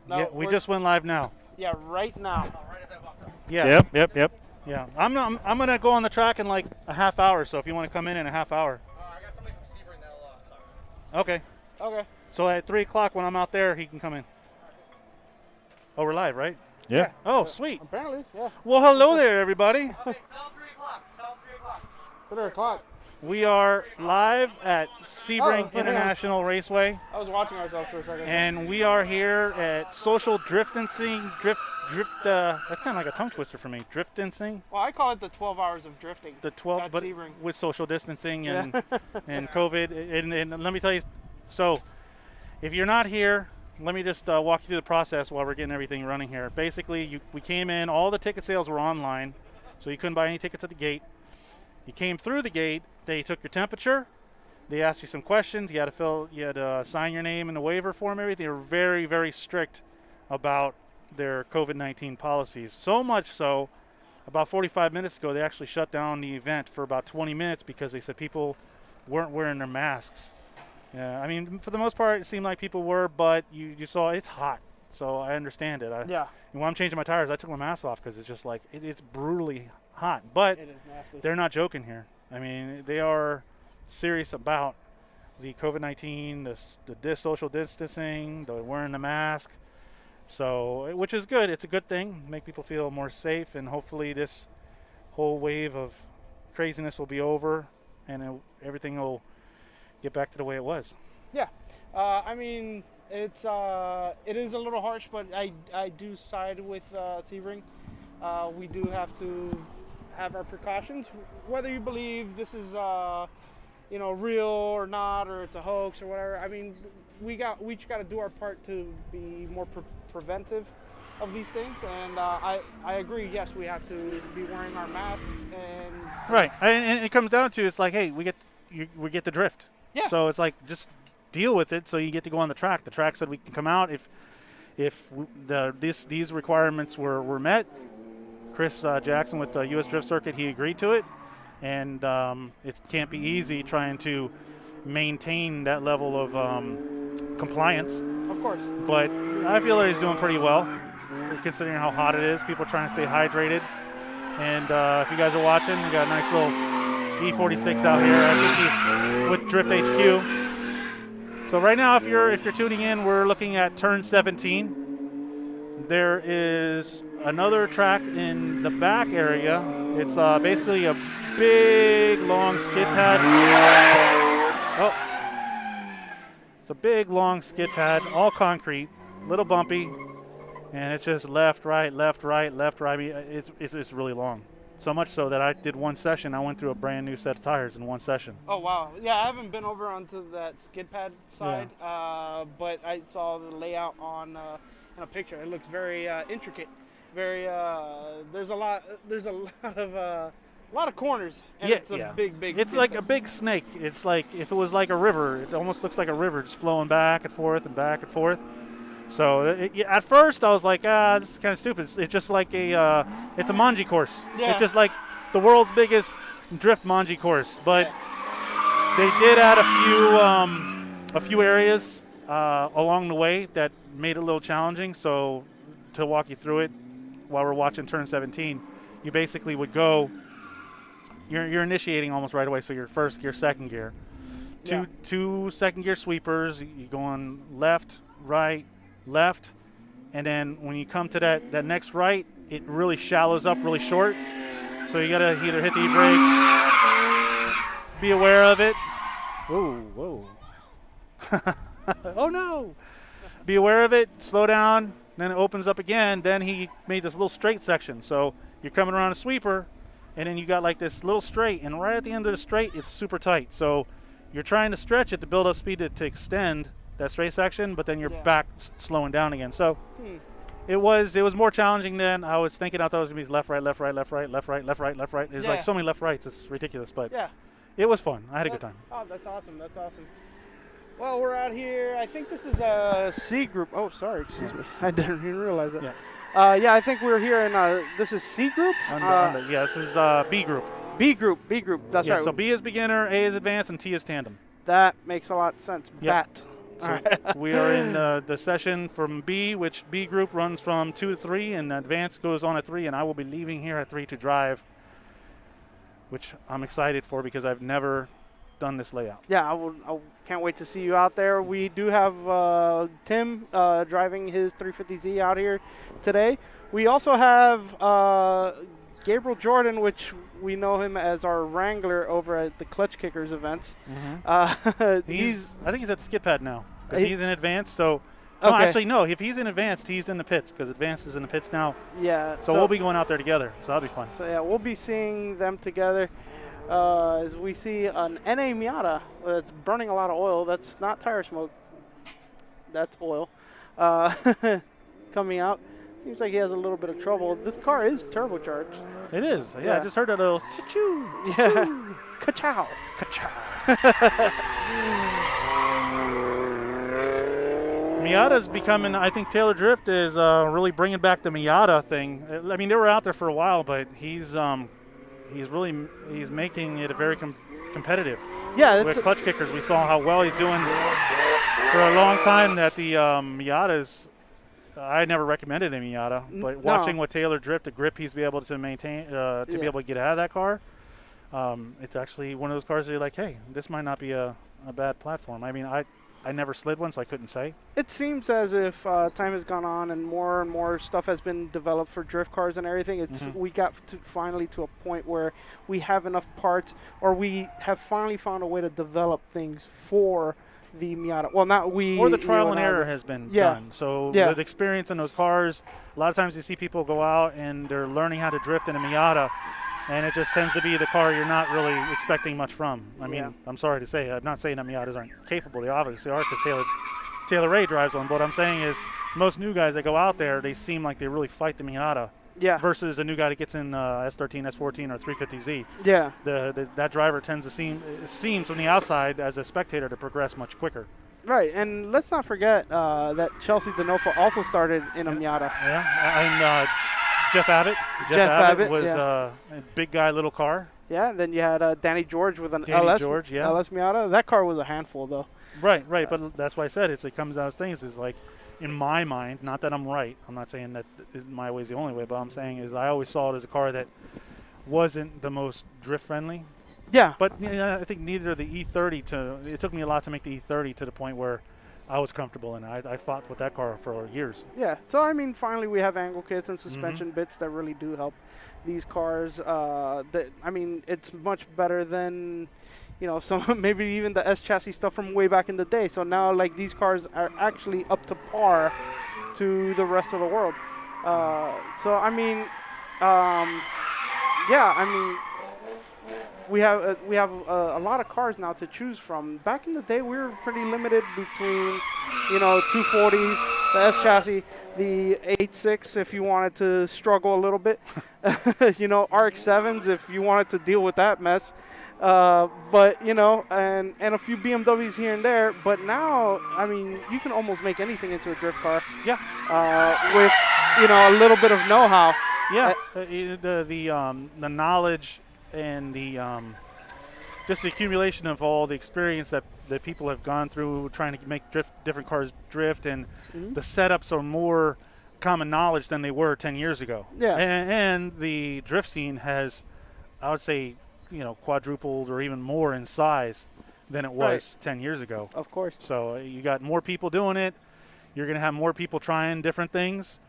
No, Yeah, we just went live now. Yeah, right now. Yeah. Yep. Yeah. I'm gonna go on the track in like a half hour. So if you want to come in a half hour. I got somebody from Sebring that'll Okay. Okay. So at 3 o'clock when I'm out there, he can come in. Oh, we're live, right? Yeah. Oh, sweet. Apparently, yeah. Well, hello there, everybody. Okay, tell 3 o'clock. Tell 3 o'clock. 3 o'clock. We are live at Sebring Oh, International Raceway, I was watching ourselves for a second. and we are here at Social Drift-Ancing. That's kind of like a tongue twister for me. Drift-Ancing. Well, I call it the 12 hours of drifting. The 12, At but Sebring. with social distancing and and COVID. And let me tell you, so if you're not here, let me just walk you through the process while we're getting everything running here. Basically, we came in, all the ticket sales were online, so you couldn't buy any tickets at the gate. You came through the gate, they took your temperature, they asked you some questions, you had to sign your name in the waiver form, everything. They were very, very strict about their COVID-19 policies. So much so, about 45 minutes ago, they actually shut down the event for about 20 minutes because they said people weren't wearing their masks. Yeah, I mean, for the most part, it seemed like people were, but you saw it's hot, so I understand it. Yeah. And when I'm changing my tires, I took my mask off because it's just like, it's brutally hot. But It is nasty. they're not joking here. I mean, they are serious about the COVID-19, the social distancing, the wearing the mask. So, which is good. It's a good thing. Make people feel more safe, and hopefully this whole wave of craziness will be over, and everything will get back to the way it was. Yeah. I mean, it is a little harsh, but I do side with Sebring. We do have to have our precautions, whether you believe this is real or not, or it's a hoax or whatever. I mean, we each got to do our part to be more preventive of these things, and I agree. Yes, we have to be wearing our masks and Right, and it comes down to, it's like, hey, we get the drift. Yeah. So it's like, just deal with it. So you get to go on the track. The track said we can come out if these requirements were met. Chris Jackson with the U.S. Drift Circuit, he agreed to it, and it can't be easy trying to maintain that level of compliance. of course. But I feel that he's doing pretty well, considering how hot it is. People are trying to stay hydrated. And if you guys are watching, we got a nice little E46 out here. I think he's with Drift HQ. So right now, if you're tuning in, we're looking at turn 17. There is another track in the back area. It's basically a big, long skid pad. Oh, it's a big, long skid pad, all concrete, little bumpy, and it's just left, right, left, right, left, right. I mean, it's really long. So much so that I did one session. I went through a brand new set of tires in one session. Oh wow! Yeah, I haven't been over onto that skid pad side, but I saw the layout on in a picture. It looks very intricate. Very there's a lot of corners, and it's a big. It's like a big snake. It's like if it was like a river. It almost looks like a river, just flowing back and forth and back and forth. So at first I was like, this is kind of stupid. It's just like it's a manji course. Yeah. It's just like the world's biggest drift manji course. But they did add a few areas along the way that made it a little challenging. So to walk you through it while we're watching turn 17, you basically would go. You're initiating almost right away. So your first gear, second gear, two second gear sweepers. You go on left, right, left, and then when you come to that next right, it really shallows up really short. So you gotta either hit the e-brake, be aware of it. Whoa. Oh no! Be aware of it, slow down, then it opens up again. Then he made this little straight section. So you're coming around a sweeper, and then you got like this little straight, and right at the end of the straight, it's super tight. So you're trying to stretch it to build up speed to extend that straight section, but then you're back slowing down again. So it was more challenging than I was thinking. I thought it was going to be left, right, left, right, left, right, left, right, left, right, left, right. There's like so many left rights. It's ridiculous, but it was fun. I had a good time. Oh, that's awesome. That's awesome. Well, we're out here. I think this is a C group. Oh, sorry. Excuse me. I didn't even realize it. Yeah. I think we're here in, this is C group? This is B group. B group. That's right. So B is beginner, A is advanced, and T is tandem. That makes a lot of sense. Yep. So we are in the session from B, which B group runs from 2 to 3, and advanced goes on at 3, and I will be leaving here at 3 to drive, which I'm excited for because I've never done this layout. Yeah, I can't wait to see you out there. We do have Tim driving his 350Z out here today. We also have Gabriel Jordan, which we know him as our wrangler over at the Clutch Kickers events. I think he's at the skid pad now because he's in advanced. So, no, Okay. actually, no. If he's in advanced, he's in the pits because advanced is in the pits now. Yeah. So we'll be going out there together. So that'll be fun. So yeah, we'll be seeing them together as we see an NA Miata that's burning a lot of oil. That's not tire smoke. That's oil coming out. Seems like he has a little bit of trouble. This car is turbocharged. It is. Yeah, Yeah. I just heard that little choo Yeah. Ka-chow. Miata's becoming, I think Taylor Drift is really bringing back the Miata thing. I mean, they were out there for a while, but he's making it a very competitive. Yeah, With clutch kickers, we saw how well he's doing for a long time. That the Miatas, I never recommended a Miata, but watching what Taylor Drift, the grip he's be able to maintain, be able to get out of that car, it's actually one of those cars that you're like, hey, this might not be a bad platform. I mean, I never slid one, so I couldn't say. It seems as if time has gone on and more stuff has been developed for drift cars and everything. We got finally to a point where we have enough parts, or we have finally found a way to develop things for the Miata. Well, not we. Or the trial and error has been done. So with experience in those cars, a lot of times you see people go out and they're learning how to drift in a Miata, and it just tends to be the car you're not really expecting much from. I mean, I'm sorry to say, I'm not saying that Miatas aren't capable. They obviously are because Taylor Ray drives one. But what I'm saying is most new guys that go out there, they seem like they really fight the Miata. Yeah. Versus a new guy that gets in S13, S14, or 350Z. Yeah. That driver tends to seems from the outside as a spectator to progress much quicker. Right, and let's not forget that Chelsea Denofa also started in a Miata. Yeah, and Jeff Abbott. Jeff Abbott was a big guy, little car. Yeah, and then you had Danny George with an LS Miata. That car was a handful, though. Right, but that's why I said it comes out as things is like, in my mind, not that I'm right. I'm not saying that my way is the only way, but I'm saying is I always saw it as a car that wasn't the most drift friendly. Yeah. But I think neither the E30 it took me a lot to make the E30 to the point where I was comfortable in it. I fought with that car for years. Yeah. So I mean, finally we have angle kits and suspension bits that really do help these cars. I mean, it's much better than, some maybe even the S chassis stuff from way back in the day. So now, like, these cars are actually up to par to the rest of the world. So I mean, we have a lot of cars now to choose from. Back in the day, we were pretty limited between, 240s, the S chassis, the 8.6 if you wanted to struggle a little bit, RX-7s if you wanted to deal with that mess. But and a few BMWs here and there. But now, I mean, you can almost make anything into a drift car. Yeah. With a little bit of know-how. Yeah. The knowledge and the just the accumulation of all the experience that people have gone through trying to make different cars drift, and the setups are more common knowledge than they were 10 years ago. Yeah. And the drift scene has, I would say, quadrupled or even more in size than it was 10 years ago. Of course. So you got more people doing it. You're going to have more people trying different things.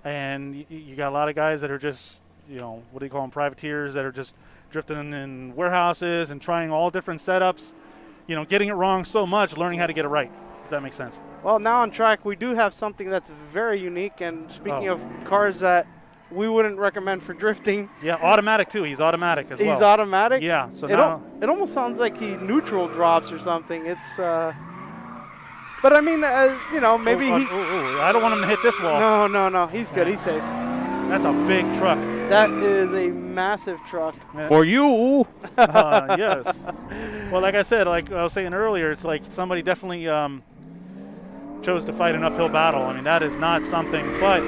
And you got a lot of guys that are just, what do you call them, privateers that are just drifting in warehouses and trying all different setups, getting it wrong so much, learning how to get it right. If that makes sense. Well, now on track, we do have something that's very unique. And speaking of cars that we wouldn't recommend for drifting. Yeah, automatic too. He's automatic as well. He's automatic? Yeah. So it almost sounds like he neutral drops or something. It's but I mean, maybe he. I don't want him to hit this wall. No. He's good. He's safe. That's a big truck. That is a massive truck. For you. Yes. Well, like I said, like I was saying earlier, it's like somebody definitely chose to fight an uphill battle. I mean, that is not something, but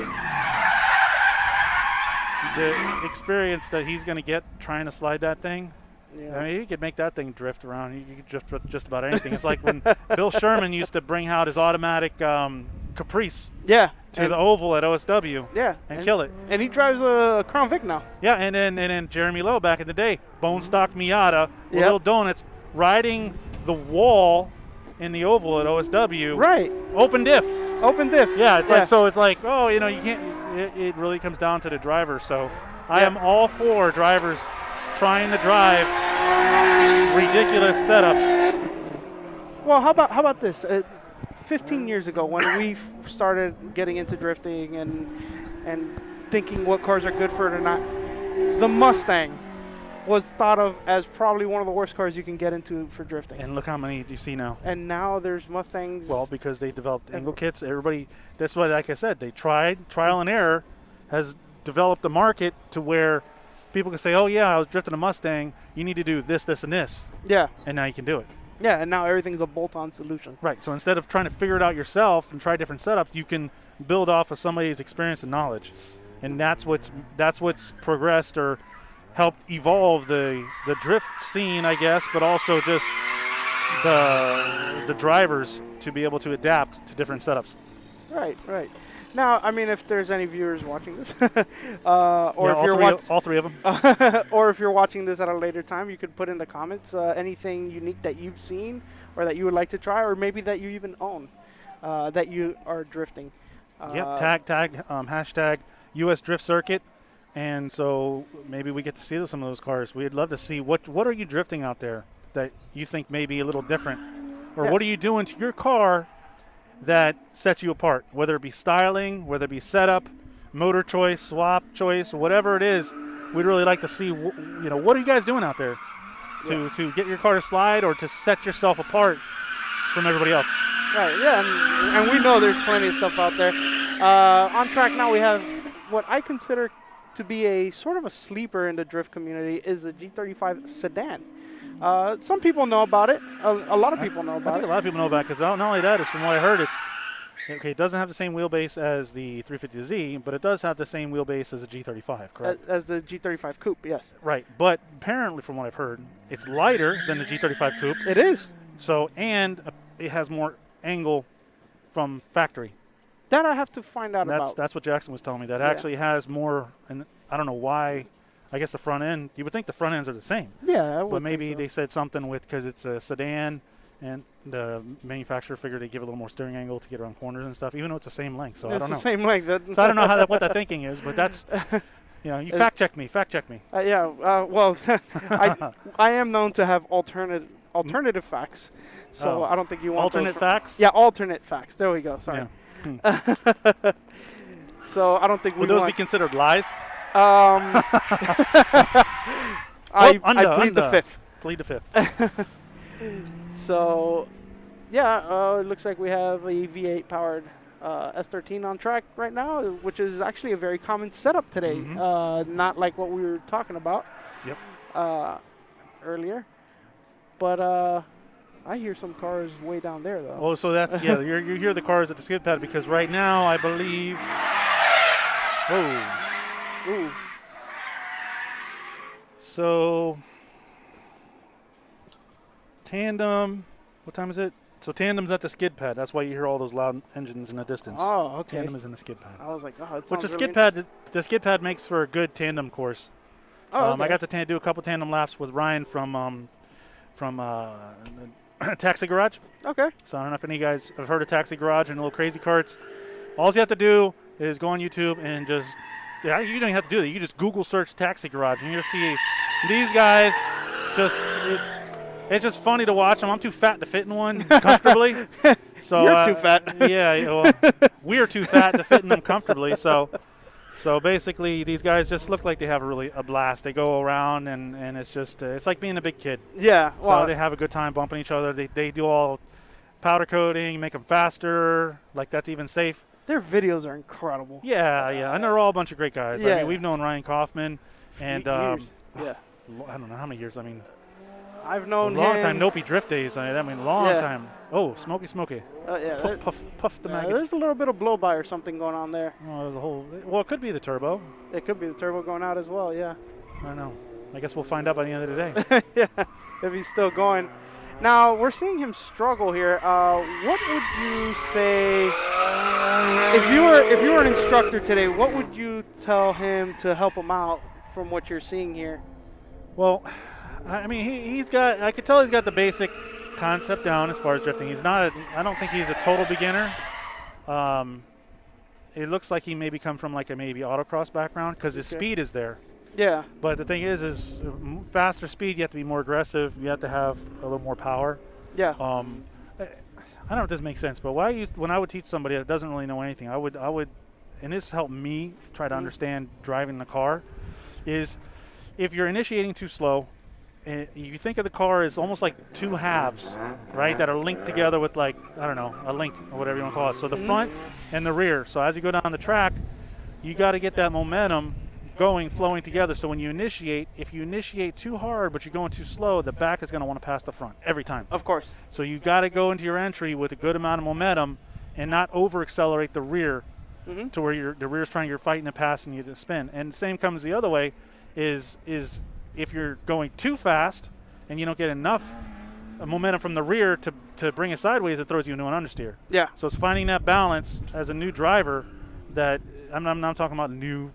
the experience that he's going to get trying to slide that thing Yeah. I mean, you could make that thing drift around. You could drift with just about anything. It's like when Bill Sherman used to bring out his automatic Caprice Yeah. to the oval at OSW Yeah. and kill it. And he drives a Crown Vic now. Yeah, and then Jeremy Lowe back in the day, bone stock Miata with Yep. little donuts riding the wall in the oval at OSW. Right. Open diff. Open diff. Yeah, it's like so. It's like, oh, you know, you can't. It really comes down to the driver. So I am all for drivers trying to drive ridiculous setups. Well, how about this? 15 years ago, when we started getting into drifting and thinking what cars are good for it or not, the Mustang was thought of as probably one of the worst cars you can get into for drifting. And look how many you see now. And now there's Mustangs. Well, because they developed angle kits. Everybody, that's what, like I said, they trial and error has developed a market to where people can say, oh, yeah, I was drifting a Mustang. You need to do this, this, and this. Yeah. And now you can do it. Yeah, and now everything's a bolt-on solution. Right. So instead of trying to figure it out yourself and try different setups, you can build off of somebody's experience and knowledge. And that's what's progressed or helped evolve the drift scene, I guess, but also just the drivers to be able to adapt to different setups. Right, right. Now, I mean, if there's any viewers watching this, or if you're all three of them, or if you're watching this at a later time, you could put in the comments anything unique that you've seen or that you would like to try, or maybe that you even own that you are drifting. Yep. Hashtag US Drift Circuit. And so maybe we get to see some of those cars. We'd love to see what are you drifting out there that you think may be a little different, or what are you doing to your car that sets you apart, whether it be styling, whether it be setup, motor choice, swap choice, whatever it is. We'd really like to see, what are you guys doing out there to get your car to slide or to set yourself apart from everybody else. Right, yeah, and we know there's plenty of stuff out there. On track now we have what I consider to be a sort of a sleeper in the drift community is a G35 sedan. Some people know about it. A lot of people know about it. I think a lot of people know about it because not only that, is from what I heard, it doesn't have the same wheelbase as the 350Z, but it does have the same wheelbase as a G35, correct? As the G35 Coupe, yes. Right, but apparently from what I've heard, it's lighter than the G35 Coupe. It is. So, and it has more angle from factory. That I have to find out about. That's what Jackson was telling me. That actually has more, and I don't know why. I guess the front end, you would think the front ends are the same. Yeah, I would but maybe think so. they said something with, because it's a sedan, and the manufacturer figured they give it a little more steering angle to get around corners and stuff, even though it's the same length. So I don't know. It's the same length. So I don't know what that thinking is, but that's, you fact check me. Yeah, well, I am known to have alternative facts, so I don't think you want alternate facts. Yeah, alternate facts. There we go. Sorry. Yeah. So I don't think would those be considered lies? I plead the fifth. Plead the fifth. So, yeah, it looks like we have a V8 powered S13 on track right now, which is actually a very common setup today. Not like what we were talking about. Yep. Earlier, but I hear some cars way down there though. Oh, so that's you hear the cars at the skid pad because right now I believe. Whoa. Ooh. So tandem. What time is it? So tandem's at the skid pad. That's why you hear all those loud engines in the distance. Oh, okay. Tandem is in the skid pad. I was like, oh, it sounds Which the skid pad makes for a good tandem course. Oh, okay. I got to do a couple tandem laps with Ryan from Taxi Garage. Okay. So I don't know if any of you guys have heard of Taxi Garage and Little Crazy Carts. All you have to do is go on YouTube and you don't even have to do that. You just Google search Taxi Garage and you'll see these guys. It's just funny to watch them. I'm too fat to fit in one comfortably. So you're too fat. Yeah, well, we're too fat to fit in them comfortably. So basically, these guys just look like they have a blast. They go around, and it's just it's like being a big kid. Yeah. Well, so they have a good time bumping each other. They do all powder coating, make them faster. Like that's even safe. Their videos are incredible. Yeah, and they're all a bunch of great guys. Yeah. I mean, we've known Ryan Kaufman, and years. Yeah. I don't know how many years. I mean, I've known a long him. time. Nopey Drift days. Long time. Oh, smoky. Yeah. Puff the maggot. There's a little bit of blow by or something going on there. Oh, there's a whole. Well, it could be the turbo. It could be the turbo going out as well. Yeah. I know. I guess we'll find out by the end of the day. Yeah, if he's still going. Now we're seeing him struggle here. What would you say if you were an instructor today? What would you tell him to help him out from what you're seeing here? Well, I mean, he's got. I could tell he's got the basic concept down as far as drifting. He's not. I don't think he's a total beginner. It looks like he maybe come from like a maybe autocross background because his speed is there. Yeah. But the thing is faster speed. You have to be more aggressive. You have to have a little more power. Yeah. I don't know if this makes sense, but when I would teach somebody that doesn't really know anything, I would, and this helped me try to understand driving the car, is if you're initiating too slow, you think of the car as almost like two halves, right, that are linked together with like, I don't know, a link or whatever you want to call it. So the front and the rear. So as you go down the track, you got to get that momentum flowing together. So when you initiate, if you initiate too hard but you're going too slow, the back is going to want to pass the front every time. Of course. So you got to go into your entry with a good amount of momentum and not over accelerate the rear to where the rear's you're fighting and passing you to spin. And the same comes the other way is if you're going too fast and you don't get enough momentum from the rear to bring it sideways, it throws you into an understeer. Yeah. So it's finding that balance as a new driver that I'm not talking about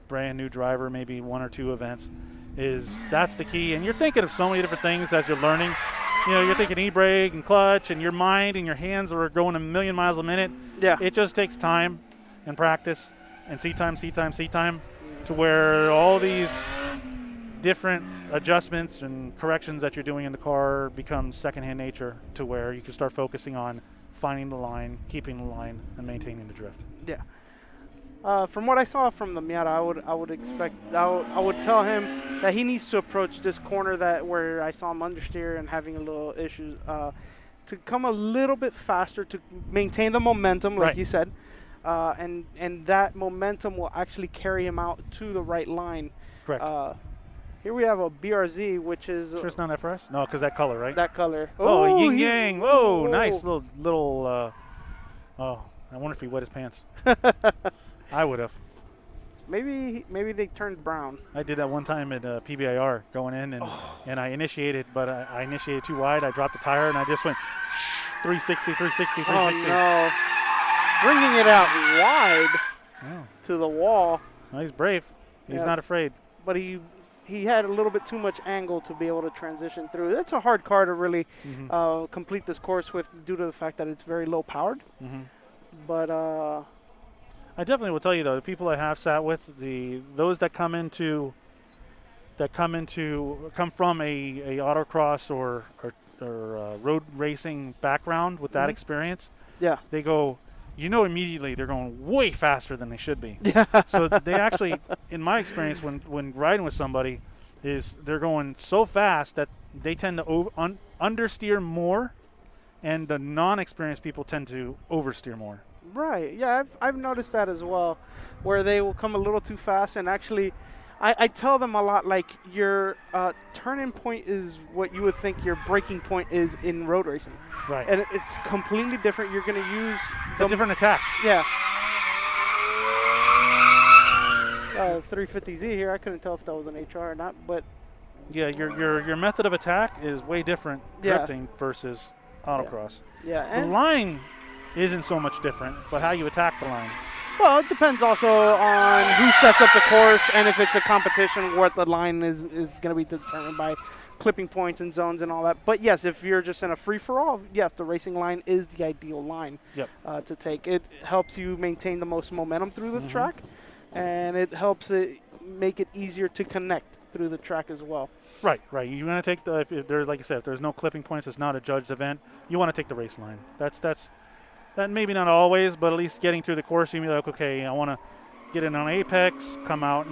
brand new driver, maybe 1 or 2 events, that's the key. And you're thinking of so many different things as you're learning. You know, you're thinking e-brake and clutch, and your mind and your hands are going a million miles a minute. Yeah. It just takes time and practice and seat time to where all these different adjustments and corrections that you're doing in the car become secondhand nature to where you can start focusing on finding the line, keeping the line, and maintaining the drift. Yeah. From what I saw from the Miata, I would tell him that he needs to approach this corner where I saw him understeer and having a little issue, to come a little bit faster to maintain the momentum, like you said, and that momentum will actually carry him out to the right line. Correct. Here we have a BRZ, which is sure it's not FRS? No, because that color, right? That color. Oh, yin yang. Whoa, nice little. Oh, I wonder if he wet his pants. I would have. Maybe they turned brown. I did that one time at PBIR going in, and I initiated, but I initiated too wide. I dropped the tire, and I just went 360. Oh, no. Bringing it out wide to the wall. Well, he's brave. He's not afraid. But he had a little bit too much angle to be able to transition through. That's a hard car to really complete this course with due to the fact that it's very low powered. But I definitely will tell you though, the people I have sat with, those that come from a autocross or road racing background with that experience, they go, immediately they're going way faster than they should be. So they actually, in my experience, when riding with somebody, they're going so fast that they tend to understeer more, and the non-experienced people tend to oversteer more. Right. Yeah, I've noticed that as well, where they will come a little too fast, and actually, I tell them a lot, like your turning point is what you would think your braking point is in road racing. Right. And it's completely different. You're going to use a different attack. Yeah. 350Z here. I couldn't tell if that was an HR or not, but yeah, your method of attack is way different drifting versus autocross. Yeah. And the line isn't so much different, but how you attack the line. Well, it depends also on who sets up the course, and if it's a competition, what the line is going to be determined by clipping points and zones and all that. But yes, if you're just in a free-for-all, yes, the racing line is the ideal line to take. It helps you maintain the most momentum through the track, and it helps it make it easier to connect through the track as well. Right. You're going to take if there's, like you said, if there's no clipping points, it's not a judged event, you want to take the race line. That maybe not always, but at least getting through the course, you'll be like, okay, I want to get in on apex, come out,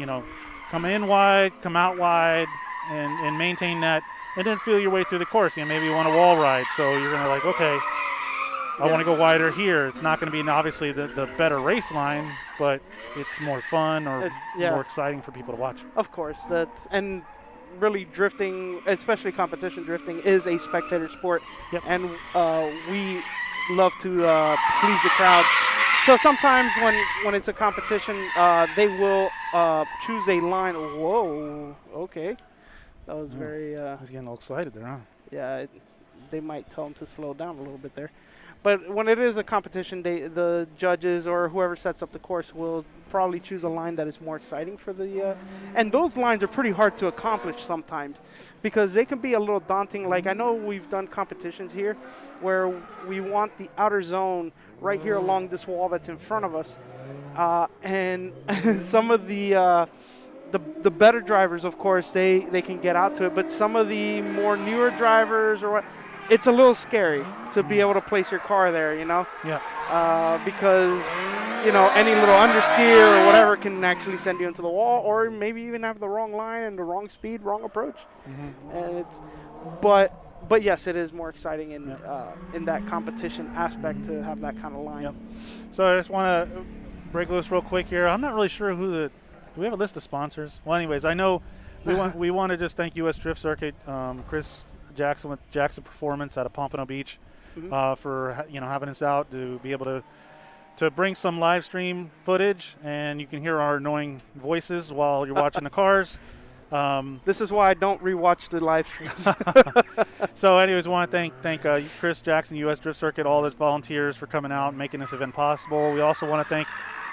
come in wide, come out wide, and maintain that, and then feel your way through the course. Maybe you want a wall ride, so you're going to like, okay, I want to go wider here. It's not going to be obviously the better race line, but it's more fun or more exciting for people to watch. Of course, and really drifting, especially competition drifting, is a spectator sport, and we love to please the crowds. So sometimes when it's a competition, they will choose a line. Whoa, okay. That was very. He's getting all excited there, huh? Yeah, they might tell him to slow down a little bit there. But when it is a competition, the judges or whoever sets up the course will probably choose a line that is more exciting for the. And those lines are pretty hard to accomplish sometimes because they can be a little daunting. Like I know we've done competitions here where we want the outer zone right here along this wall that's in front of us. And some of the better drivers, of course, they can get out to it. But some of the more newer drivers or what, it's a little scary to be able to place your car there, you know? Yeah. Because, you know, any little understeer or whatever can actually send you into the wall or maybe even have the wrong line and the wrong speed, wrong approach. And it's, but yes, it is more exciting in that competition aspect to have that kind of line. Yep. So I just want to break loose real quick here. I'm not really sure do we have a list of sponsors? Well, anyways, I know we want to just thank U.S. Drift Circuit, Chris Jackson with Jackson Performance out of Pompano Beach, for having us out to be able to bring some live stream footage, and you can hear our annoying voices while you're watching the cars. This is why I don't rewatch the live streams. So, anyways, want to thank Chris Jackson, U.S. Drift Circuit, all those volunteers for coming out and making this event possible. We also want to thank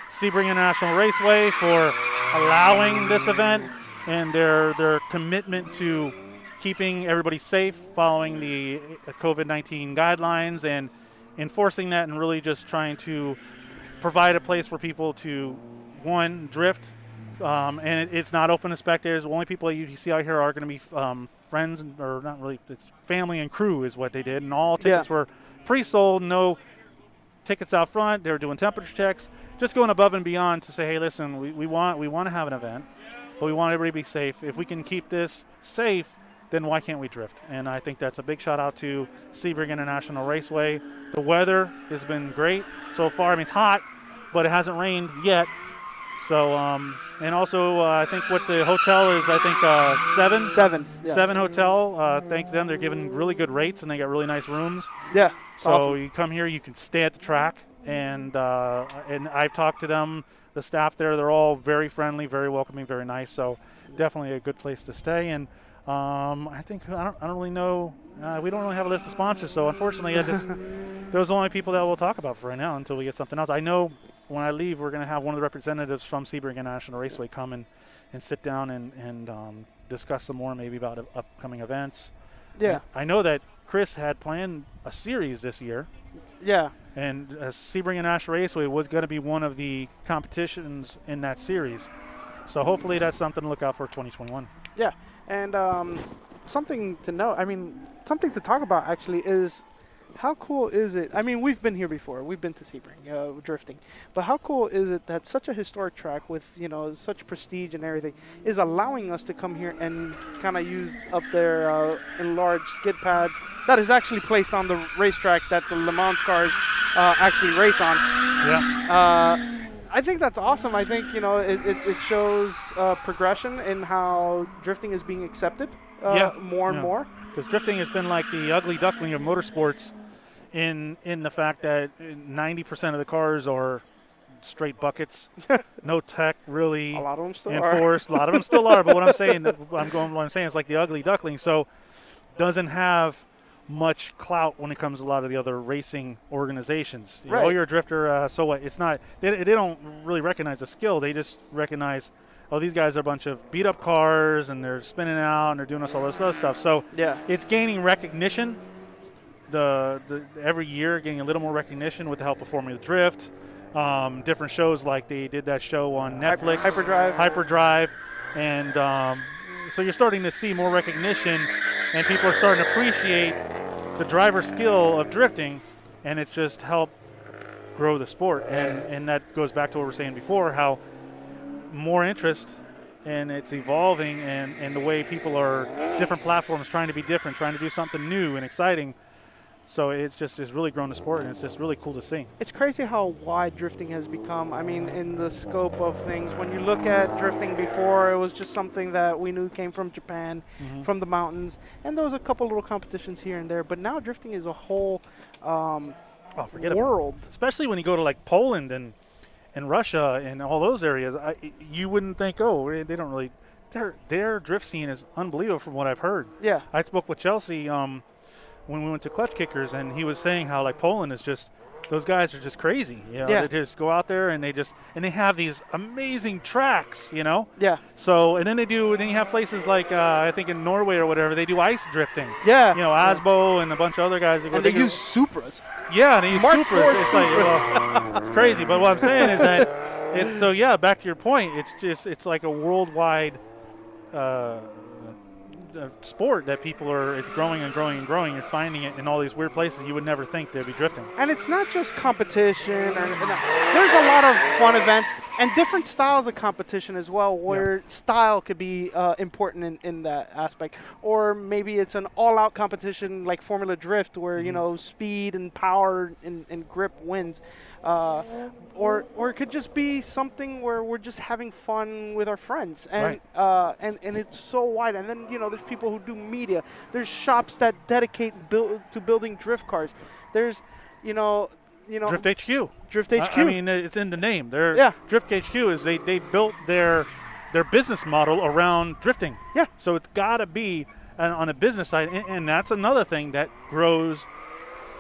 Sebring International Raceway for allowing this event and their commitment to keeping everybody safe, following the COVID-19 guidelines and enforcing that, and really just trying to provide a place for people to, one, drift. And it's not open to spectators. The only people you see out here are going to be friends, or not really, family and crew is what they did. And all tickets were pre-sold, no tickets out front. They were doing temperature checks, just going above and beyond to say, hey, listen, we want to have an event, but we want everybody to be safe. If we can keep this safe, then why can't we drift? And I think that's a big shout out to Sebring International Raceway. The weather has been great so far. I mean, it's hot, but it hasn't rained yet. So, and also I think what the hotel is, I think Seven Hotel. Thanks to them, they're giving really good rates and they got really nice rooms. Yeah. So awesome. you come here, you can stay at the track, and I've talked to them, the staff there. They're all very friendly, very welcoming, very nice. So definitely a good place to stay. And I think I don't really know. We don't really have a list of sponsors, so unfortunately, those are the only people that we'll talk about for right now until we get something else. I know when I leave, we're going to have one of the representatives from Sebring International Raceway come and sit down and discuss some more maybe about upcoming events. Yeah. I know that Chris had planned a series this year. Yeah. And Sebring International Raceway was going to be one of the competitions in that series. So hopefully that's something to look out for 2021. Yeah. And something to know, something to talk about actually is how cool is it? I mean, we've been here before. We've been to Sebring, drifting. But how cool is it that such a historic track with, such prestige and everything is allowing us to come here and kind of use up their enlarged skid pads that is actually placed on the racetrack that the Le Mans cars actually race on. Yeah. I think that's awesome. I think, it shows progression in how drifting is being accepted more and more. Because drifting has been like the ugly duckling of motorsports in the fact that 90% of the cars are straight buckets, no tech really a lot of them still enforced. A lot of them still are, but what I'm saying is like the ugly duckling. So doesn't have much clout when it comes to a lot of the other racing organizations. Right. Oh, you're a drifter, so what? It's not. They don't really recognize the skill. They just recognize, oh, these guys are a bunch of beat up cars and they're spinning out and they're doing all this other stuff. So it's gaining recognition. The every year getting a little more recognition with the help of Formula Drift. Different shows, like they did that show on Netflix, Hyperdrive, and so you're starting to see more recognition, and people are starting to appreciate the driver skill of drifting, and it's just helped grow the sport. And that goes back to what we were saying before, how more interest, and it's evolving, and the way people are, different platforms trying to be different, trying to do something new and exciting. So it's really grown the sport, and it's just really cool to see. It's crazy how wide drifting has become. I mean, in the scope of things, when you look at drifting before, it was just something that we knew came from Japan, from the mountains, and there was a couple little competitions here and there. But now drifting is a whole world. Especially when you go to like Poland and Russia and all those areas, you wouldn't think, oh, they their drift scene is unbelievable from what I've heard. Yeah. I spoke with Chelsea when we went to Clutch Kickers, and he was saying how like Poland is just, those guys are just crazy. You know, Yeah. they just go out there and they have these amazing tracks. You know. Yeah. So and then you have places like I think in Norway or whatever, they do ice drifting. Yeah. You know, Asbo and a bunch of other guys. That go, And they do- use Supras. Yeah, and they use Mark Supras. Ford It's like, well, it's crazy. But what I'm saying is that it's so, yeah, back to your point, it's like a worldwide sport that it's growing and growing and growing. You're finding it in all these weird places you would never think they'd be drifting. And it's not just competition. There's a lot of fun events and different styles of competition as well, where style could be important in that aspect. Or maybe it's an all-out competition like Formula Drift, where you know speed and power and grip wins. Or it could just be something where we're just having fun with our friends, and and it's so wide. And then there's people who do media. There's shops that dedicate to building drift cars. There's Drift HQ. Drift HQ. I mean, it's in the name. Yeah. Drift HQ is they built their business model around drifting. Yeah. So it's got to be on a business side, and that's another thing that grows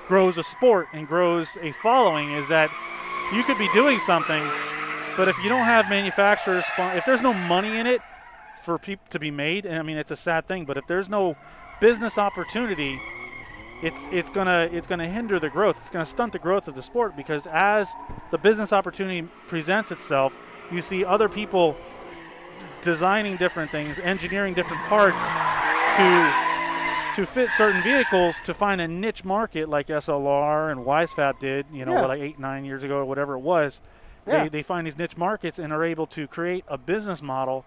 a sport and grows a following, is that you could be doing something, but if you don't have manufacturers, if there's no money in it for people to be made, and I mean it's a sad thing, but if there's no business opportunity, it's gonna hinder the growth. It's gonna stunt the growth of the sport, because as the business opportunity presents itself, you see other people designing different things, engineering different parts to fit certain vehicles, to find a niche market like SLR and Wisefab did, like 8-9 years ago or whatever it was. Yeah. They find these niche markets and are able to create a business model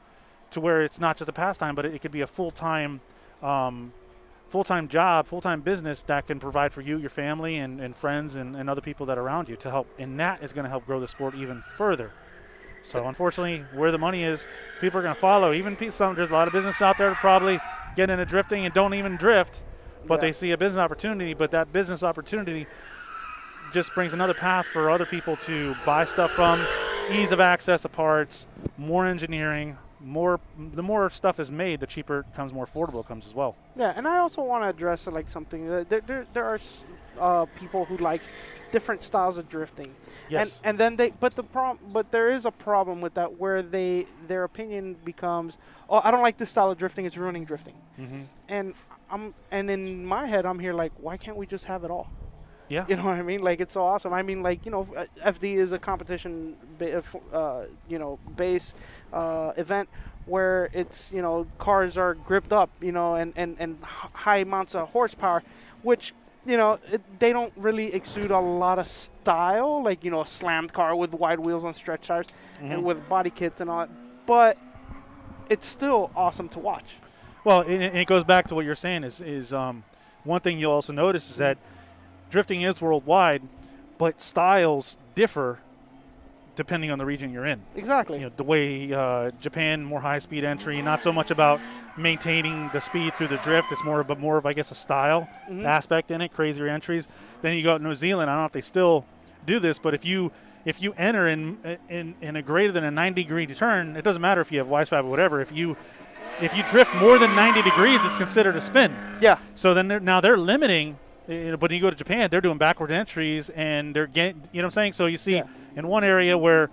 to where it's not just a pastime, but it could be a full-time job, full-time business that can provide for you, your family, and friends and other people that are around you to help. And that is going to help grow the sport even further. So unfortunately, where the money is, people are going to follow. Even there's a lot of business out there that probably get into drifting and don't even drift, but they see a business opportunity. But that business opportunity just brings another path for other people to buy stuff from, ease of access of parts, more engineering. The more stuff is made, the cheaper it comes, more affordable it comes as well. Yeah, and I also want to address like something. There are people who like different styles of drifting. Yes. And then but there is a problem with that, where their opinion becomes, oh, I don't like this style of drifting, it's ruining drifting. Mm-hmm. And in my head, I'm here like, why can't we just have it all? Yeah. You know what I mean? Like, it's so awesome. I mean, like, FD is a competition base event where it's, cars are gripped up, and high amounts of horsepower, which, they don't really exude a lot of style, like, a slammed car with wide wheels on stretch tires and with body kits and all that. But it's still awesome to watch. Well, and it goes back to what you're saying is one thing you'll also notice is that drifting is worldwide, but styles differ depending on the region you're in. Exactly. The way Japan, more high-speed entry, not so much about maintaining the speed through the drift. It's more of, I guess, a style aspect in it, crazier entries. Then you go to New Zealand. I don't know if they still do this, but if you enter in a greater than a 90-degree turn, it doesn't matter if you have Wisefab or whatever. If you drift more than 90 degrees, it's considered a spin. Yeah. So then they're limiting. But when you go to Japan, they're doing backward entries, and they're getting, you know what I'm saying? So you see in one area where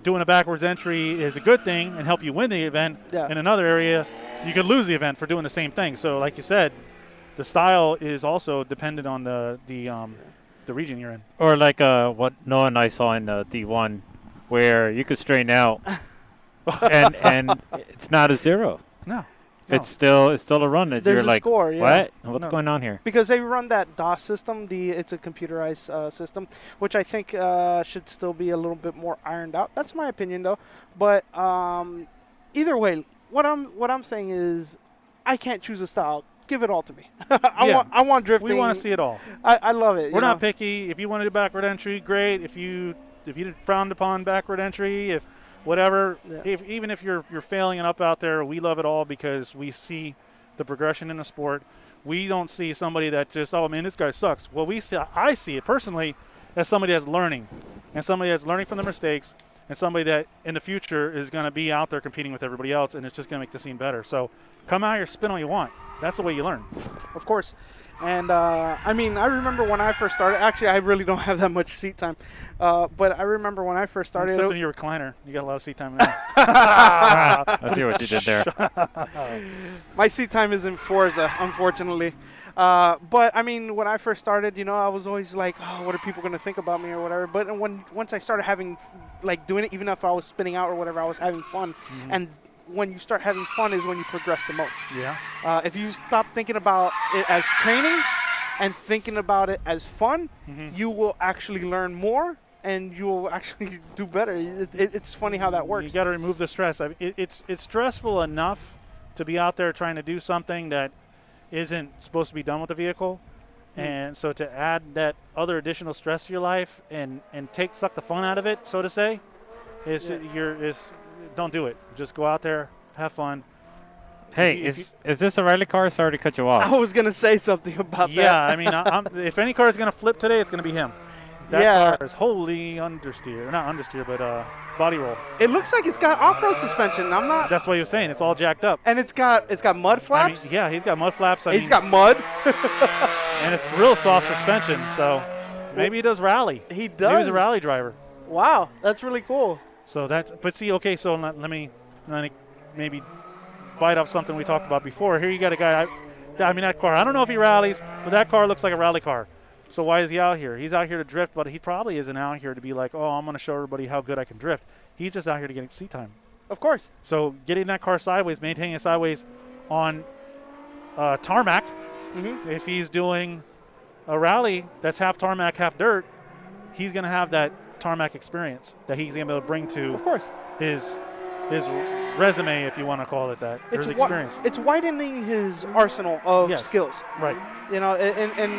doing a backwards entry is a good thing and help you win the event. Yeah. In another area, you could lose the event for doing the same thing. So like you said, the style is also dependent on the region you're in. Or like what Noah and I saw in the D1, where you could straighten out, and it's not a zero. No. It's still a run. That There's you're a like, score, yeah. What's going on here? Because they run that DOS system, it's a computerized system, which I think should still be a little bit more ironed out. That's my opinion, though. But either way, what I'm saying is, I can't choose a style. Give it all to me. I want drifting. We want to see it all. I love it. We're not picky. If you want to do backward entry, great. If you frowned upon backward entry, whatever, even if you're failing and up out there, we love it all because we see the progression in the sport. We don't see somebody that just, oh man, this guy sucks. Well, I see it personally as somebody that's learning, and somebody that's learning from their mistakes and somebody that in the future is going to be out there competing with everybody else, and it's just going to make the scene better. So come out here, spin all you want. That's the way you learn. Of course. And, I mean, I remember when I first started. Actually, I really don't have that much seat time. But I remember when I first started. Except in your recliner. You got a lot of seat time in there. I see what you did there. My seat time is in Forza, unfortunately. But, I mean, when I first started, you know, I was always like, oh, what are people going to think about me or whatever. But once I started having, like, doing it, even if I was spinning out or whatever, I was having fun. Mm-hmm. And when you start having fun is when you progress the most. Yeah. If you stop thinking about it as training and thinking about it as fun, you will actually learn more and you will actually do better. It's funny how that works. You got to remove the stress. I mean, it's stressful enough to be out there trying to do something that isn't supposed to be done with the vehicle. And so to add that other additional stress to your life and suck the fun out of it, so to say, don't do it. Just go out there, have fun. Hey, is this a rally car? Sorry to cut you off. I was going to say something about that. Yeah, I mean, if any car is going to flip today, it's going to be him. That car is wholly understeer. Not understeer, but body roll. It looks like it's got off-road suspension. I'm not. That's what he was saying. It's all jacked up. And it's got mud flaps? I mean, yeah, he's got mud flaps. He's got mud? And it's real soft suspension, so maybe he does rally. He does? Maybe he's a rally driver. Wow, that's really cool. So but see, okay, so let me maybe bite off something we talked about before. Here you got a guy, that car, I don't know if he rallies, but that car looks like a rally car. So why is he out here? He's out here to drift, but he probably isn't out here to be like, oh, I'm going to show everybody how good I can drift. He's just out here to get seat time. Of course. So getting that car sideways, maintaining it sideways on tarmac, if he's doing a rally that's half tarmac, half dirt, he's going to have that tarmac experience that he's going to be able to bring to of course his resume, if you want to call it that. His experience. It's widening his arsenal of skills. Right. You know, and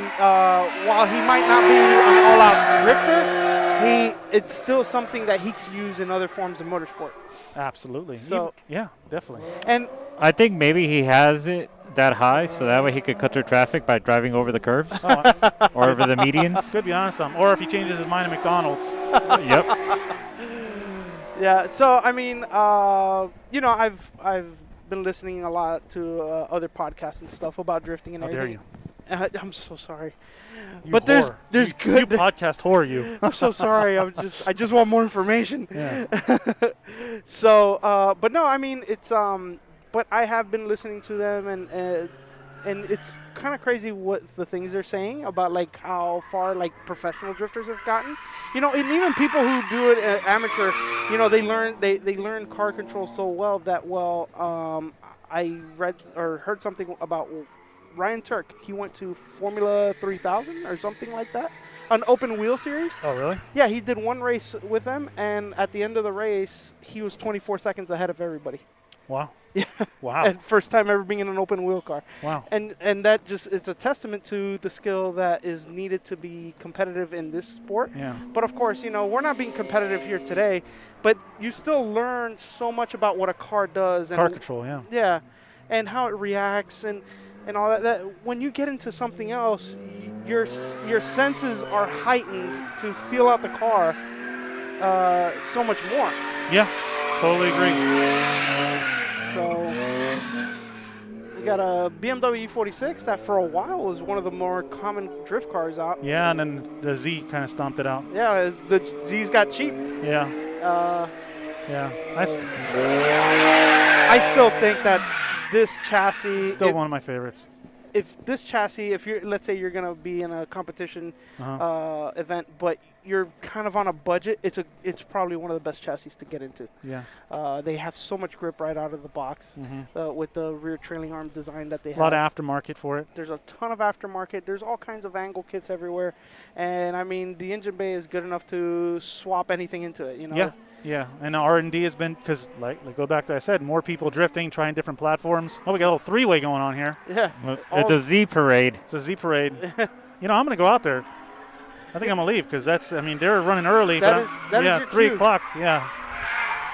while he might not be an all-out drifter, it's still something that he can use in other forms of motorsport. Absolutely. So yeah, definitely. And I think maybe he has it that high, so that way he could cut through traffic by driving over the curves or over the medians. Could be honest, or if he changes his mind at McDonald's. Yep. Yeah. So I mean, you know, I've been listening a lot to other podcasts and stuff about drifting and everything. How dare you? I'm so sorry. But there's good. You podcast whore, you. I'm so sorry. I just want more information. Yeah. So, but no, I mean, it's but I have been listening to them, and it's kind of crazy what the things they're saying about like how far like professional drifters have gotten. You know, and even people who do it amateur, you know, they learn car control so well that I read or heard something about Ryan Turk. He went to Formula 3000 or something like that, an open wheel series. Oh, really? Yeah, he did one race with them, and at the end of the race, he was 24 seconds ahead of everybody. Wow. Yeah. Wow. And first time ever being in an open wheel car. Wow. And that it's a testament to the skill that is needed to be competitive in this sport. Yeah. But of course, you know, we're not being competitive here today, but you still learn so much about what a car does. Car control, yeah. Yeah. And how it reacts and all that when you get into something else, your senses are heightened to feel out the car so much more. Yeah, totally agree. So we got a BMW E46 that for a while was one of the more common drift cars out. Yeah, and then the Z kind of stomped it out. Yeah, the Z's got cheap. Yeah. Yeah. I still think that this chassis still one of my favorites. If you're, let's say you're gonna be in a competition event, but you're kind of on a budget, it's probably one of the best chassis to get into. Yeah. They have so much grip right out of the box with the rear trailing arm design that they have. A lot of aftermarket for it. There's a ton of aftermarket. There's all kinds of angle kits everywhere, and I mean the engine bay is good enough to swap anything into it. You know. Yeah. Yeah, and R&D has been, because like go back to I said, more people drifting, trying different platforms. Oh, we got a little three-way going on here. Yeah. It's a Z parade. It's a Z parade. You know, I'm going to go out there. I think I'm going to leave because they're running early. That is your 3 cue. o'clock, yeah.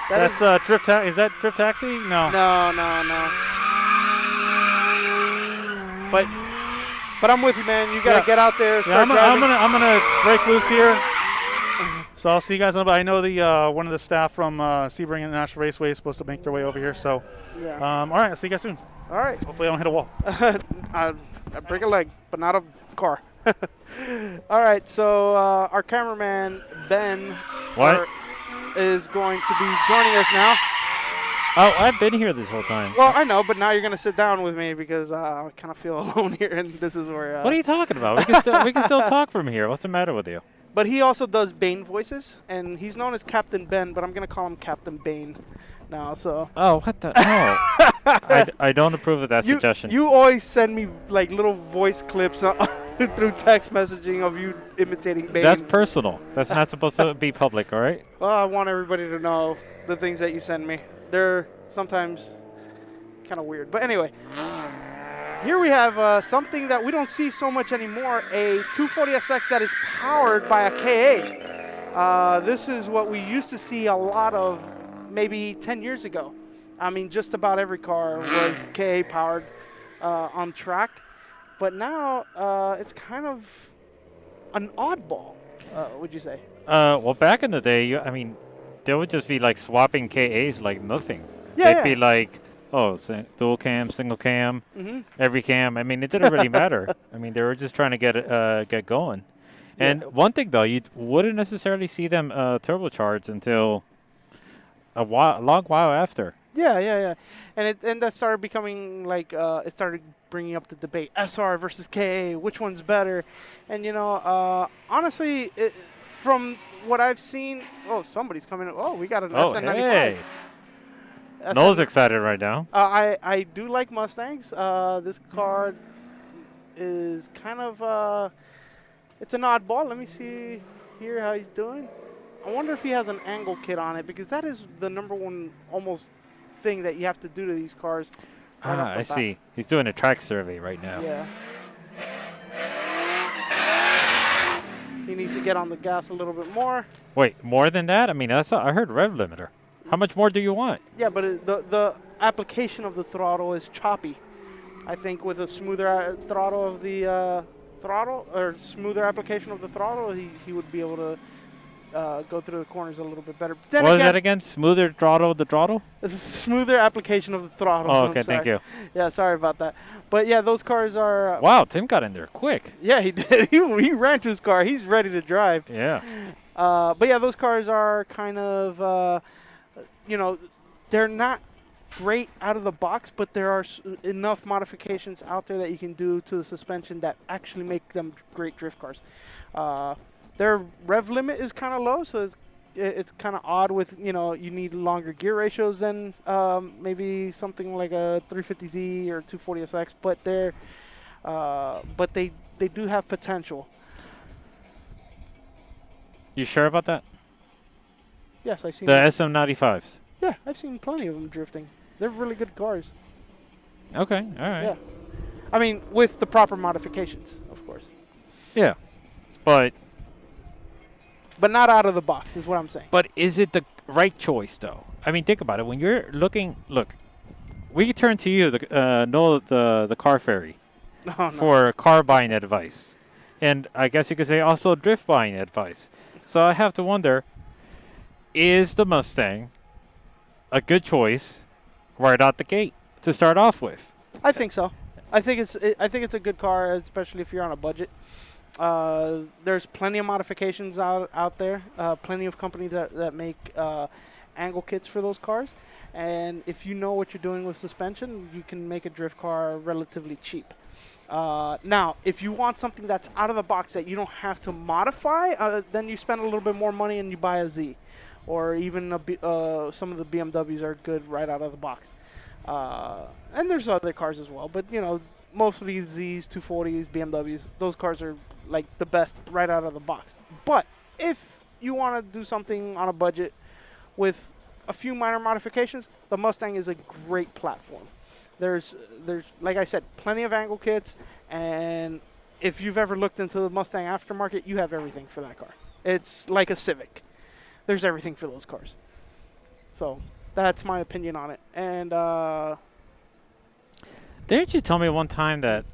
That's Drift Is that Drift Taxi? No. No. But I'm with you, man. You got to get out there, start driving. I'm gonna break loose here. So I'll see you guys on. But I know the one of the staff from Sebring International Raceway is supposed to make their way over here. So, Yeah. all right, I'll see you guys soon. All right. Hopefully I don't hit a wall. I break a leg, but not a car. All right, so our cameraman, Ben, What? is going to be joining us now. Oh, I've been here this whole time. Well, I know, but now you're going to sit down with me because I kind of feel alone here, and this is where... What are you talking about? We can still talk from here. What's the matter with you? But he also does Bane voices, and he's known as Captain Ben, but I'm going to call him Captain Bane now, so... Oh, what the? No. I don't approve of that suggestion. You always send me, like, little voice clips through text messaging of you imitating Bane. That's personal. That's not supposed to be public, all right? Well, I want everybody to know the things that you send me. They're sometimes kind of weird. But anyway, here we have something that we don't see so much anymore, a 240SX that is powered by a KA. This is what we used to see a lot of maybe 10 years ago. I mean, just about every car was KA powered on track. But now it's kind of an oddball, would you say? Well, back in the day, I mean, they would just be like swapping KAs like nothing. Yeah, They'd be like, oh, dual cam, single cam, Mm-hmm. every cam. I mean, it didn't really matter. I mean, they were just trying to get going. And one thing though, you wouldn't necessarily see them turbocharged until a long while after. Yeah. And that started becoming like, it started bringing up the debate, SR versus KA, which one's better? And, you know, honestly, from what I've seen, oh, somebody's coming. Oh, we got an SN95. Hey. Noel's excited right now. I do like Mustangs. This car is kind of, it's an oddball. Let me see here how he's doing. I wonder if he has an angle kit on it, because that is the number one almost thing that you have to do to these cars. Right off the I bat. see. He's doing a track survey right now. Yeah. He needs to get on the gas a little bit more. Wait, more than that? I mean, I heard rev limiter. How much more do you want? Yeah, but the application of the throttle is choppy. I think with a smoother throttle of the throttle, or smoother application of the throttle, he would be able to go through the corners a little bit better. But then What was again, that again? Smoother throttle, the throttle? smoother application of the throttle. Oh, I'm okay, thank sorry. you. Yeah, sorry about that. But yeah, those cars are... Wow, Tim got in there quick. Yeah, he did. He ran to his car. He's ready to drive. Yeah. But yeah, those cars are kind of, you know, they're not great out of the box, but there are enough modifications out there that you can do to the suspension that actually make them great drift cars. Their rev limit is kind of low, so it's kind of odd with, you know, you need longer gear ratios than maybe something like a 350Z or 240SX, but they do have potential. You sure about that? Yes, I've seen The them. SM95s. Yeah, I've seen plenty of them drifting. They're really good cars. Okay, all right. Yeah. I mean, with the proper modifications, of course. Yeah. But But not out of the box, is what I'm saying. is it the right choice though? I mean, think about it. When you're looking, look, we turn to you, Noel, the car fairy, Oh, no. for car buying advice, and I guess you could say also drift buying advice. So I have to wonder: is the Mustang a good choice right out the gate to start off with? I think so. I think it's a good car, especially if you're on a budget. There's plenty of modifications out there. Plenty of companies that make angle kits for those cars. And if you know what you're doing with suspension, you can make a drift car relatively cheap. Now, if you want something that's out of the box that you don't have to modify, then you spend a little bit more money and you buy a Z. Or even some of the BMWs are good right out of the box. And there's other cars as well. But, you know, most of these Zs, 240s, BMWs, those cars are like the best right out of the box. But if you want to do something on a budget with a few minor modifications, the Mustang is a great platform. There's like I said, plenty of angle kits, and if you've ever looked into the Mustang aftermarket, you have everything for that car. It's like a Civic. There's everything for those cars. So that's my opinion on it. And Didn't you tell me one time that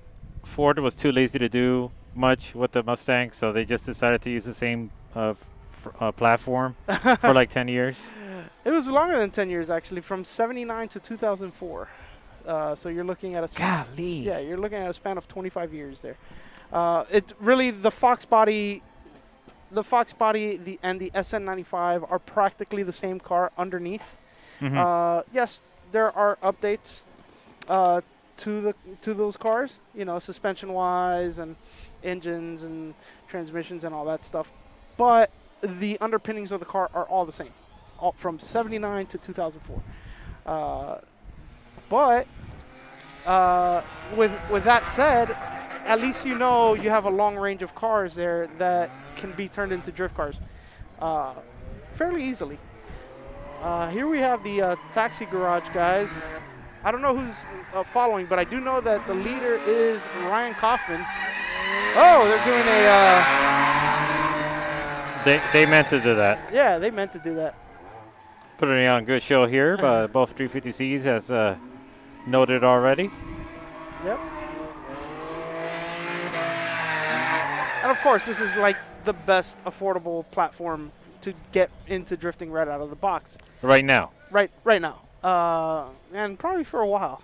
Ford was too lazy to do much with the Mustang, so they just decided to use the same platform for like 10 years? It was longer than 10 years, actually, from 79 to 2004. So you're looking at a Golly. yeah, you're looking at a span of 25 years there. It really the Fox body, and the SN95 are practically the same car underneath. Mhm. Yes, there are updates to those cars, you know, suspension-wise and engines and transmissions and all that stuff. But the underpinnings of the car are all the same, all from 79 to 2004. But with that said, at least you know you have a long range of cars there that can be turned into drift cars fairly easily. Here we have the taxi garage guys. I don't know who's following, but I do know that the leader is Ryan Kaufman. Oh, they're doing a... They meant to do that. Yeah, they meant to do that. Putting on a good show here, but both 350Cs as noted already. Yep. And of course, this is like the best affordable platform to get into drifting right out of the box. Right now. Right now. And probably for a while,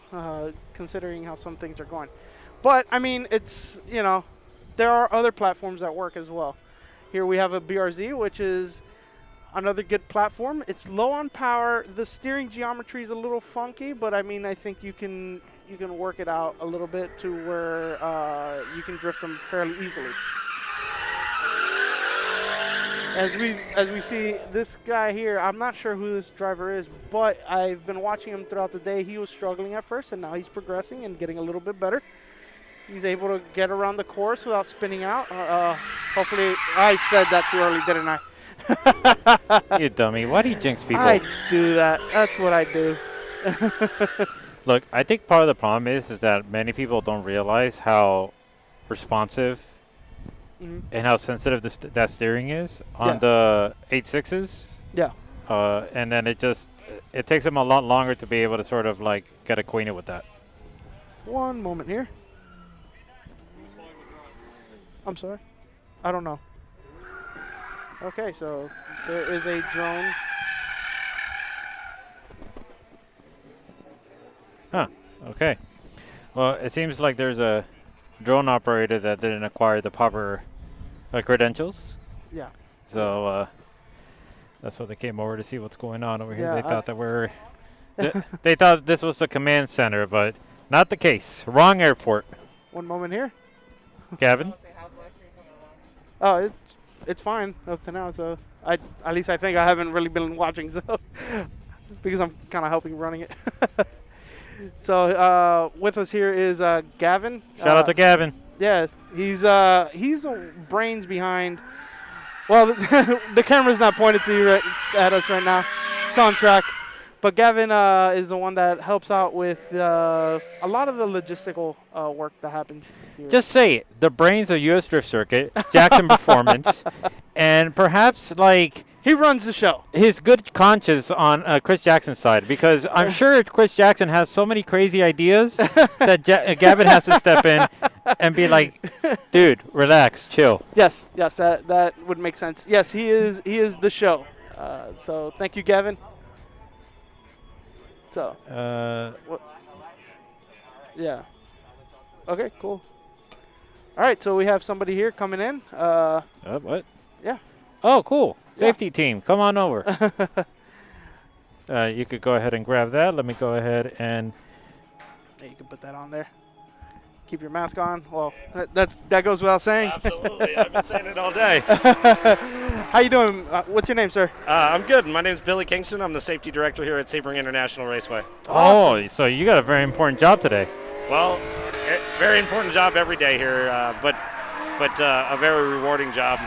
considering how some things are going. But, I mean, it's, you know, there are other platforms that work as well. Here we have a BRZ, which is another good platform. It's low on power. The steering geometry is a little funky, but, I mean, I think you can work it out a little bit to where you can drift them fairly easily. As we see this guy here, I'm not sure who this driver is, but I've been watching him throughout the day. He was struggling at first, and now he's progressing and getting a little bit better. He's able to get around the course without spinning out. Hopefully, I said that too early, didn't I? You dummy. Why do you jinx people? I do that. That's what I do. Look, I think part of the problem is that many people don't realize how responsive and how sensitive that steering is on the 8.6s. Yeah. And then it takes them a lot longer to be able to sort of like get acquainted with that. One moment here. I'm sorry. I don't know. Okay, so there is a drone. Huh. Okay. Well, it seems like there's a drone operator that didn't acquire the proper credentials. Yeah. So that's why they came over to see what's going on over here. Yeah, They thought that we're they thought this was the command center, but not the case. Wrong airport. One moment here. Gavin? Oh, it's fine up to now. So at least I think I haven't really been watching, so because I'm kind of helping running it. So with us here is Gavin. Shout out to Gavin. Yeah, he's the brains behind. Well, the camera's not pointed to you at us right now. It's on track. But Gavin is the one that helps out with a lot of the logistical work that happens here. Just say it. The brains of U.S. Drift Circuit, Jackson Performance, and perhaps like he runs the show. His good conscience on Chris Jackson's side, because I'm sure Chris Jackson has so many crazy ideas that Gavin has to step in and be like, dude, relax, chill. Yes, that would make sense. Yes, he is the show. So thank you, Gavin. So. What? Yeah. Okay, cool. All right, so we have somebody here coming in. What? Yeah. Oh, cool. Safety team, come on over. You could go ahead and grab that. Let me go ahead and... Yeah, you can put that on there. Keep your mask on. Well, that goes without saying. Absolutely. I've been saying it all day. How you doing? What's your name, sir? I'm good. My name is Billy Kingston. I'm the safety director here at Sebring International Raceway. Awesome. Oh, so you got a very important job today. Well, very important job every day here, but a very rewarding job.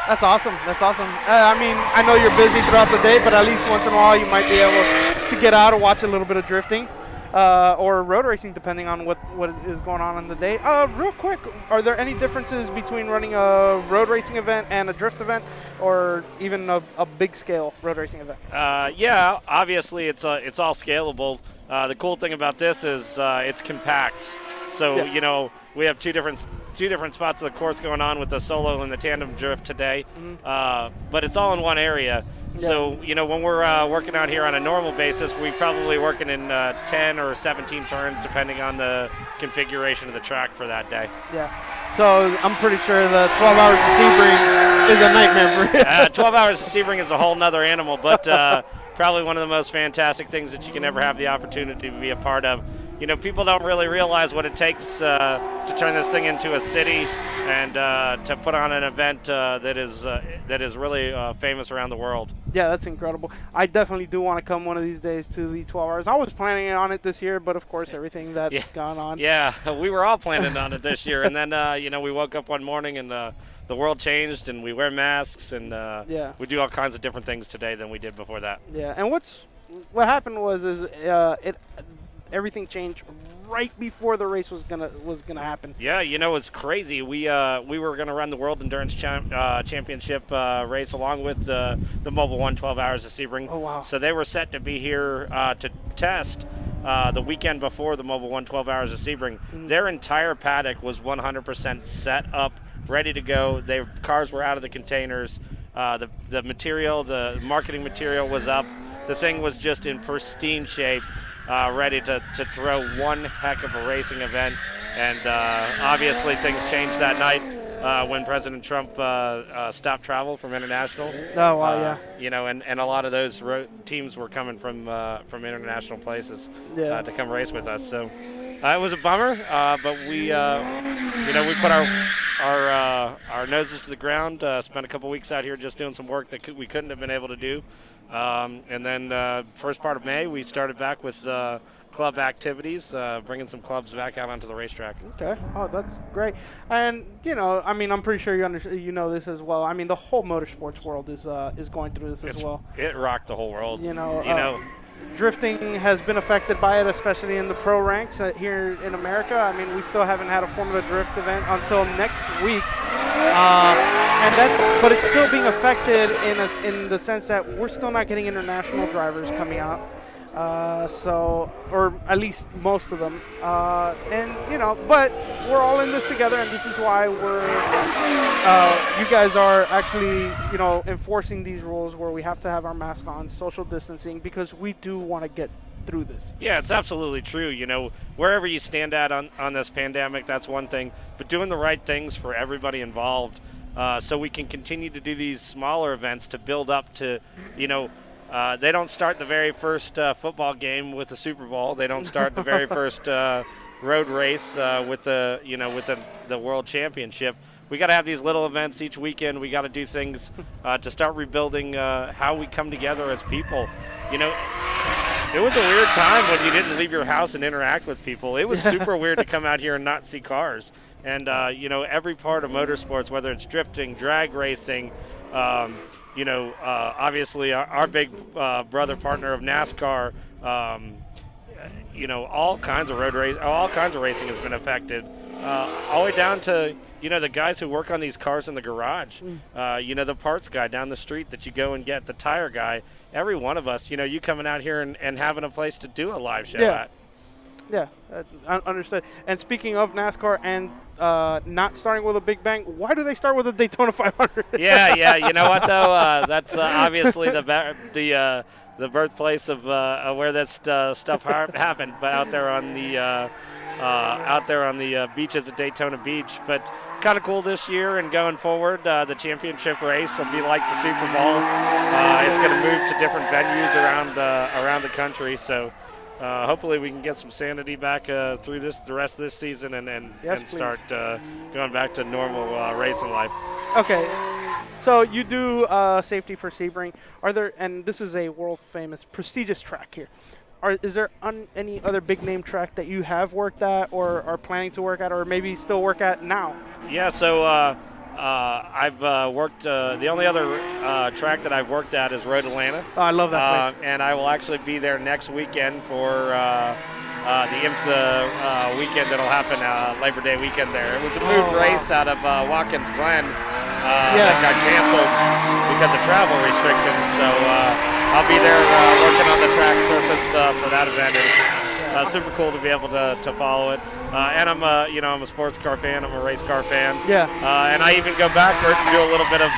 That's awesome. That's awesome. I mean, I know you're busy throughout the day, but at least once in a while you might be able to get out and watch a little bit of drifting. Or road racing, depending on what is going on in the day. Real quick, are there any differences between running a road racing event and a drift event, or even a big scale road racing event? Yeah, obviously it's all scalable. The cool thing about this is it's compact. So Yeah. we have two different spots of the course going on with the solo and the tandem drift today, but it's all in one area. So when we're working out here on a normal basis, we're probably working in 10 or 17 turns depending on the configuration of the track for that day. Yeah. So I'm pretty sure the 12 hours of Sebring is a nightmare for you. 12 hours of Sebring is a whole nother animal, but probably one of the most fantastic things that you can ever have the opportunity to be a part of. People don't really realize what it takes to turn this thing into a city and to put on an event that is really famous around the world. Yeah, that's incredible. I definitely do want to come one of these days to the 12 hours. I was planning on it this year, but of course everything that's gone on. Yeah, we were all planning on it this year, and then we woke up one morning and the world changed, and we wear masks, and we do all kinds of different things today than we did before that. Yeah, and what happened was everything changed right before the race was gonna happen. Yeah, it's crazy. We were gonna run the World Endurance Championship race along with the Mobile 1 12 Hours of Sebring. Oh wow! So they were set to be here to test the weekend before the Mobile 1 12 Hours of Sebring. Their entire paddock was 100% set up, ready to go. Cars were out of the containers. The material, the marketing material was up. The thing was just in pristine shape. Ready to throw one heck of a racing event. And obviously things changed that night when President Trump stopped travel from international. Oh, wow, yeah. And a lot of those teams were coming from international places to come race with us. So it was a bummer, but we put our noses to the ground, spent a couple weeks out here just doing some work that we couldn't have been able to do. And then first part of May, we started back with club activities, bringing some clubs back out onto the racetrack. Okay. Oh, that's great. And I'm pretty sure you know this as well. I mean, the whole motorsports world is going through this as well. It rocked the whole world. Drifting has been affected by it, especially in the pro ranks here in America. I mean, we still haven't had a Formula Drift event until next week, but it's still being affected in the sense that we're still not getting international drivers coming out. Or at least most of them, but we're all in this together, and this is why you guys are actually, enforcing these rules where we have to have our mask on, social distancing, because we do want to get through this. Yeah, it's absolutely true. Wherever you stand at on this pandemic, that's one thing, but doing the right things for everybody involved, so we can continue to do these smaller events to build up to, they don't start the very first football game with the Super Bowl. They don't start the very first road race with the World Championship. We got to have these little events each weekend. We got to do things to start rebuilding how we come together as people. It was a weird time when you didn't leave your house and interact with people. It was super weird to come out here and not see cars. And every part of motorsports, whether it's drifting, drag racing. Obviously our big brother partner of NASCAR, all kinds of racing has been affected, all the way down to, the guys who work on these cars in the garage, the parts guy down the street that you go and get, the tire guy, every one of us, you coming out here and having a place to do a live show at. Yeah, understood. And speaking of NASCAR and not starting with a Big Bang, why do they start with a Daytona 500? Yeah. You know what though? That's obviously the birthplace of where that stuff happened, but out there on the beaches at Daytona Beach. But kind of cool this year and going forward. The championship race will be like the Super Bowl. It's going to move to different venues around the country. So. Hopefully we can get some sanity back through the rest of this season and start going back to normal racing life. Okay, so you do safety for Sebring. And this is a world famous prestigious track here. Is there any other big name track that you have worked at or are planning to work at or maybe still work at now? Yeah, so I've worked, the only other track that I've worked at is Road Atlanta. Oh, I love that place. And I will actually be there next weekend for the IMSA weekend that'll happen Labor Day weekend there. It was a moved race out of Watkins Glen that got canceled because of travel restrictions. So I'll be there working on the track surface for that event. super cool to be able to follow it. And I'm I'm a sports car fan. I'm a race car fan. Yeah. And I even go backwards to do a little bit of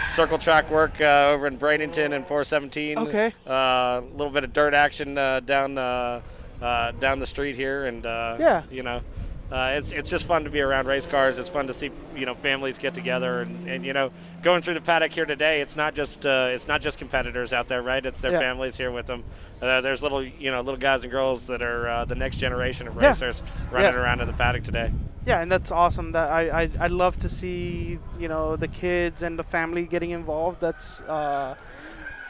circle track work over in Bradenton and 417. Okay. A little bit of dirt action down the street here, and it's just fun to be around race cars. It's fun to see families get together, and going through the paddock here today. It's not just competitors out there, right? It's their families here with them. There's little guys and girls that are the next generation of racers running around in the paddock today. Yeah, and that's awesome. That I love to see the kids and the family getting involved. That's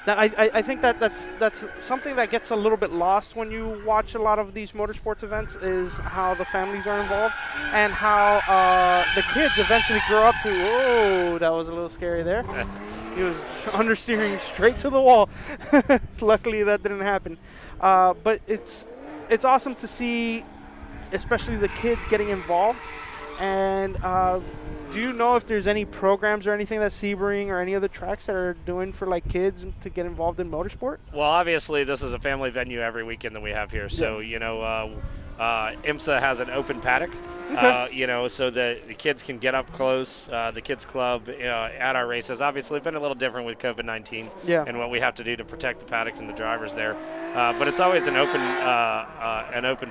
I think that's something that gets a little bit lost when you watch a lot of these motorsports events, is how the families are involved and how the kids eventually grow up to. Oh, that was a little scary there. He was understeering straight to the wall. Luckily, that didn't happen. But it's awesome to see, especially the kids getting involved. And do you know if there's any programs or anything that Sebring or any other tracks that are doing for like kids to get involved in motorsport? Well, obviously, this is a family venue every weekend that we have here. So, IMSA has an open paddock, so the kids can get up close. The kids club at our races. Obviously, it's been a little different with COVID-19 and what we have to do to protect the paddock and the drivers there. But it's always an open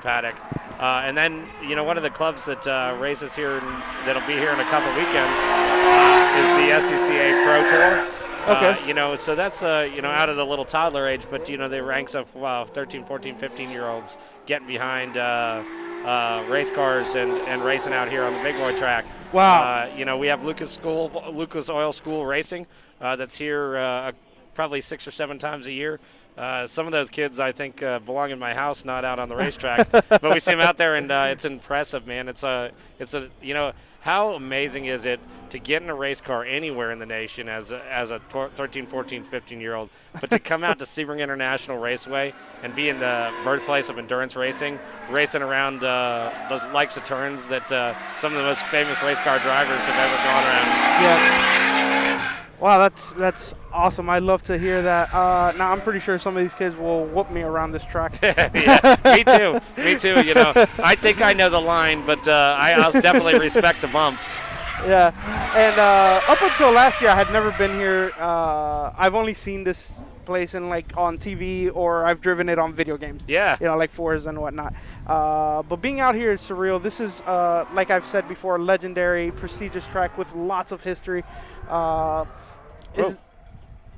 paddock. And then, one of the clubs that races here that'll be here in a couple weekends is the SCCA Pro Tour. Okay. So that's, out of the little toddler age, but, they ranks of 13, 14, 15-year-olds getting behind race cars and racing out here on the big boy track. Wow. We have Lucas Oil School Racing that's here probably 6 or 7 times a year. Some of those kids, I think, belong in my house, not out on the racetrack. But we see them out there, and it's impressive, man. How amazing is it to get in a race car anywhere in the nation as a 13, 14, 15-year-old, but to come out to Sebring International Raceway and be in the birthplace of endurance racing, racing around the likes of turns that some of the most famous race car drivers have ever gone around. Yeah. Wow, that's awesome. I love to hear that. Now, I'm pretty sure some of these kids will whoop me around this track. Yeah, me too. I think I know the line, but I'll definitely respect the bumps. Yeah, and up until last year, I had never been here. I've only seen this place on TV, or I've driven it on video games. Yeah. Like Forza and whatnot. But being out here is surreal. This is, like I've said before, a legendary, prestigious track with lots of history.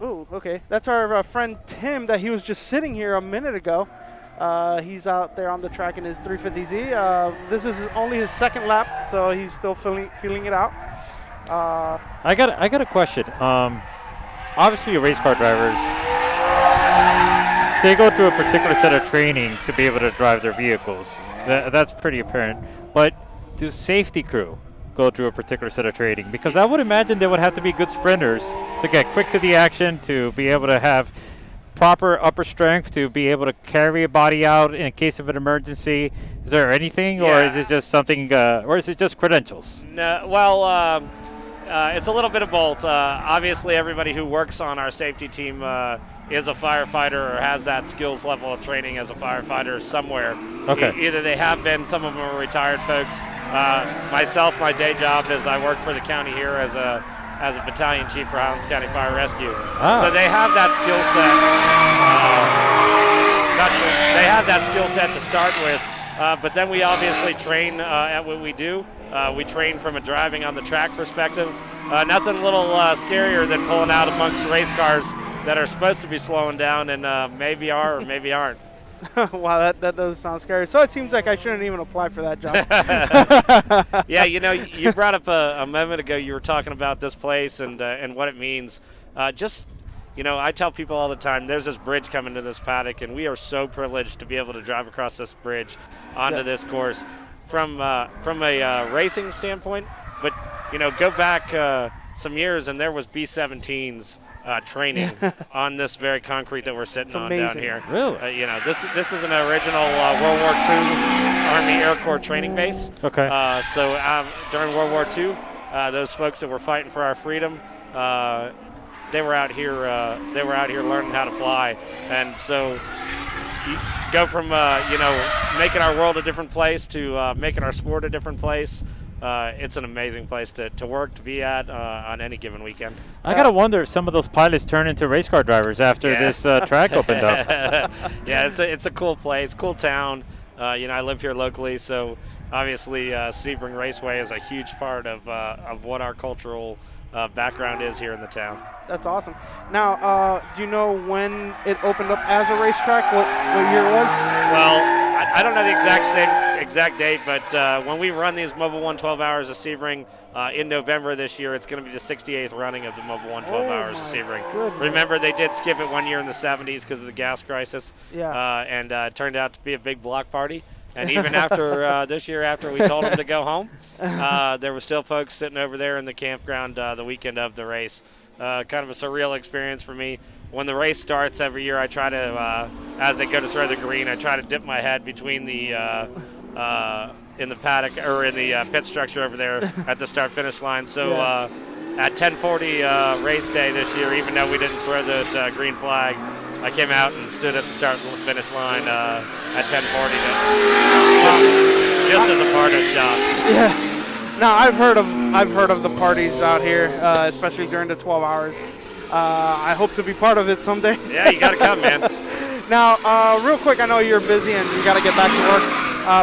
Okay. That's our friend Tim that he was just sitting here a minute ago. He's out there on the track in his 350Z. This is only his second lap, so he's still feeling it out. I got a question. Obviously, race car drivers, they go through a particular set of training to be able to drive their vehicles. That's pretty apparent. But do safety crew go through a particular set of training? Because I would imagine they would have to be good sprinters to get quick to the action, to be able to have proper upper strength, to be able to carry a body out in case of an emergency. Is there anything, or is it just something, or is it just credentials? No, well, it's a little bit of both. Obviously, everybody who works on our safety team is a firefighter or has that skills level of training as a firefighter somewhere. Okay. Either they have been, some of them are retired folks. Myself, my day job is I work for the county here as a battalion chief for Highlands County Fire Rescue. So they have that skill set. They have that skill set to start with. But then we obviously train at what we do. We train from a driving on the track perspective. Nothing a little scarier than pulling out amongst race cars that are supposed to be slowing down and maybe are or maybe aren't. Wow, that does sound scary. So it seems like I shouldn't even apply for that job. Yeah, you brought up a moment ago, you were talking about this place and what it means. I tell people all the time, there's this bridge coming to this paddock, and we are so privileged to be able to drive across this bridge onto this course from a racing standpoint. But, go back some years, and there was B-17s training on this very concrete that we're sitting on down here. Really? This is an original World War II Army Air Corps training base. Okay. So during World War II, those folks that were fighting for our freedom, they were out here learning how to fly, and so you go from making our world a different place to making our sport a different place. It's an amazing place to work, to be at on any given weekend. I gotta wonder if some of those pilots turn into race car drivers after Yeah. this track opened up. Yeah, it's a cool place, cool town. I live here locally, so obviously Sebring Raceway is a huge part of what our cultural background is here in the town. That's awesome. Now, do you know when it opened up as a racetrack? What year it was? Well, I don't know the exact date, but when we run these Mobile 1 12 Hours of Sebring in November this year, it's going to be the 68th running of the Mobile 1 12 Hours of Sebring. Goodness. Remember, they did skip it one year in the 70s because of the gas crisis, Yeah. and it turned out to be a big block party. And even after this year, after we told them to go home, there were still folks sitting over there in the campground the weekend of the race. Kind of a surreal experience for me. When the race starts every year, I try to, as they go to throw the green, I try to dip my head between the in the paddock or in the pit structure over there at the start-finish line. So at 10:40 race day this year, even though we didn't throw the green flag, I came out and stood at the start-finish line at 10:40 just as a part of shop. Yeah. Now I've heard of the parties out here, especially during the 12 hours. I hope to be part of it someday. Yeah, you got to come, man. Now, real quick, I know you're busy and you got to get back to work.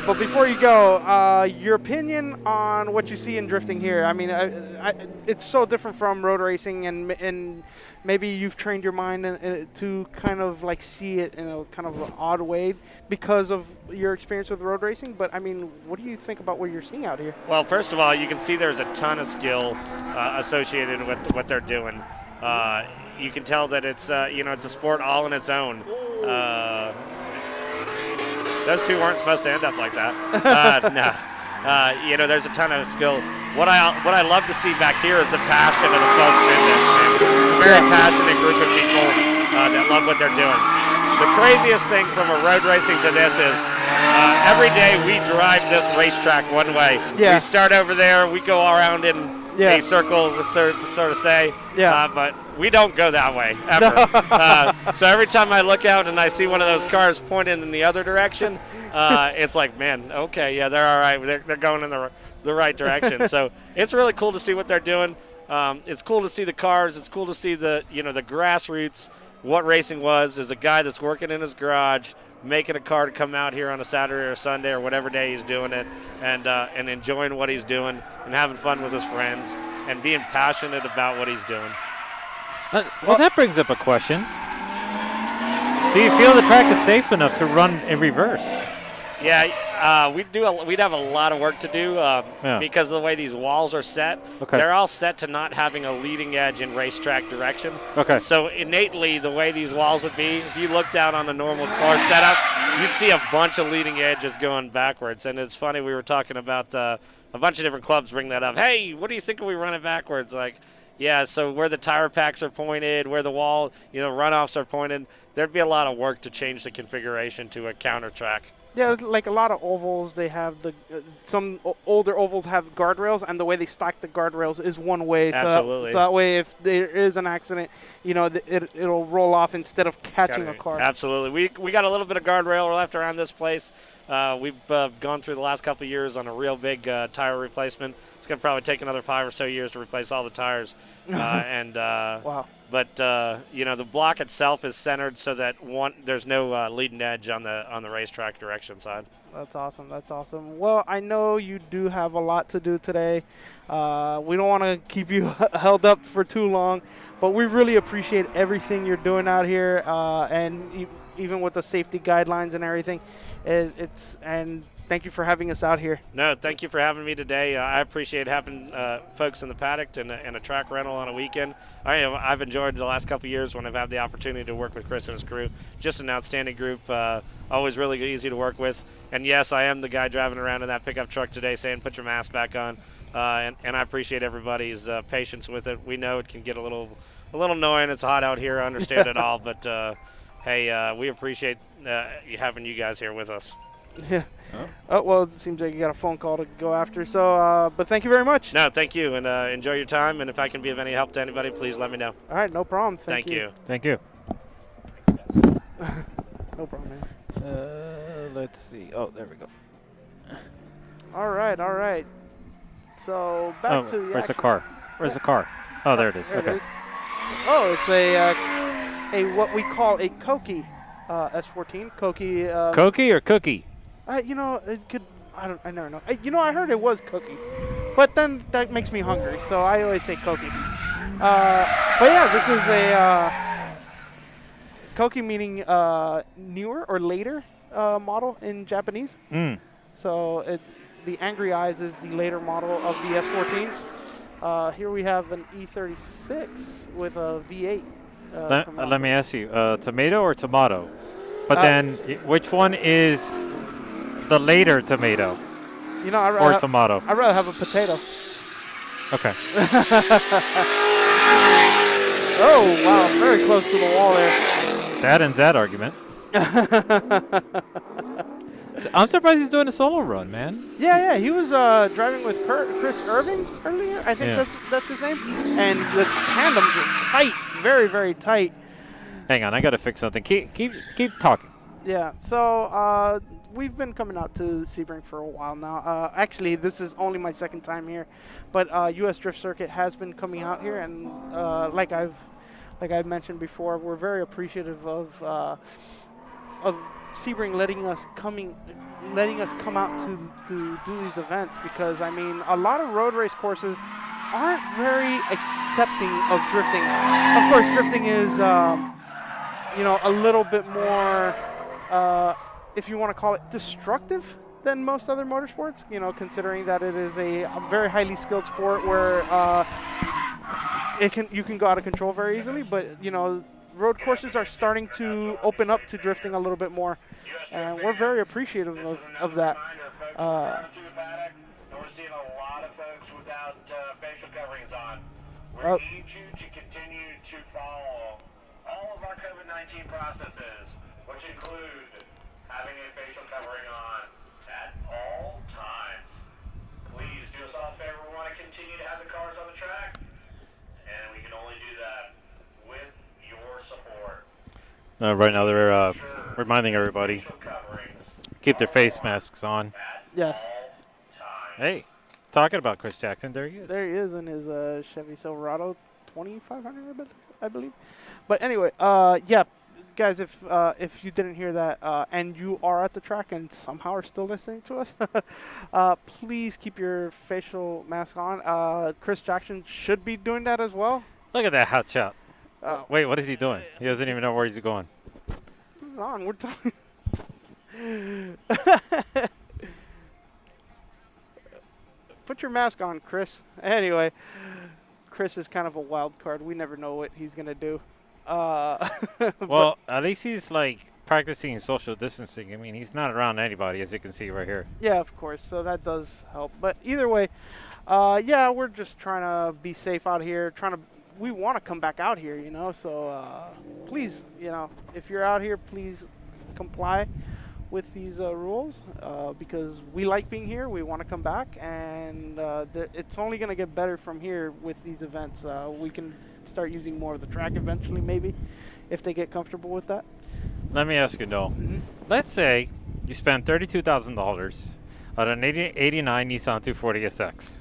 But before you go, your opinion on what you see in drifting here. I mean, it's so different from road racing, and maybe you've trained your mind to kind of like see it in a kind of an odd way because of your experience with road racing. But I mean, what do you think about what you're seeing out here? Well, first of all, you can see there's a ton of skill associated with what they're doing. You can tell that it's it's a sport all in its own. Those two weren't supposed to end up like that. No. There's a ton of skill. What I love to see back here is the passion of the folks in this, man. It's a very passionate group of people that love what they're doing. The craziest thing from a road racing to this is every day we drive this racetrack one way. Yeah. We start over there, we go around in a circle, sort of say, but we don't go that way, ever. So every time I look out and I see one of those cars pointing in the other direction, it's like, man, okay, yeah, they're all right. They're going in the right direction. So it's really cool to see what they're doing. It's cool to see the cars. It's cool to see the grassroots. What racing was is a guy that's working in his garage, making a car to come out here on a Saturday or Sunday or whatever day he's doing it, and enjoying what he's doing and having fun with his friends and being passionate about what he's doing. Well, that brings up a question. Do you feel the track is safe enough to run in reverse? Yeah, we'd have a lot of work to do because of the way these walls are set. Okay. They're all set to not having a leading edge in racetrack direction. Okay. So innately, the way these walls would be, if you looked out on the normal car setup, you'd see a bunch of leading edges going backwards. And it's funny, we were talking about a bunch of different clubs bring that up. Hey, what do you think if we run it backwards? Like, yeah, so where the tire packs are pointed, where the wall, runoffs are pointed, there'd be a lot of work to change the configuration to a counter track. Yeah, like a lot of ovals, they have some older ovals have guardrails, and the way they stack the guardrails is one way. Absolutely. So that way, if there is an accident, it'll roll off instead of catching a car. Absolutely. We got a little bit of guardrail left around this place. We've gone through the last couple of years on a real big tire replacement. It's going to probably take another 5 or so years to replace all the tires. Wow. But the block itself is centered so that there's no leading edge on the racetrack direction side. That's awesome. That's awesome. Well, I know you do have a lot to do today. We don't want to keep you held up for too long, but we really appreciate everything you're doing out here, and even with the safety guidelines and everything. And thank you for having us out here. No, thank you for having me today. I appreciate having folks in the paddock and a track rental on a weekend. I've enjoyed the last couple of years when I've had the opportunity to work with Chris and his crew. Just an outstanding group, always really easy to work with. And yes, I am the guy driving around in that pickup truck today saying, put your mask back on. And I appreciate everybody's patience with it. We know it can get a little annoying. It's hot out here. I understand it all. But, hey, we appreciate having you guys here with us. Yeah. Oh, well, it seems like you got a phone call to go after. So, but thank you very much. No, thank you, and enjoy your time. And if I can be of any help to anybody, please let me know. All right, no problem. Thank you. Thank you. No problem, man. let's see. Oh, there we go. All right, all right. So back to the where's the action. car? Where's the car? Oh, there it is. There Okay. it is. Oh, it's a what we call a Koki S14. Koki. Koki or cookie? You know, it could. I never know. I heard it was Cookie, but then that makes me hungry, so I always say Koki. But yeah, this is a Koki, meaning newer or later model in Japanese. Mm. So the Angry Eyes is the later model of the S14s. Here we have an E36 with a V8. Let me ask you, tomato or tomato? But then, which one is the later tomato You know, or tomato? I'd rather have a potato. Okay. Oh, wow, very close to the wall there. That ends that argument. I'm surprised he's doing a solo run, man. Yeah, he was driving with Chris Irving earlier. I think that's his name. And the tandems are tight, very, very tight. Hang on, I gotta fix something. Keep talking. Yeah, so we've been coming out to Sebring for a while now. Actually, this is only my second time here, but U.S. Drift Circuit has been coming out here, and like I've mentioned before, we're very appreciative of Sebring letting us come out to do these events, because I mean, a lot of road race courses aren't very accepting of drifting. Of course, drifting is a little bit more, if you want to call it, destructive than most other motorsports, considering that it is a very highly skilled sport where you can go out of control very easily. But road courses are starting to open up to drifting a little bit more, and we're very appreciative of that. We're seeing a lot of folks without facial coverings on. We need you to continue to follow all of our COVID-19 processes, which include having a facial covering on at all times. Please do us all a favor. We want to continue to have the cars on the track, and we can only do that with your support. Right now they're reminding everybody keep their face masks on. Yes. Hey, talking about Chris Jackson, there he is. There he is in his Chevy Silverado 2500, I believe. But anyway, yeah, guys, if you didn't hear that and you are at the track and somehow are still listening to us, please keep your facial mask on. Chris Jackson should be doing that as well. Look at that hot shot. Wait, what is he doing? He doesn't even know where he's going. On, we're talking. Put your mask on, Chris. Anyway, Chris is kind of a wild card. We never know what he's gonna do. Well, at least he's like practicing social distancing. I mean, he's not around anybody, as you can see right here. Yeah, of course. So that does help. But either way, yeah, we're just trying to be safe out here. We want to come back out here, So please, if you're out here, please comply with these rules, because we like being here. We want to come back, and it's only going to get better from here with these events. We can start using more of the track eventually, maybe, if they get comfortable with that. Let me ask you, Noel. Let's say you spend $32,000 on an 89 Nissan 240SX.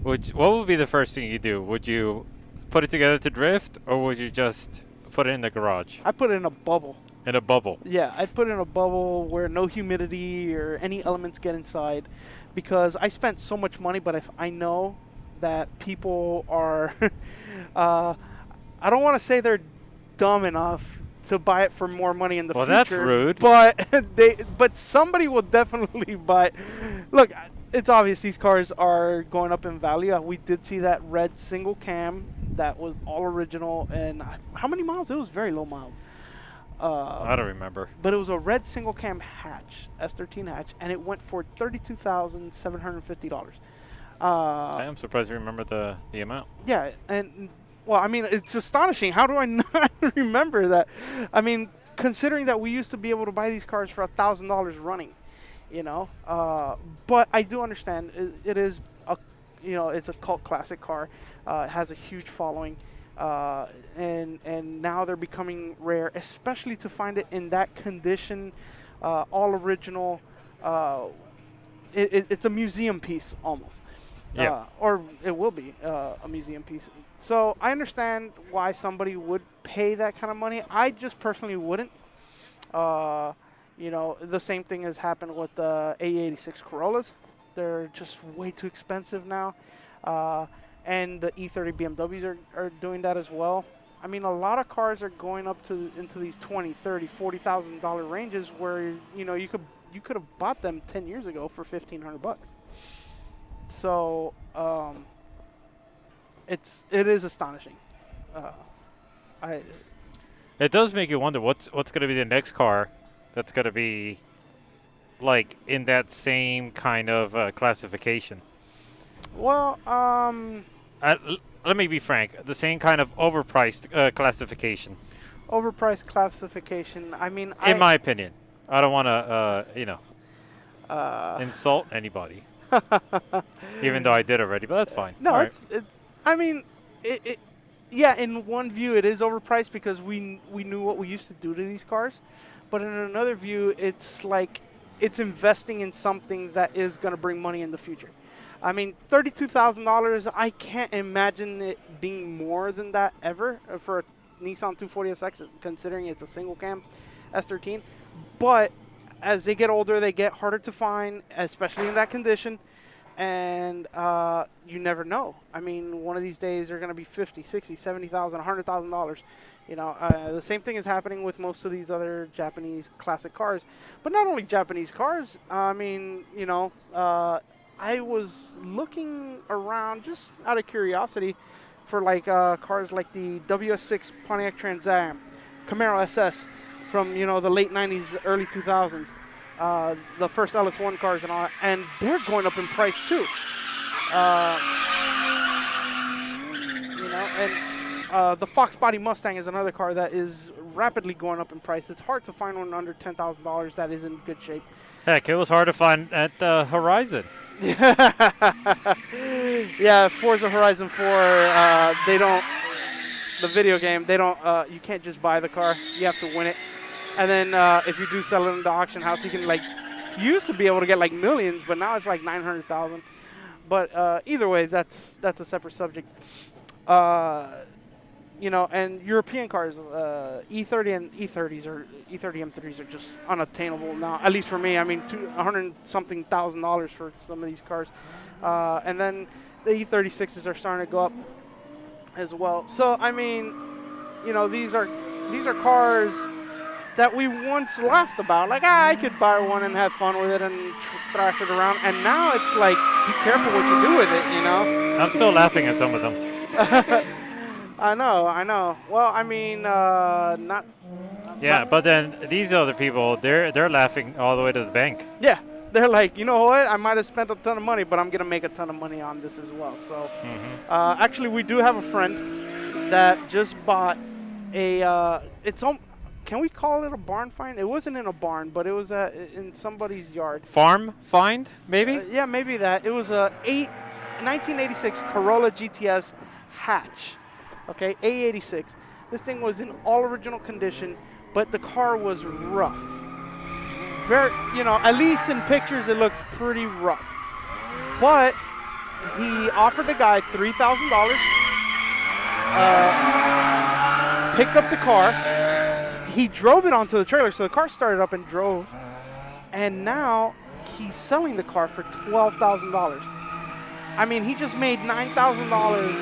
What would be the first thing you do? Would you put it together to drift, or would you just put it in the garage? I put it in a bubble. In a bubble? Yeah, I'd put it in a bubble where no humidity or any elements get inside, because I spent so much money, but if I know that people are, I don't want to say they're dumb enough to buy it for more money in the future. Well, that's rude. But somebody will definitely buy it. Look, it's obvious these cars are going up in value. We did see that red single cam that was all original, and how many miles? It was very low miles. I don't remember. But it was a red single cam hatch, S13 hatch, and it went for $32,750. I'm surprised you remember the amount. Yeah, and well, I mean, it's astonishing. How do I not remember that? I mean, considering that we used to be able to buy these cars for $1,000 running, But I do understand it is it's a cult classic car. It has a huge following. And now they're becoming rare, especially to find it in that condition. all original. It's a museum piece almost. Yeah. Or it will be a museum piece. So I understand why somebody would pay that kind of money. I just personally wouldn't. The same thing has happened with the A86 Corollas. They're just way too expensive now. And the E30 BMWs are doing that as well. I mean, a lot of cars are going up into these $20,000, $30,000, $40,000 ranges where you could have bought them 10 years ago for $1,500. So it is astonishing. It does make you wonder what's going to be the next car that's going to be like in that same kind of classification. Well, Let me be frank. The same kind of overpriced classification. overpriced classification. I mean, In my opinion, I don't want to, insult anybody. Even though I did already, but that's fine. no, All right. I mean, yeah. In one view, it is overpriced because we knew what we used to do to these cars, but in another view, it's like it's investing in something that is going to bring money in the future. I mean, $32,000. I can't imagine it being more than that ever for a Nissan 240SX, considering it's a single cam S13. But as they get older, they get harder to find, especially in that condition. And you never know. I mean, one of these days they're going to be $50,000, $60,000, $70,000, $100,000. The same thing is happening with most of these other Japanese classic cars. But not only Japanese cars. I mean, I was looking around just out of curiosity for like cars like the WS6 Pontiac Trans Am, Camaro SS from the late 90s, early 2000s, the first LS1 cars and all that, and they're going up in price too. And the Fox Body Mustang is another car that is rapidly going up in price. It's hard to find one under $10,000 that is in good shape. Heck, it was hard to find at Horizon. Yeah, Forza Horizon 4, the video game, you can't just buy the car, you have to win it. And then if you do sell it in the auction house, you can you used to be able to get millions, but now it's like 900,000. But either way, that's a separate subject. And European cars, E30 and E30s or E30 M3s are just unattainable now, at least for me. I mean, $100-something thousand for some of these cars. And then the E36s are starting to go up as well. So, I mean, these are cars that we once laughed about. Like, I could buy one and have fun with it and thrash it around. And now it's like, be careful what you do with it, I'm still laughing at some of them. I know. Well, I mean, not. Yeah, but then these other people, they're laughing all the way to the bank. Yeah, they're like, you know what? I might have spent a ton of money, but I'm gonna make a ton of money on this as well. So, actually, we do have a friend that just bought a. Can we call it a barn find? It wasn't in a barn, but it was in somebody's yard. Farm find, maybe? Yeah, maybe that. It was a 1986 Corolla GTS hatch. Okay, A86. This thing was in all original condition, but the car was rough. Very, at least in pictures it looked pretty rough. But he offered the guy $3,000, picked up the car. He drove it onto the trailer, so the car started up and drove. And now he's selling the car for $12,000. I mean, he just made $9,000.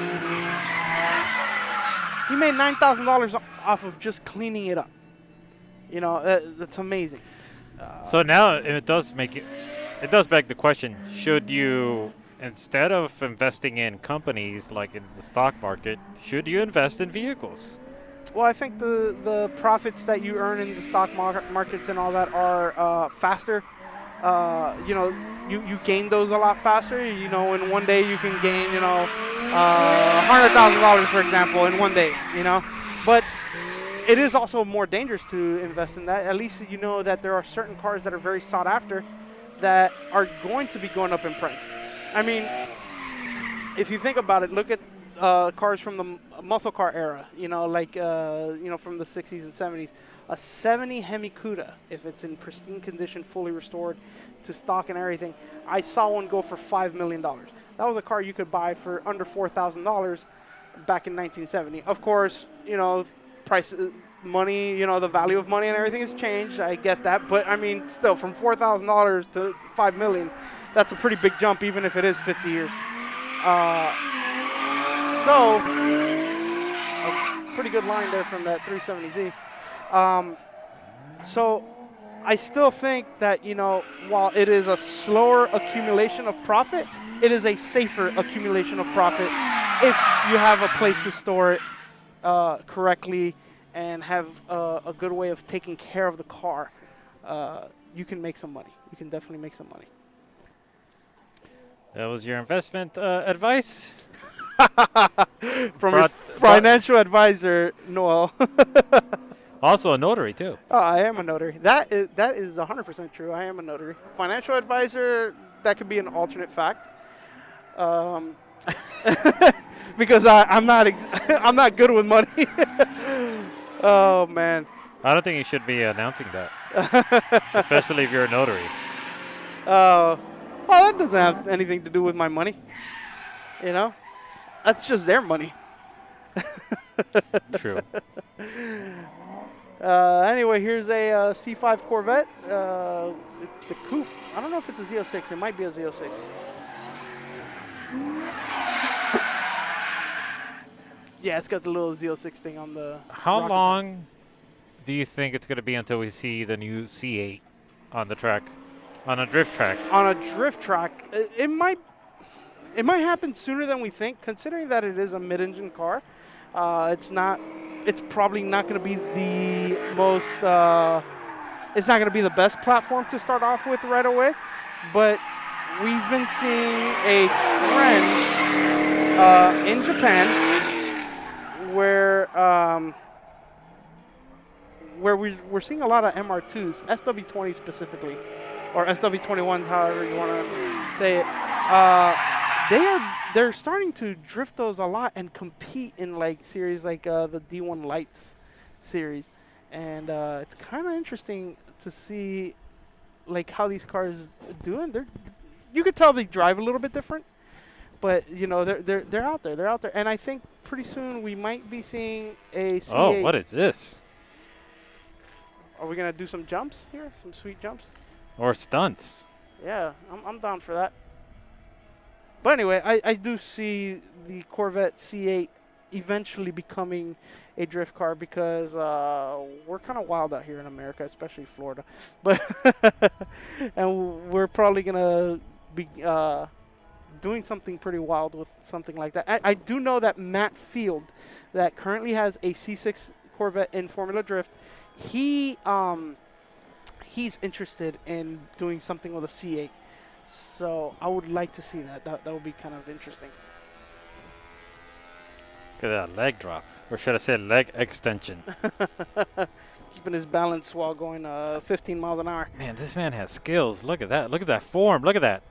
He made $9,000 off of just cleaning it up. That's amazing. So now it does beg the question: should you, instead of investing in companies like in the stock market, should you invest in vehicles? Well, I think the profits that you earn in the stock markets and all that are faster. You gain those a lot faster. In one day you can gain, $100,000, for example, in one day, But it is also more dangerous to invest in that. At least you know that there are certain cars that are very sought after that are going to be going up in price. I mean, if you think about it, look at cars from the muscle car era, from the 60s and 70s. A 70 Hemi Cuda, if it's in pristine condition, fully restored to stock and everything. I saw one go for $5 million. That was a car you could buy for under $4,000 back in 1970. Of course, you know, price, money, you know, the value of money and everything has changed. I get that, but I mean, still, from $4,000 to $5 million, that's a pretty big jump, even if it is 50 years. So, a pretty good line there from that 370Z. So, I still think that, you know, while it is a slower accumulation of profit, it is a safer accumulation of profit if you have a place to store it correctly and have a good way of taking care of the car. You can make some money. You can definitely make some money. That was your investment advice? From your financial advisor, Noel. Also a notary, too. Oh, I am a notary. That is 100% true. I am a notary. Financial advisor, that could be an alternate fact. Because I'm not good with money. Oh, man. I don't think you should be announcing that, especially if you're a notary. Well, that doesn't have anything to do with my money. You know? That's just their money. True. Anyway, here's a C5 Corvette. It's the coupe. I don't know if it's a Z06. It might be a Z06. Yeah, it's got the little Z06 thing on the... How rocket long do you think it's going to be until we see the new C8 on the track, on a drift track? On a drift track, it might happen sooner than we think, considering that it is a mid-engine car. It's probably not going to be the most, it's not going to be the best platform to start off with right away, but we've been seeing a trend in Japan where we're seeing a lot of MR2s, SW20 specifically, or SW21s, however you want to say it. They're starting to drift those a lot and compete in like series like the D1 Lights series, and it's kind of interesting to see like how these cars doing. You could tell they drive a little bit different, but you know they're out there. They're out there, and I think pretty soon we might be seeing a C8. Oh, what is this? Are we gonna do some jumps here? Some sweet jumps? Or stunts? Yeah, I'm down for that. But anyway, I do see the Corvette C8 eventually becoming a drift car because we're kind of wild out here in America, especially Florida. But and we're probably gonna be doing something pretty wild with something like that. I do know that Matt Field, that currently has a C6 Corvette in Formula Drift, he's interested in doing something with a C8. So I would like to see that. That would be kind of interesting. Look at that leg drop. Or should I say leg extension? Keeping his balance while going 15 miles an hour. Man, this man has skills. Look at that. Look at that form. Look at that.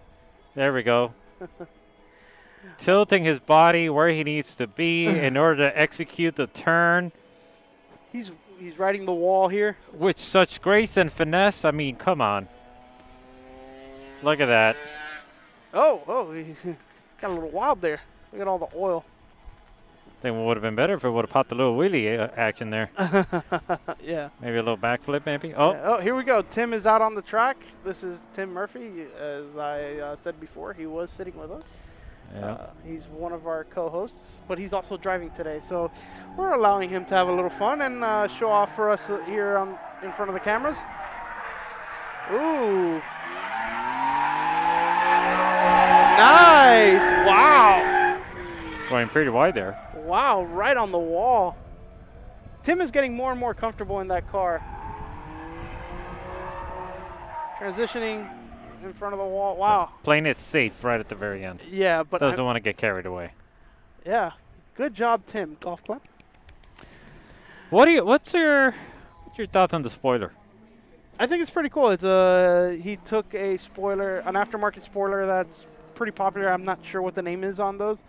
There we go. Tilting his body where he needs to be in order to execute the turn. He's riding the wall here. With such grace and finesse. I mean, come on. Look at that. Oh, he got a little wild there. Look at all the oil. I think it would have been better if it would have popped a little wheelie action there. Yeah. Maybe a little backflip, maybe. Oh. Yeah. Oh, here we go. Tim is out on the track. This is Tim Murphy. As I said before, he was sitting with us. Yeah. He's one of our co-hosts, but he's also driving today. So we're allowing him to have a little fun and show off for us here in front of the cameras. Ooh. Nice. Wow. Going pretty wide there. Wow, right on the wall. Tim is getting more and more comfortable in that car. Transitioning in front of the wall. Wow. Playing it safe right at the very end. Yeah, but doesn't want to get carried away. Yeah. Good job, Tim. Golf clap. What's your thoughts on the spoiler? I think it's pretty cool. It's he took a spoiler, an aftermarket spoiler that's pretty popular. I'm not sure what the name is on those.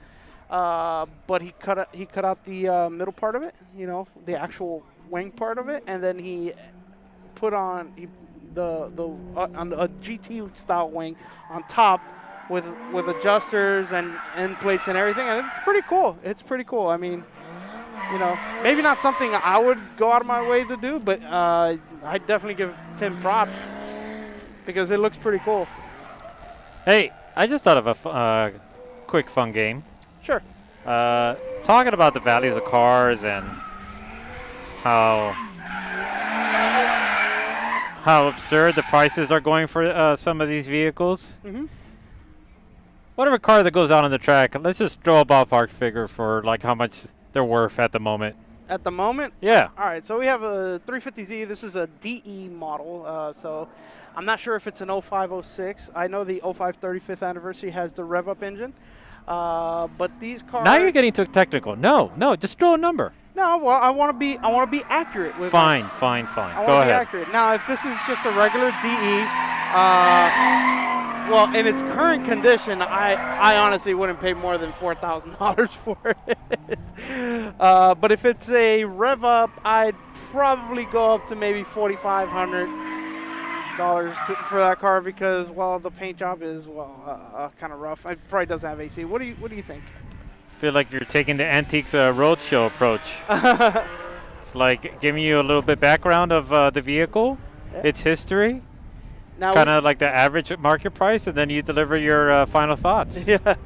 But he cut out the middle part of it, you know, the actual wing part of it, and then he put on on a GT style wing on top with adjusters and end plates and everything, and it's pretty cool. It's pretty cool. I mean, you know, maybe not something I would go out of my way to do, but I definitely give Tim props because it looks pretty cool. Hey, I just thought of a quick fun game. Sure. Talking about the values of cars and how absurd the prices are going for some of these vehicles. Mm-hmm. Whatever car that goes out on the track, let's just throw a ballpark figure for like how much they're worth at the moment. At the moment? Yeah. All right, so we have a 350Z. This is a DE model, so I'm not sure if it's an 0506. I know the 05 35th anniversary has the rev-up engine, but these cars. Now you're getting too technical. No, just throw a number. No, well, I want to be accurate with. Fine. I Go want to be ahead. accurate. Now, if this is just a regular DE, well, in its current condition, I honestly wouldn't pay more than $4,000 for it. But if it's a rev up, I'd probably go up to maybe $4,500 for that car because, well, the paint job is kind of rough. It probably doesn't have AC. What do you think? Feel like you're taking the Antiques Roadshow approach. It's like giving you a little bit background of the vehicle, its history, Now kind of like the average market price, and then you deliver your final thoughts. Yeah.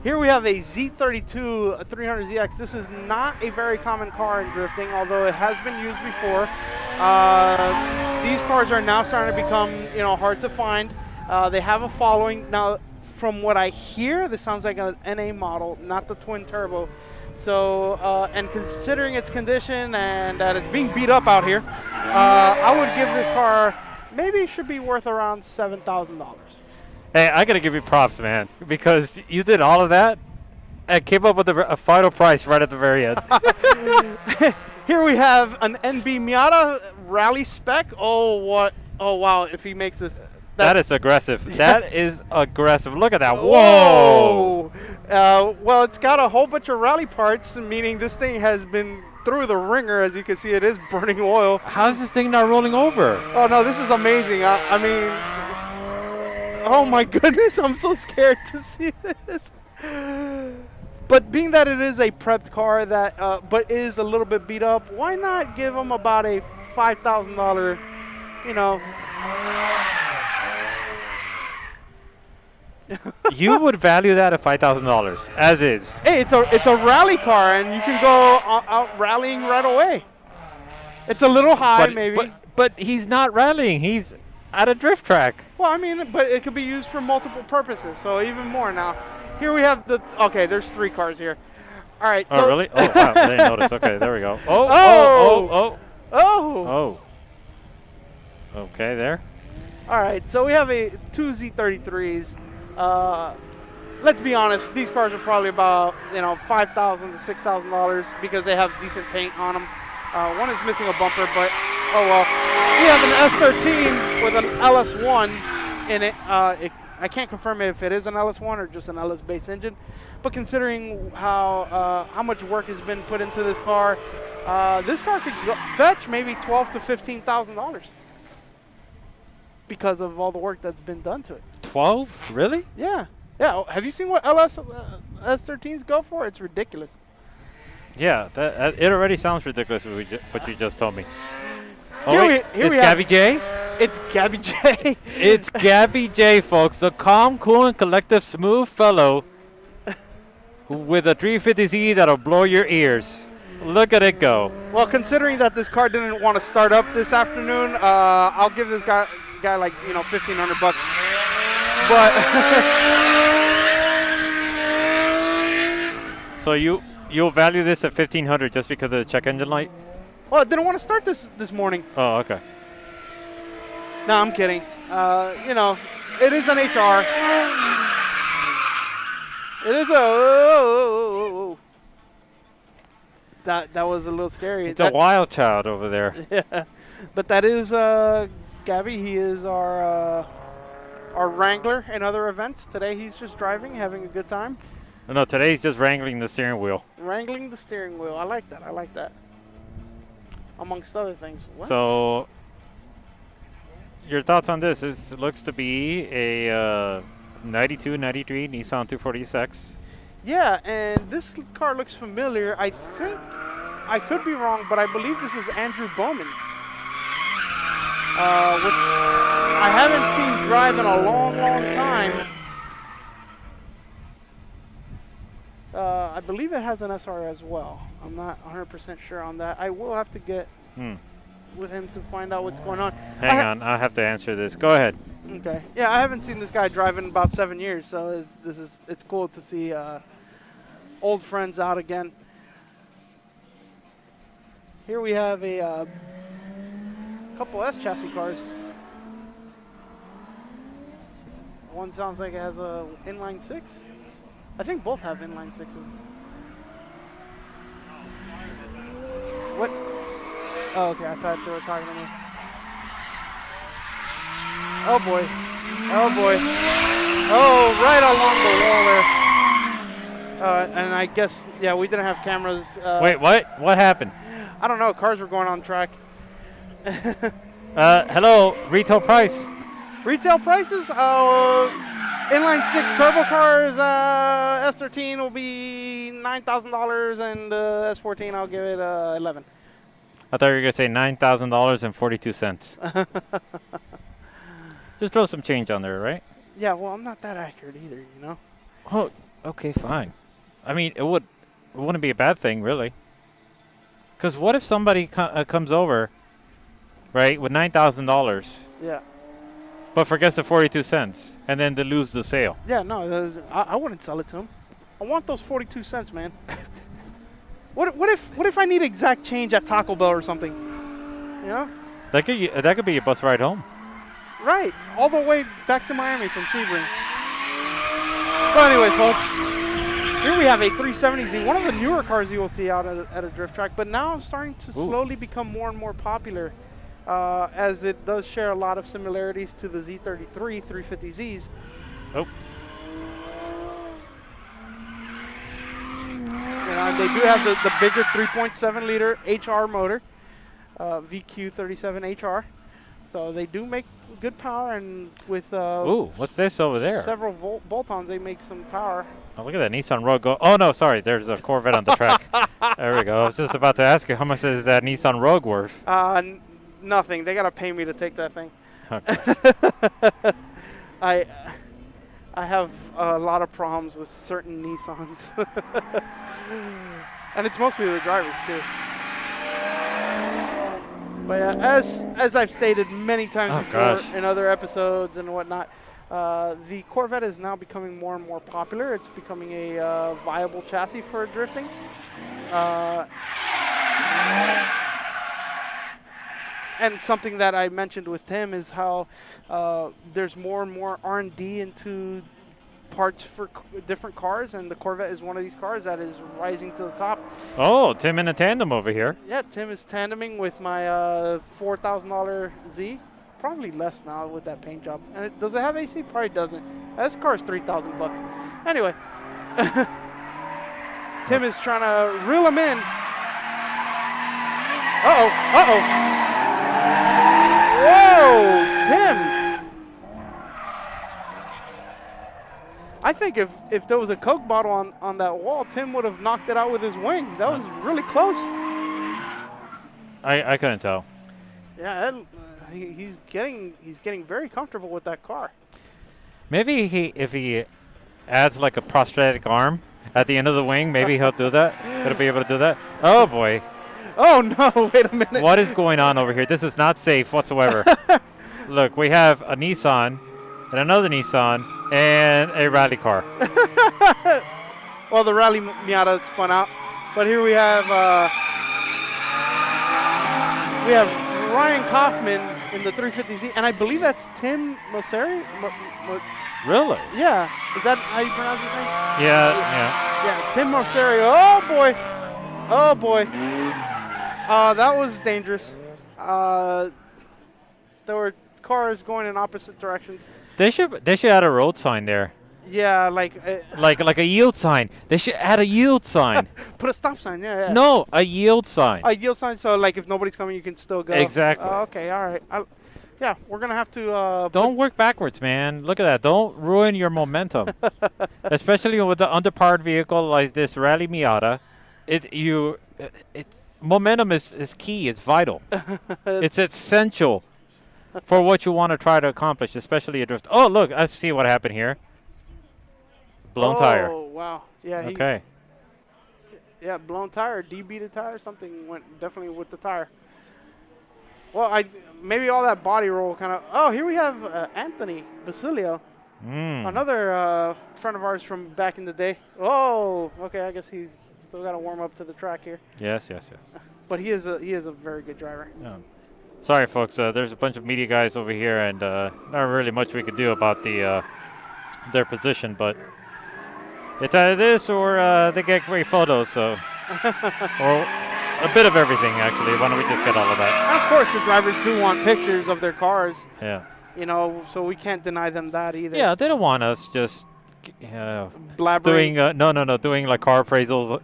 Here we have a Z32 300ZX. This is not a very common car in drifting, although it has been used before. These cars are now starting to become, hard to find. They have a following now. From what I hear, this sounds like an NA model, not the twin turbo. So, and considering its condition and that it's being beat up out here, I would give this car maybe it should be worth around $7,000. Hey, I got to give you props, man, because you did all of that and came up with a final price right at the very end. Here we have an NB Miata rally spec. Oh, wow, if he makes this. That is aggressive. That is aggressive. Look at that. Whoa! Well, it's got a whole bunch of rally parts, meaning this thing has been through the ringer. As you can see, it is burning oil. How's this thing not rolling over? Oh, no, this is amazing. I mean, oh my goodness, I'm so scared to see this. But being that it is a prepped car that, but is a little bit beat up, why not give them about a $5,000, You would value that at $5,000 as is. Hey, it's a rally car, and you can go out rallying right away. It's a little high, maybe. But he's not rallying. He's at a drift track. Well, I mean, but it could be used for multiple purposes, so even more now. Here we have okay, there's 3 cars here. All right. Oh, so really? Oh, wow, I didn't notice. Okay, there we go. Oh. Oh. Okay, there. All right, so we have two Z33s. Let's be honest, these cars are probably about $5,000 to $6,000 because they have decent paint on them. One is missing a bumper, but oh well. We have an S13 with an LS1 in it. I can't confirm if it is an LS1 or just an LS base engine, but considering how much work has been put into this car could fetch maybe $12,000 to $15,000 because of all the work that's been done to it. 12? Really? Yeah. Yeah. Have you seen what S13s go for? It's ridiculous. Yeah, it already sounds ridiculous what you just told me. Oh, Here wait, we it's have- Gabby J? It's Gabby J. It's Gabby J, folks, the calm, cool, and collective smooth fellow with a 350Z that'll blow your ears. Look at it go. Well, considering that this car didn't want to start up this afternoon, I'll give this guy like $1,500. But so you'll value this at $1,500 just because of the check engine light? well, it didn't want to start this morning. Oh, okay. No, I'm kidding. It is an HR. It is a. That was a little scary. It's a wild child over there. Yeah, but that is Gabby. He is our wrangler in other events. Today he's just driving, having a good time. No, today he's just wrangling the steering wheel. Wrangling the steering wheel. I like that. amongst other things. What? So, your thoughts on this? This looks to be a 92, 93 Nissan 240SX. Yeah, and this car looks familiar. I think, I could be wrong, but I believe this is Andrew Bowman. Which I haven't seen drive in a long, long time. I believe it has an SR as well. I'm not 100% sure on that. I will have to get with him to find out what's going on. Hang on, I have to answer this. Go ahead. Okay. Yeah, I haven't seen this guy drive in about 7 years, so it's cool to see old friends out again. Here we have a couple S chassis cars. One sounds like it has a inline 6. I think both have inline 6s. What? Oh, okay. I thought they were talking to me. Oh boy. Oh boy. Oh, right along the wall there. And I guess, yeah, we didn't have cameras. Wait, what? What happened? I don't know. Cars were going on track. Hello, retail price. Retail prices? Inline 6 turbo cars, S13 will be $9,000, and S14 I'll give it 11. I thought you were gonna say $9,000.42. Just throw some change on there, right? Yeah, well, I'm not that accurate either, you know. Oh, okay, fine. I mean, it wouldn't be a bad thing, really. Because what if somebody comes over, right, with $9,000, Yeah. but forgets the 42 cents, and then they lose the sale? Yeah, no, I wouldn't sell it to him. I want those 42 cents, man. What if I need exact change at Taco Bell or something? You know? That could be your bus ride home. Right, all the way back to Miami from Sebring. But anyway, folks, here we have a 370Z, one of the newer cars you will see out at a drift track, but now starting to slowly become more and more popular, as it does share a lot of similarities to the Z33 350Zs. Oh. And they do have the bigger 3.7 liter HR motor, VQ37 HR. So they do make good power, and with Ooh, what's this over there? several bolt-ons, they make some power. Oh, look at that Nissan Rogue go. Oh, no, sorry. There's a Corvette on the track. There we go. I was just about to ask you, how much is that Nissan Rogue worth? Nothing. They got to pay me to take that thing. Okay. I have a lot of problems with certain Nissans. And it's mostly the drivers, too. But yeah, as I've stated many times before in other episodes and whatnot, the Corvette is now becoming more and more popular. It's becoming a viable chassis for drifting. And something that I mentioned with Tim is how there's more and more R&D into parts for different cars, and the Corvette is one of these cars that is rising to the top. Oh, Tim in a tandem over here. Yeah, Tim is tandeming with my $4,000 Z. Probably less now with that paint job. And does it have AC? Probably doesn't. This car's $3,000. Anyway, Tim is trying to reel him in. Uh-oh. Whoa, Tim. I think if there was a Coke bottle on that wall, Tim would have knocked it out with his wing. That was really close. I couldn't tell. Yeah, he's getting very comfortable with that car. Maybe if he adds like a prosthetic arm at the end of the wing, maybe he'll do that. He'll be able to do that. Oh boy. Oh no! Wait a minute. What is going on over here? This is not safe whatsoever. Look, we have a Nissan and another Nissan and a rally car. Well, the Rally Miata spun out, but here we have Ryan Kaufman in the 350Z, and I believe that's Tim Mosseri. Really? Yeah, is that how you pronounce his name? Yeah. Yeah, Tim Mosseri. Oh boy. That was dangerous. There were cars going in opposite directions. They should add a road sign there. Yeah, like Like a yield sign. They should add a yield sign. put a stop sign. Yeah, yeah. No, a yield sign. A yield sign, so like if nobody's coming, you can still go. Exactly. Okay, all right. Yeah, we're gonna have to. Don't work backwards, man. Look at that. Don't ruin your momentum. Especially with the underpowered vehicle like this Rally Miata. Momentum is key. It's vital. It's essential for what you want to try to accomplish, especially a drift. Oh, look. I see what happened here. Blown tire. Oh wow. Yeah. Okay. Yeah, blown tire, DB the tire, something went definitely with the tire. Well, maybe all that body roll kind of. Oh, here we have Anthony Basilio, another friend of ours from back in the day. Oh, okay, I guess he's still got to warm up to the track here. Yes. But he is a very good driver. Sorry, folks. There's a bunch of media guys over here, and not really much we could do about their position, but it's either this or they get great photos, so or a bit of everything, actually. Why don't we just get all of that? And of course, the drivers do want pictures of their cars. Yeah. You know, so we can't deny them that either. Yeah, they don't want us just Blabbering. doing doing like car appraisals.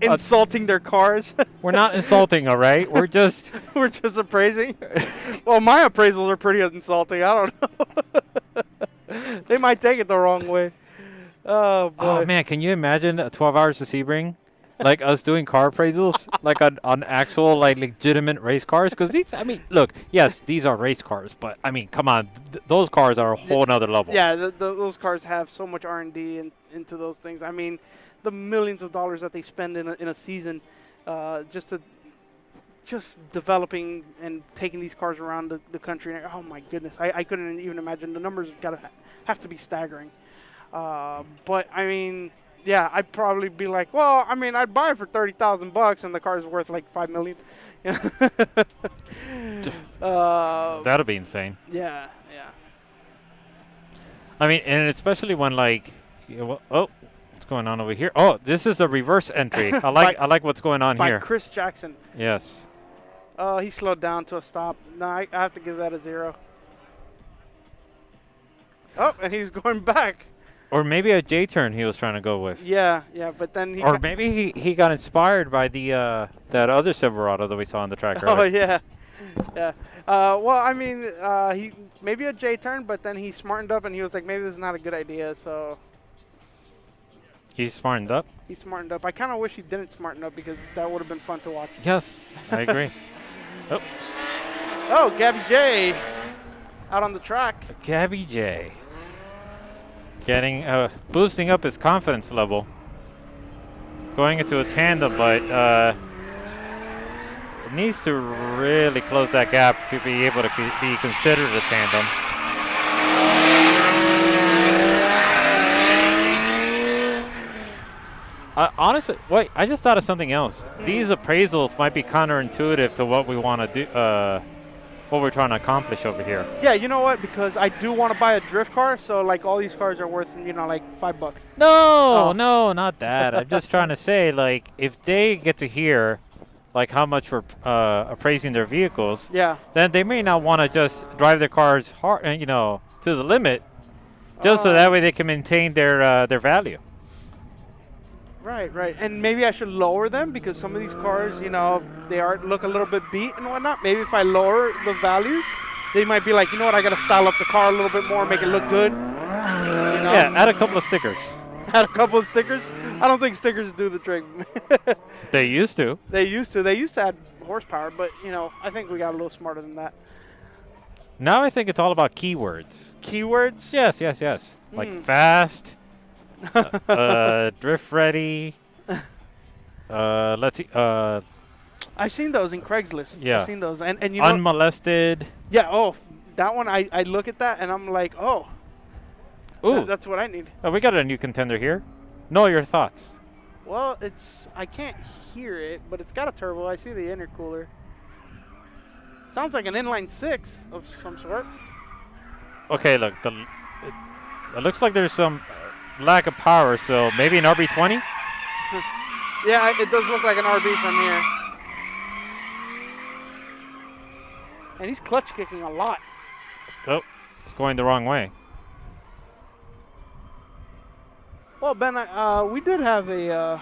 Insulting their cars. We're not insulting, all right? We're just We're just appraising. Well, my appraisals are pretty insulting. I don't know. They might take it the wrong way. Oh, boy. Oh man, can you imagine 12 hours of Sebring? Like us doing car appraisals, like on actual like legitimate race cars, because these, I mean, look, yes, these are race cars, but I mean, come on, those cars are a whole nother level. Yeah, those cars have so much R&D into those things. I mean, the millions of dollars that they spend in a season, just developing and taking these cars around the country. Oh my goodness, I couldn't even imagine. The numbers have to be staggering. But I mean. Yeah, I'd probably be like, well, I mean, I'd buy it for $30,000 and the car's worth like $5 million. That'll be insane. Yeah. I mean, and especially when like, what's going on over here? Oh, this is a reverse entry. I like what's going on by here. Chris Jackson. Yes. Oh, he slowed down to a stop. No, I have to give that a 0. Oh, and he's going back. Or maybe a J turn he was trying to go with. Yeah, but then he. Or maybe he got inspired by the that other Silverado that we saw on the track earlier. Oh yeah. Well, I mean, he maybe a J turn, but then he smartened up and he was like, maybe this is not a good idea. So. He smartened up. He smartened up. I kind of wish he didn't smarten up because that would have been fun to watch. Yes, I agree. Oh, Gabby J. Out on the track. Gabby J. Getting boosting up his confidence level, going into a tandem, but it needs to really close that gap to be able to be considered a tandem. Honestly, wait, I just thought of something else. These appraisals might be counterintuitive to what we want to do. What we're trying to accomplish over here. Yeah, you know what? Because I do want to buy a drift car, so like all these cars are worth, like $5. No, not that. I'm just trying to say, like, if they get to hear, like, how much we're appraising their vehicles, then they may not want to just drive their cars hard, to the limit, just so that way they can maintain their value. Right. And maybe I should lower them because some of these cars, they look a little bit beat and whatnot. Maybe if I lower the values, they might be like, you know what, I got to style up the car a little bit more, make it look good. Yeah, add a couple of stickers. Add a couple of stickers? I don't think stickers do the trick. They used to. They used to add horsepower, but, I think we got a little smarter than that. Now I think it's all about keywords. Keywords? Yes. Like fast. Drift ready. Let's see. I've seen those in Craigslist. Yeah. I've seen those, and unmolested. Yeah. Oh, that one. I look at that and I'm like, oh. Ooh. That's what I need. Oh, we got a new contender here. Know your thoughts. Well, I can't hear it, but it's got a turbo. I see the intercooler. Sounds like an inline 6 of some sort. Okay, look. It looks like there's some lack of power, so maybe an RB20? Yeah, it does look like an RB from here. And he's clutch kicking a lot. Oh, it's going the wrong way. Well, Ben, we did have a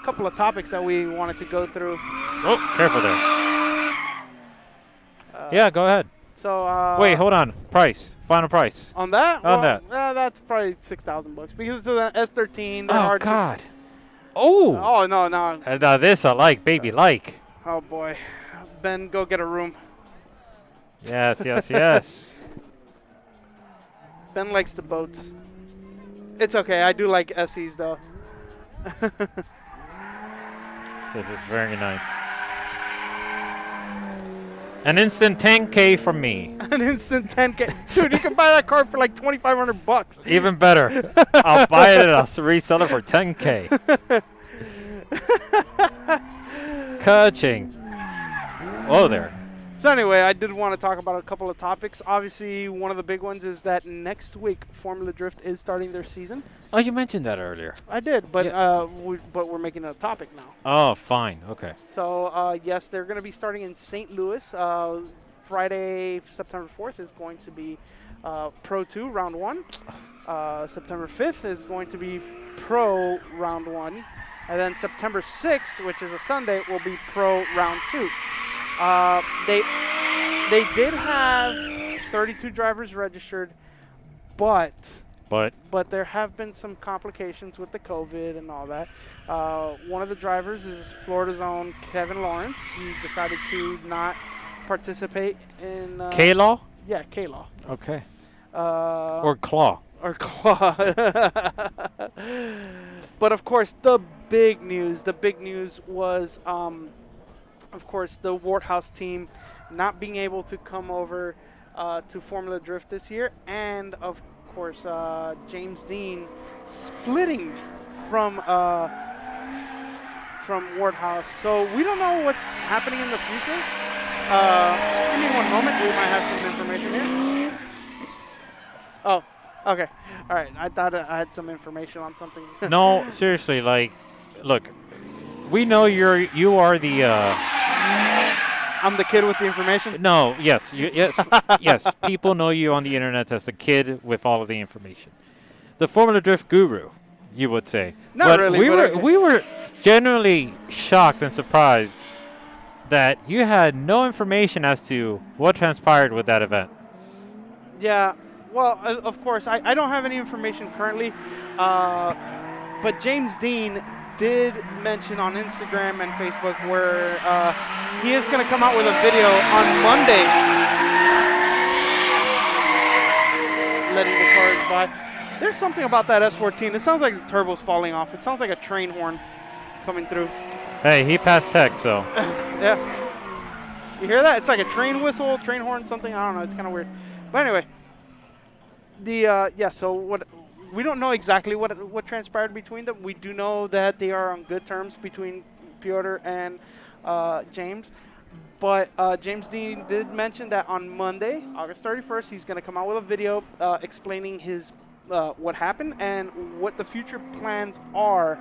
couple of topics that we wanted to go through. Oh, careful there. Yeah, go ahead. So Wait, hold on. Price. Final price. on that. On well, that. That's probably $6,000 because it's an S13. They're Oh, hard God. Oh. Oh no, no. Now this I like, baby, like. Oh boy, Ben, go get a room. Yes, yes, yes. Ben likes the boats. It's okay. I do like SEs though. This is very nice. An instant 10K from me. An instant 10K, dude. You can buy that car for like $2,500. Even better. I'll buy it and I'll resell it for 10K. Ka-ching. Oh, there. So anyway, I did want to talk about a couple of topics. Obviously, one of the big ones is that next week Formula Drift is starting their season. Oh, you mentioned that earlier. I did, but Yeah. but we're making it a topic now. Oh, fine. Okay. So yes, they're going to be starting in St. Louis. Friday, September 4th is going to be Pro 2 Round 1. September 5th is going to be Pro Round 1. And then September 6th, which is a Sunday, will be Pro Round 2. They did have 32 drivers registered, but there have been some complications with the COVID and all that. One of the drivers is Florida's own Kevin Lawrence. He decided to not participate in K-Law? Yeah, K-Law. Okay. Or Claw. Claw. But of course, the big news was, of course, the Warthouse team not being able to come over to Formula Drift this year, and of course, James Dean splitting from Warthouse. So we don't know what's happening in the future. Give me one moment. We might have some information here. Oh, okay. All right. I thought I had some information on something. No, seriously, like, look, we know you are the. I'm the kid with the information. No, yes, yes. People know you on the internet as the kid with all of the information, the Formula Drift guru, you would say. Not but really. We were genuinely shocked and surprised that you had no information as to what transpired with that event. Yeah. Well, of course, I don't have any information currently, but James Dean did mention on Instagram and Facebook where he is going to come out with a video on Monday letting the cars by. There's something about that S14. It sounds like the turbo's falling off. It sounds like a train horn coming through. Hey, he passed tech, so. Yeah. You hear that? It's like a train whistle, train horn, something. I don't know. It's kind of weird. But anyway, so what? We don't know exactly what transpired between them. We do know that they are on good terms between Piotr and James. But James Dean did mention that on Monday, August 31st, he's going to come out with a video explaining his what happened and what the future plans are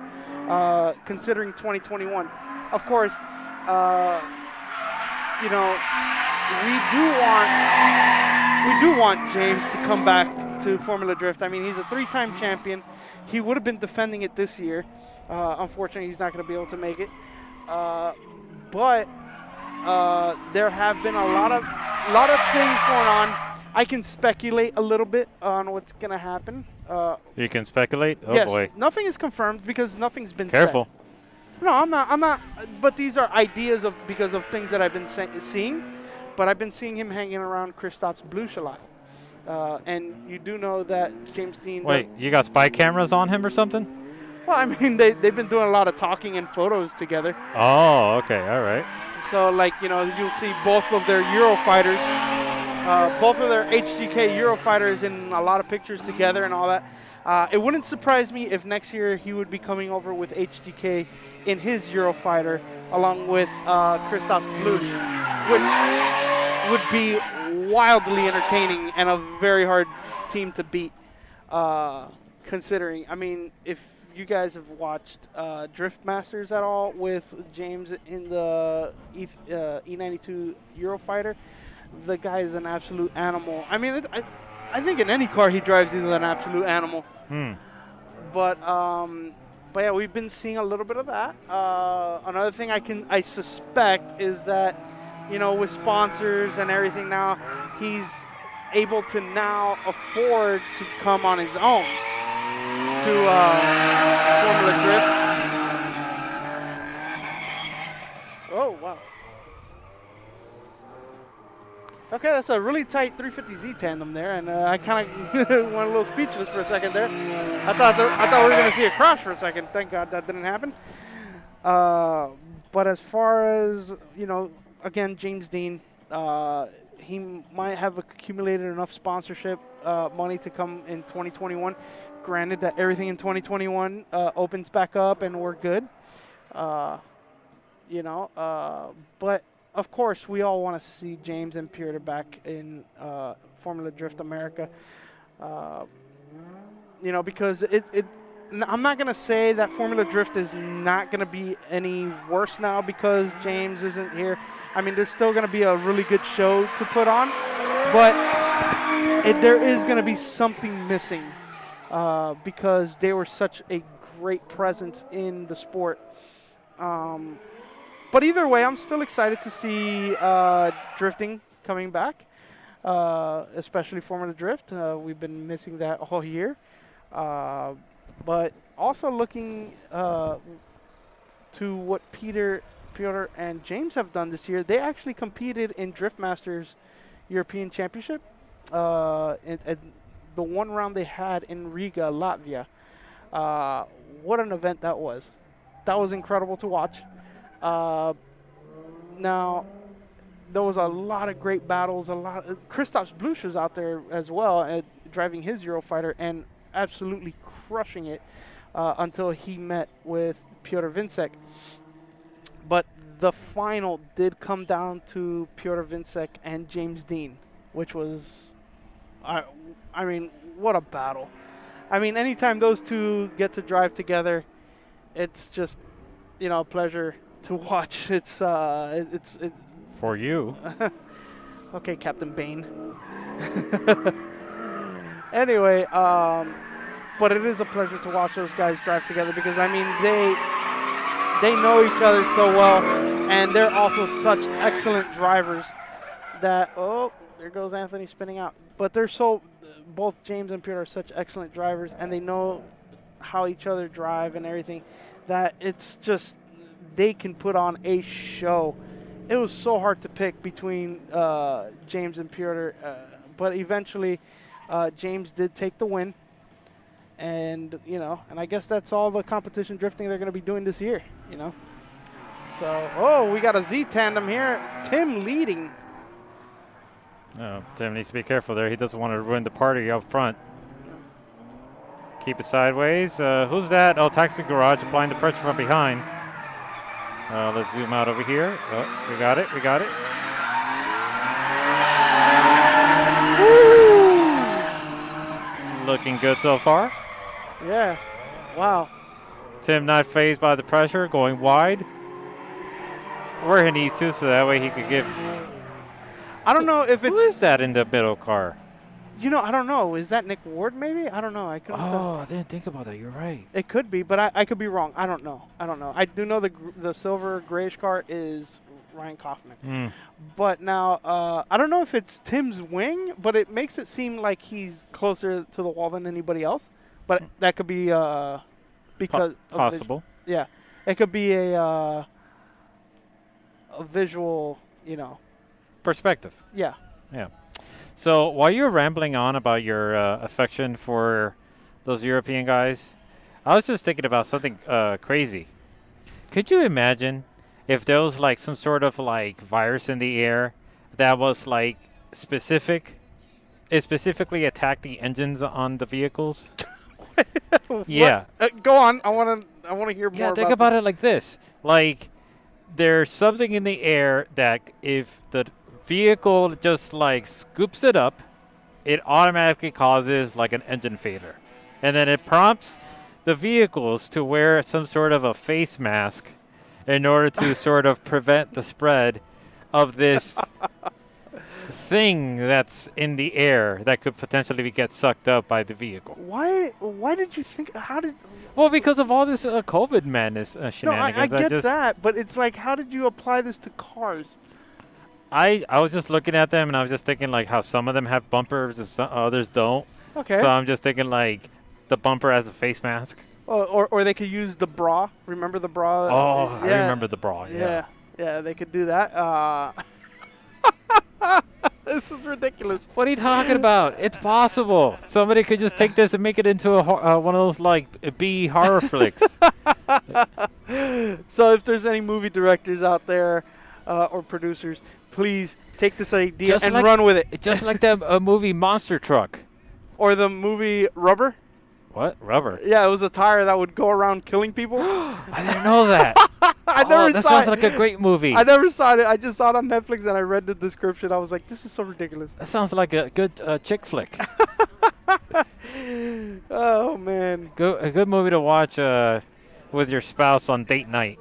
considering 2021. Of course, we do want James to come back to Formula Drift. I mean, he's a 3-time champion. He would have been defending it this year. Unfortunately, he's not going to be able to make it. But there have been a lot of things going on. I can speculate a little bit on what's going to happen. You can speculate? Oh, yes, boy. Nothing is confirmed because nothing's been Careful. said. No, I'm not. But these are ideas because of things that I've been seeing. But I've been seeing him hanging around Christoph's Bluch a lot. And you do know that James Dean... Wait, you got spy cameras on him or something? Well, I mean, they've been doing a lot of talking and photos together. Oh, okay, all right. So, like, you'll see both of their Eurofighters, both of their HGK Eurofighters in a lot of pictures together and all that. It wouldn't surprise me if next year he would be coming over with HGK in his Eurofighter along with Christoph's Bluch, which would be wildly entertaining and a very hard team to beat, considering, I mean, if you guys have watched Drift Masters at all with James in the E92 Eurofighter, the guy is an absolute animal. I mean, I think in any car he drives, he's an absolute animal. But yeah, we've been seeing a little bit of that. Another thing I suspect is that, with sponsors and everything now, he's able to now afford to come on his own to Formula Drift. Oh, wow. Okay, that's a really tight 350Z tandem there, and I kind of went a little speechless for a second there. I thought we were going to see a crash for a second. Thank God that didn't happen. But as far as, again, James Dean, he might have accumulated enough sponsorship money to come in 2021. Granted that everything in 2021 opens back up and we're good. But of course, we all want to see James and Peter back in Formula Drift America. Because I'm not going to say that Formula Drift is not going to be any worse now because James isn't here. I mean, there's still going to be a really good show to put on, but there is going to be something missing because they were such a great presence in the sport. But either way, I'm still excited to see drifting coming back, especially Formula Drift. We've been missing that all year. But also looking to what Peter and James have done this year. They actually competed in Drift Masters European Championship, and the one round they had in Riga, Latvia. What an event that was. That was incredible to watch. Now, there was a lot of great battles. Christoph Bluch was out there as well, driving his Eurofighter and absolutely crushing it until he met with Piotr Vincek. But the final did come down to Piotr Vincek and James Dean, which was, I mean, what a battle. I mean, anytime those two get to drive together, it's just, a pleasure to watch. It's for you. Okay, Captain Bane. Anyway, but it is a pleasure to watch those guys drive together because I mean they know each other so well, and they're also such excellent drivers that there goes Anthony spinning out. But both James and Peter are such excellent drivers, and they know how each other drive and everything, that it's just they can put on a show. It was so hard to pick between James and Peter, but eventually James did take the win. And, and I guess that's all the competition drifting they're going to be doing this year, So, we got a Z tandem here. Tim leading. Oh, Tim needs to be careful there. He doesn't want to ruin the party up front. Keep it sideways. Who's that? Oh, Taxi Garage applying the pressure from behind. Let's zoom out over here. Oh, we got it. Woo! Looking good so far. Yeah. Wow. Tim not phased by the pressure, going wide. Where he needs to, so that way he could give. I don't know if it's. Who is that in the middle car? I don't know. Is that Nick Ward, maybe? I don't know. I couldn't tell. I didn't think about that. You're right. It could be, but I could be wrong. I don't know. I do know the silver grayish car is Ryan Kaufman. But now, I don't know if it's Tim's wing, but it makes it seem like he's closer to the wall than anybody else. But that could be because possible. Yeah, it could be a visual, perspective. Yeah. Yeah. So while you're rambling on about your affection for those European guys, I was just thinking about something crazy. Could you imagine if there was like some sort of like virus in the air that was like specifically attacked the engines on the vehicles? Yeah. Go on. I want to hear more. Yeah, think about it like this. Like, there's something in the air that if the vehicle just like scoops it up, it automatically causes like an engine failure. And then it prompts the vehicles to wear some sort of a face mask in order to sort of prevent the spread of this thing that's in the air that could potentially get sucked up by the vehicle. Why did you think? How did? Well, because of all this COVID madness No, shenanigans. I get just, that, but it's like, how did you apply this to cars? I was just looking at them and I was just thinking like how some of them have bumpers and some others don't. Okay. So I'm just thinking like the bumper as a face mask. Or they could use the bra. Remember the bra? Oh, Yeah. I remember the bra. Yeah. Yeah, they could do that. This is ridiculous. What are you talking about? It's possible. Somebody could just take this and make it into a one of those like B horror flicks. So if there's any movie directors out there or producers, please take this idea Just and like- run with it. Just like that movie Monster Truck. Or the movie Rubber. What? Rubber? Yeah, it was a tire that would go around killing people. I didn't know that. I never that saw sounds it. like a great movie. I never saw it. I just saw it on Netflix and I read the description. I was like, this is so ridiculous. That sounds like a good chick flick. Oh, man. A good movie to watch with your spouse on date night.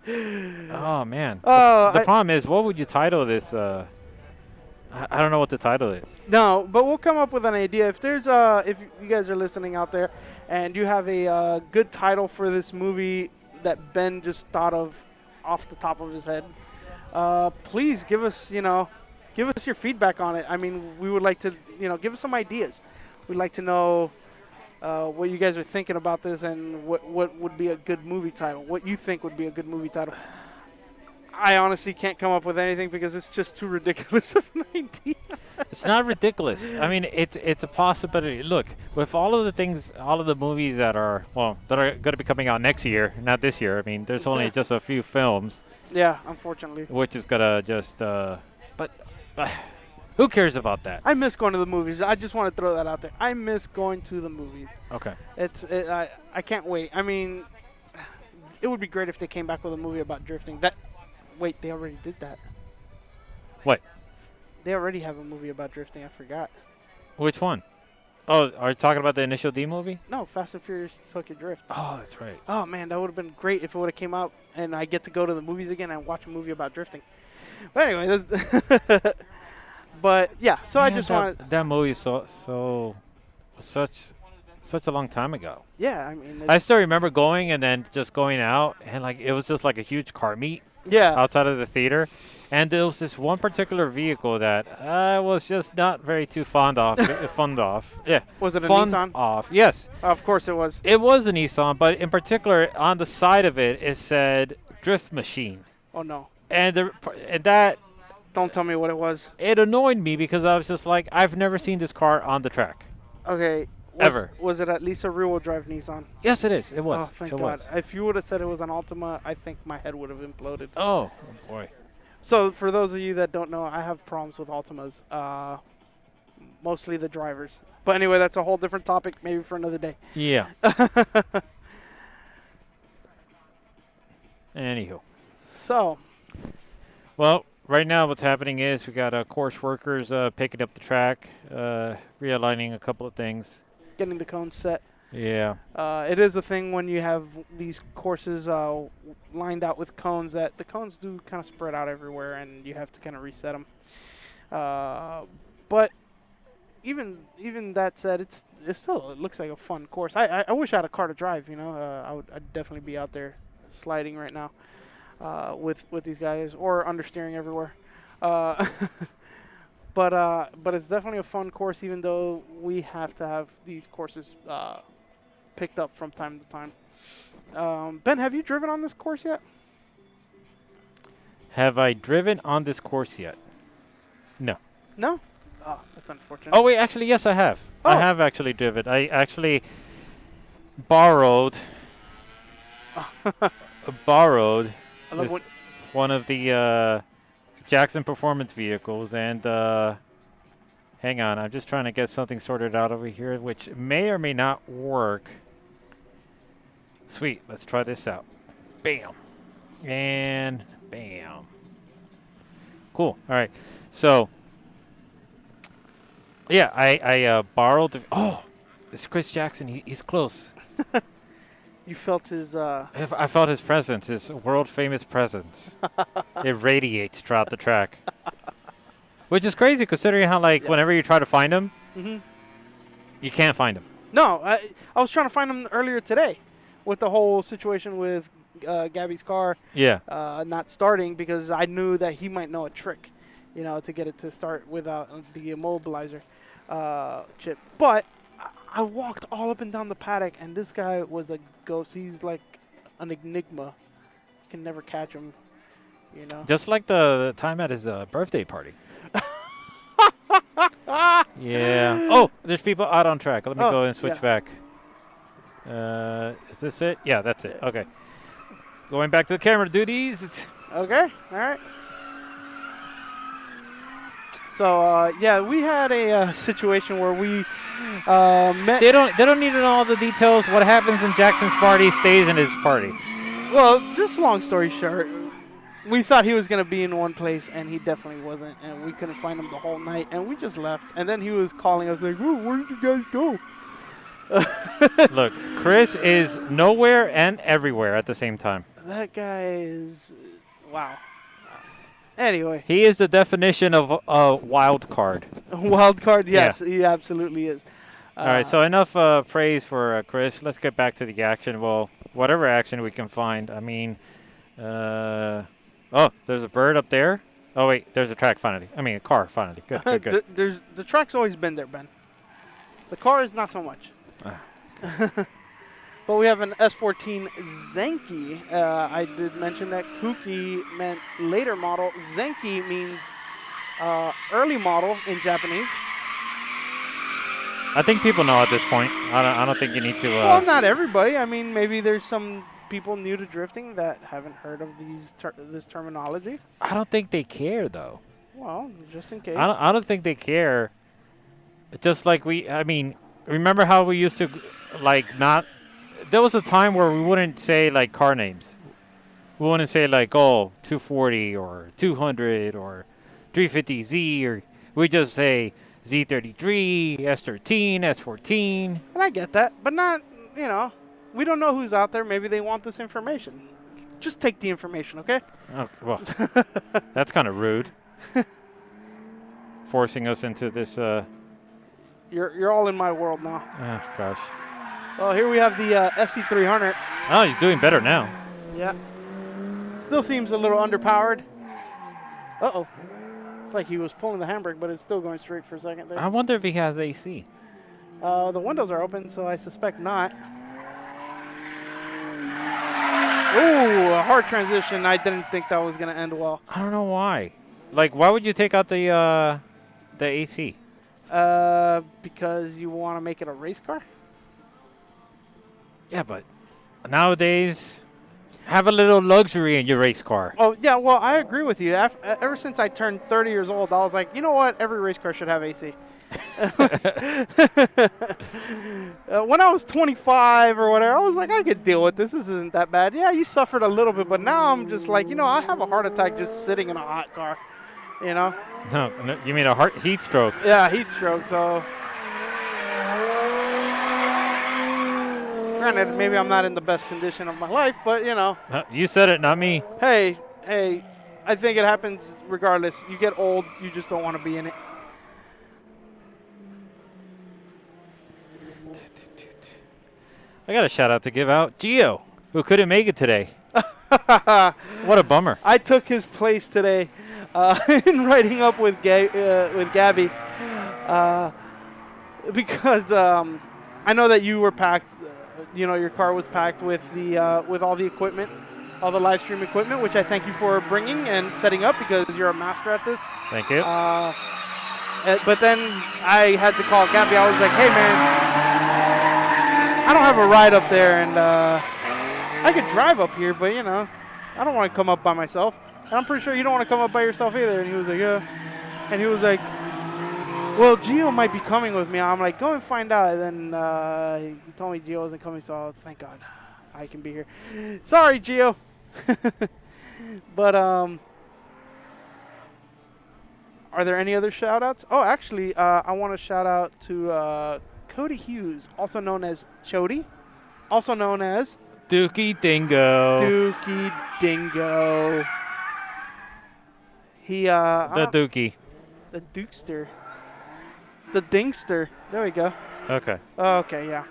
Oh, man. The problem is, what would you title this? I don't know what to title it. No, but we'll come up with an idea. If there's if you guys are listening out there and you have a good title for this movie that Ben just thought of off the top of his head, please give us your feedback on it. I mean, we would like to, give us some ideas. We'd like to know what you guys are thinking about this and what would be a good movie title. What you think would be a good movie title. I honestly can't come up with anything because it's just too ridiculous of an idea. It's not ridiculous. I mean, it's a possibility. Look, with all of the movies that are going to be coming out next year, not this year. I mean, there's only just a few films. Yeah, unfortunately. Which is gonna just, but who cares about that? I miss going to the movies. I just want to throw that out there. I miss going to the movies. Okay. I can't wait. I mean, it would be great if they came back with a movie about drifting. Wait, they already did that. What? They already have a movie about drifting. I forgot. Which one? Oh, are you talking about the Initial D movie? No, Fast and Furious Tokyo Drift. Oh, that's right. Oh, man, that would have been great if it would have came out and I get to go to the movies again and watch a movie about drifting. But anyway, but yeah, so Man, I just wanted... That movie is such a long time ago. Yeah, I mean... I still remember going and then just going out and like it was just like a huge car meet. Yeah. Outside of the theater. And there was this one particular vehicle that I was just not very too fond of. Yeah. Was it a fun Nissan? Off. Yes. Of course it was. It was a Nissan, but in particular, on the side of it, it said Drift Machine. Oh, no. And that... Don't tell me what it was. It annoyed me because I was just like, I've never seen this car on the track. Okay. Ever. Was it at least a rear-wheel drive Nissan? Yes, it is. It was. Oh, thank it God. was. If you would have said it was an Altima, I think my head would have imploded. Oh, boy. So, for those of you that don't know, I have problems with Altimas. Mostly the drivers. But anyway, that's a whole different topic, maybe for another day. Yeah. Anywho. So. Well, right now what's happening is we got course workers picking up the track, realigning a couple of things. Getting the cones set. Yeah. It is a thing when you have these courses lined out with cones that the cones do kind of spread out everywhere and you have to kind of reset them. But even that said, it looks like a fun course. I wish I had a car to drive. I'd definitely be out there sliding right now with these guys or understeering everywhere. But it's definitely a fun course, even though we have to have these courses picked up from time to time. Ben, have you driven on this course yet? Have I driven on this course yet? No. No? Oh, that's unfortunate. Oh, wait, actually, yes, I have. Oh. I have actually driven. I actually borrowed one of the Jackson Performance vehicles, and hang on, I'm just trying to get something sorted out over here, which may or may not work. Sweet, let's try this out. Bam. And bam. Cool, all right. So, yeah, I borrowed the... Oh, it's Chris Jackson. He's close. You felt his. I felt his presence, his world famous presence. It radiates throughout the track, which is crazy considering how whenever you try to find him, you can't find him. No, I was trying to find him earlier today, with the whole situation with Gabby's car. Yeah. Not starting because I knew that he might know a trick, to get it to start without the immobilizer chip. But I walked all up and down the paddock, and this guy was a ghost. He's like an enigma. You can never catch him, Just like the time at his birthday party. Yeah. Oh, there's people out on track. Let me go and switch back. Is this it? Yeah, that's it. Okay. Going back to the camera duties. Okay. All right. So yeah, we had a situation where we met. They don't need to know all the details. What happens in Jackson's party stays in his party. Well, just long story short, we thought he was going to be in one place, and he definitely wasn't, and we couldn't find him the whole night, and we just left. And then he was calling us like, "Whoa, where did you guys go?" Look, Chris is nowhere and everywhere at the same time. That guy is wow. Anyway, He is the definition of a wild card. wild card. Yes, he absolutely is. All right, so enough praise for Chris. Let's get back to the action. Well, whatever action we can find. I mean, oh, there's a bird up there. Oh, wait, there's a track finally. I mean, a car finally. Good, good, good. The track's always been there, Ben. The car is not so much. But we have an S14 Zenki. I did mention that Kuki meant later model. Zenki means early model in Japanese. I think people know at this point. I don't think you need to. Well, not everybody. I mean, maybe there's some people new to drifting that haven't heard of this terminology. I don't think they care, though. Well, just in case. I don't think they care. Just like I mean, remember how we used to, not. There was a time where we wouldn't say, car names. We wouldn't say, 240 or 200 or 350Z, or we just say Z33, S13, S14. And I get that, but not, we don't know who's out there. Maybe they want this information. Just take the information, okay? Oh, well, that's kind of rude. Forcing us into this. You're all in my world now. Oh, gosh. Well, here we have the SC300. Oh, he's doing better now. Yeah. Still seems a little underpowered. Uh-oh. It's like he was pulling the handbrake, but it's still going straight for a second there. I wonder if he has AC. The windows are open, so I suspect not. Ooh, a hard transition. I didn't think that was going to end well. I don't know why. Why would you take out the AC? Because you want to make it a race car? Yeah, but nowadays, have a little luxury in your race car. Oh, yeah, well, I agree with you. Ever since I turned 30 years old, I was like, you know what? Every race car should have AC. When I was 25 or whatever, I was like, I could deal with this. This isn't that bad. Yeah, you suffered a little bit, but now I'm just like, I have a heart attack just sitting in a hot car, No, you mean a heat stroke. Yeah, heat stroke, so. Granted, maybe I'm not in the best condition of my life, but, You said it, not me. Hey, I think it happens regardless. You get old, you just don't want to be in it. I got a shout out to give out. Gio, who couldn't make it today. What a bummer. I took his place today in riding up with Gabby because I know that you were packed. Your car was packed with all the equipment, all the live stream equipment, which I thank you for bringing and setting up because you're a master at this. Thank you. But then I had to call Gabby. I was like, hey, man, I don't have a ride up there, and I could drive up here, but, I don't want to come up by myself. And I'm pretty sure you don't want to come up by yourself either. And he was like, yeah. And he was like, well, Gio might be coming with me. I'm like, go and find out. And then he told me Gio wasn't coming, so thank God I can be here. Sorry, Gio. But are there any other shout-outs? Oh, actually, I want to shout out to Cody Hughes, also known as Chody, also known as Dookie Dingo. Dookie Dingo. He The Dookie. the Dukester. The Dingster. There we go. Okay. Okay, yeah.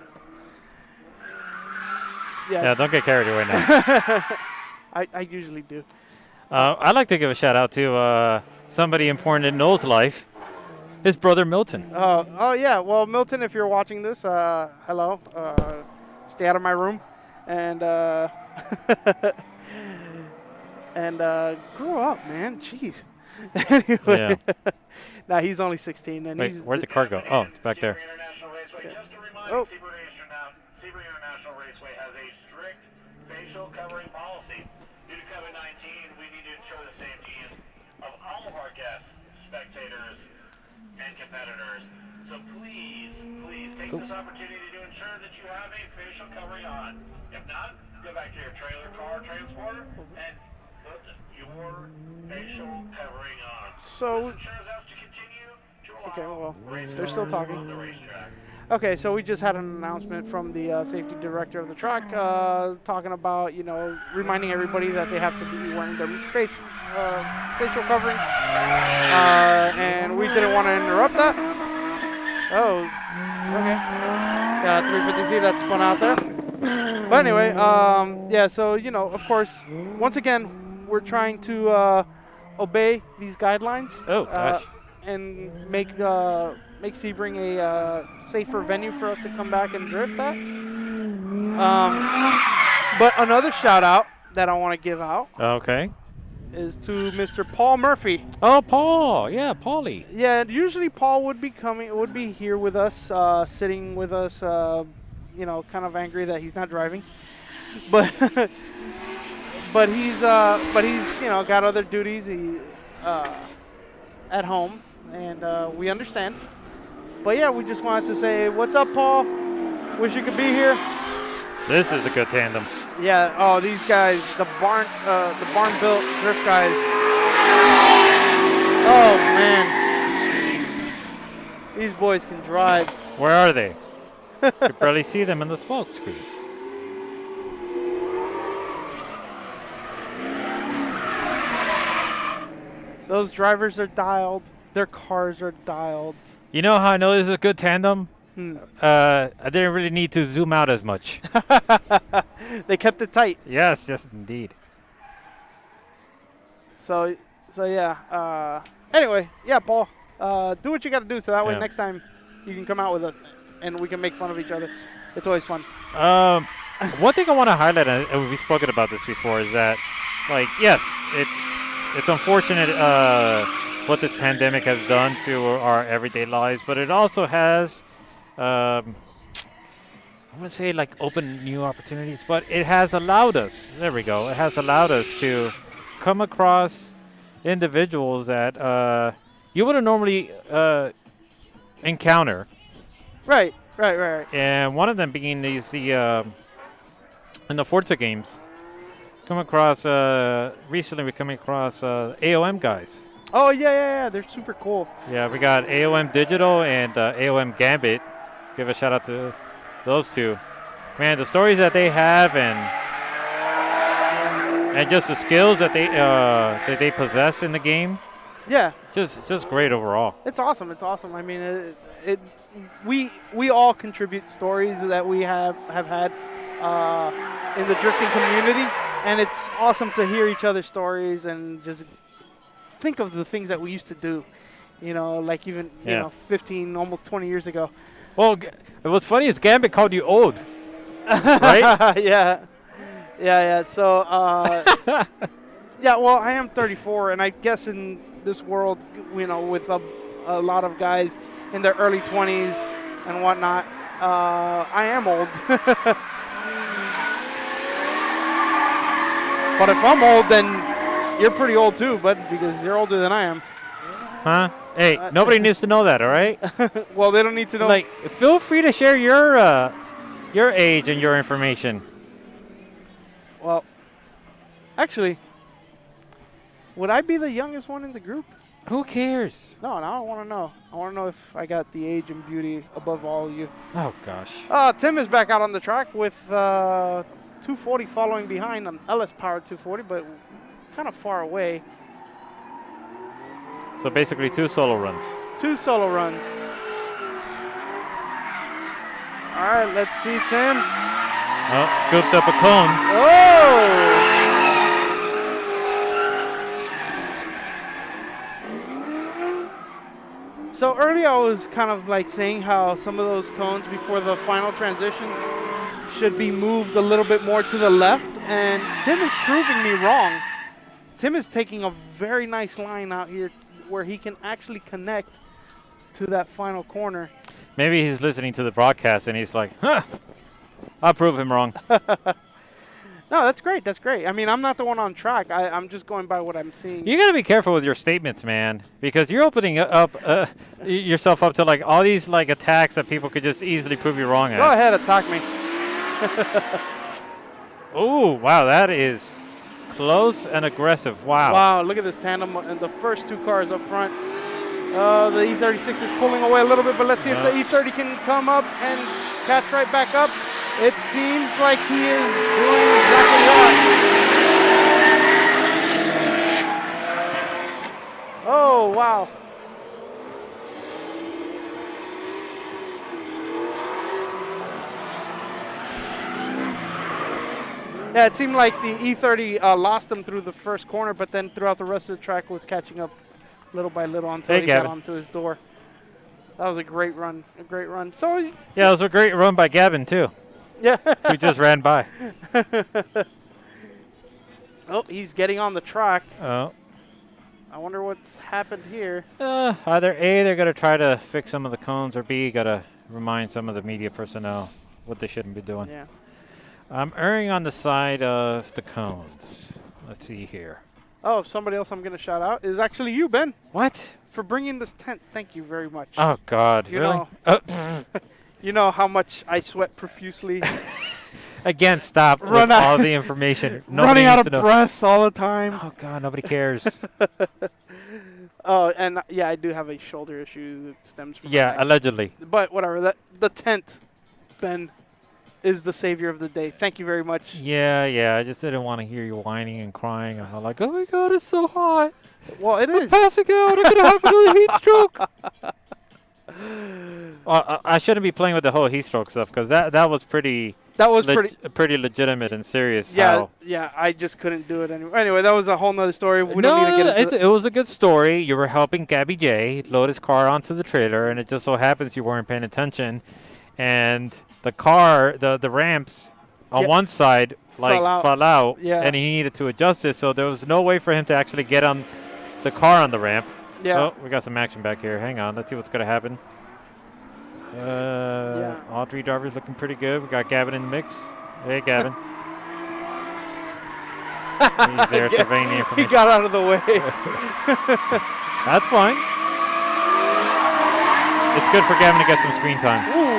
Yeah, don't get carried away now. I usually do. I'd like to give a shout out to somebody important in Noel's life. His brother Milton. Oh yeah. Well, Milton, if you're watching this, hello. Stay out of my room, and and grow up, man. Jeez. Anyway, now he's only 16, and Wait, he's where'd the car go? Oh, it's back there. Sebring International Raceway. Just a reminder, Oh. Sebring International Raceway has a strict facial covering policy. Due to COVID-19, we need to ensure the safety of all of our guests, spectators, and competitors. So please take this opportunity to ensure that you have a facial covering on. If not, go back to your trailer, car, transporter, and put your facial covering on. So- This ensures us to continue to allow Okay, well, race they're still cars talking. on the racetrack. Okay, so we just had an announcement from the safety director of the track talking about, reminding everybody that they have to be wearing their facial coverings. And we didn't want to interrupt that. Oh, okay. Yeah, 350Z, that spun out there. But anyway, yeah, so, of course, once again, we're trying to obey these guidelines. Oh, gosh. And make Sebring a safer venue for us to come back and drift at. But another shout out that I want to give out Okay. is to Mr. Paul Murphy. Oh, Paul. Yeah, Paulie. Yeah, usually Paul would be here with us, sitting with us, kind of angry that he's not driving, but but he's got other duties at home, and we understand. But yeah, we just wanted to say, what's up, Paul? Wish you could be here. This is a good tandem. Yeah. Oh, these guys, the barn built drift guys. Oh man, these boys can drive. Where are they? You can barely see them in the smoke screen. Those drivers are dialed. Their cars are dialed. You know how I know this is a good tandem? Hmm. I didn't really need to zoom out as much. They kept it tight. Yes, indeed. So yeah. Anyway, yeah, Paul, do what you got to do so that way Yeah. next time you can come out with us and we can make fun of each other. It's always fun. One thing I want to highlight, and we've spoken about this before, is that, yes, it's unfortunate what this pandemic has done to our everyday lives, but it also has, I want to say, open new opportunities, but it has allowed us, there we go, it has allowed us to come across individuals that you wouldn't normally encounter. Right. And one of them being in the Forza games. Recently we come across AOM guys. Oh, yeah. They're super cool. Yeah, we got AOM Digital and AOM Gambit. Give a shout out to those two. Man, the stories that they have and just the skills that they possess in the game. Yeah. Just great overall. It's awesome. I mean, we all contribute stories that we have had in the drifting community, and it's awesome to hear each other's stories and just think of the things that we used to do, like even 15, almost 20 years ago. Well, what's funny is Gambit called you old, right? Yeah. So, yeah. Well, I am 34, and I guess in this world, with a lot of guys in their early 20s and whatnot, I am old. But if I'm old, then you're pretty old too, bud, because you're older than I am. Huh? Hey, nobody needs to know that, all right? Well, they don't need to know. Feel free to share your age and your information. Well, actually, would I be the youngest one in the group? Who cares? No, I don't want to know. I want to know if I got the age and beauty above all of you. Oh, gosh. Tim is back out on the track with 240 following behind, an LS powered 240, but kind of far away. So basically 2 solo runs. 2 solo runs. All right, let's see, Tim. Oh, scooped up a cone. Oh! So earlier I was kind of like saying how some of those cones before the final transition should be moved a little bit more to the left, and Tim is proving me wrong. Tim is taking a very nice line out here where he can actually connect to that final corner. Maybe he's listening to the broadcast and he's like, huh, I'll prove him wrong. No, that's great. That's great. I mean, I'm not the one on track. I'm just going by what I'm seeing. You got to be careful with your statements, man, because you're opening up yourself up to like all these like attacks that people could just easily prove you wrong at. Go ahead, attack me. Oh, wow, that is close and aggressive. Wow. Wow, look at this tandem and the first 2 cars up front. The E36 is pulling away a little bit, but let's see if the E30 can come up and catch right back up. It seems like he is doing exactly that. Oh, wow. Yeah, it seemed like the E30 lost him through the first corner, but then throughout the rest of the track was catching up little by little until he got onto his door. That was a great run, So yeah, it was a great run by Gavin, too. Yeah. Who just ran by. Oh, he's getting on the track. Oh. I wonder what's happened here. Either A, they're going to try to fix some of the cones, or B, got to remind some of the media personnel what they shouldn't be doing. Yeah. I'm erring on the side of the cones. Let's see here. Oh, somebody else I'm going to shout out is actually you, Ben, What? for bringing this tent. Thank you very much. Oh, God. You really? know- You know how much I sweat profusely. Again, stop with Run out- all the information. Nobody Running out needs of to know. breath all the time. Oh, God, nobody cares. Oh, and yeah, I do have a shoulder issue that stems from Yeah, that. allegedly. But whatever, the tent, Ben, is the savior of the day. Thank you very much. Yeah, I just didn't want to hear you whining and crying. I'm like, oh, my God, it's so hot. Well, it I'm is. passing out. I'm going to have another heat stroke. I shouldn't be playing with the whole heat stroke stuff because that was pretty That was pretty. legitimate and serious. Yeah, how yeah. I just couldn't do it anymore. Anyway, that was a whole nother story. We don't need to get into it was a good story. You were helping Gabby J load his car onto the trailer, and it just so happens you weren't paying attention, and the car, the ramps on one side fell out, Yeah. and he needed to adjust it, so there was no way for him to actually get on the car on the ramp. Yeah. Oh, we got some action back here. Hang on. Let's see what's going to happen. All 3 drivers looking pretty good. We got Gavin in the mix. Hey, Gavin. He's there surveying the information. He got out of the way. That's fine. It's good for Gavin to get some screen time. Ooh.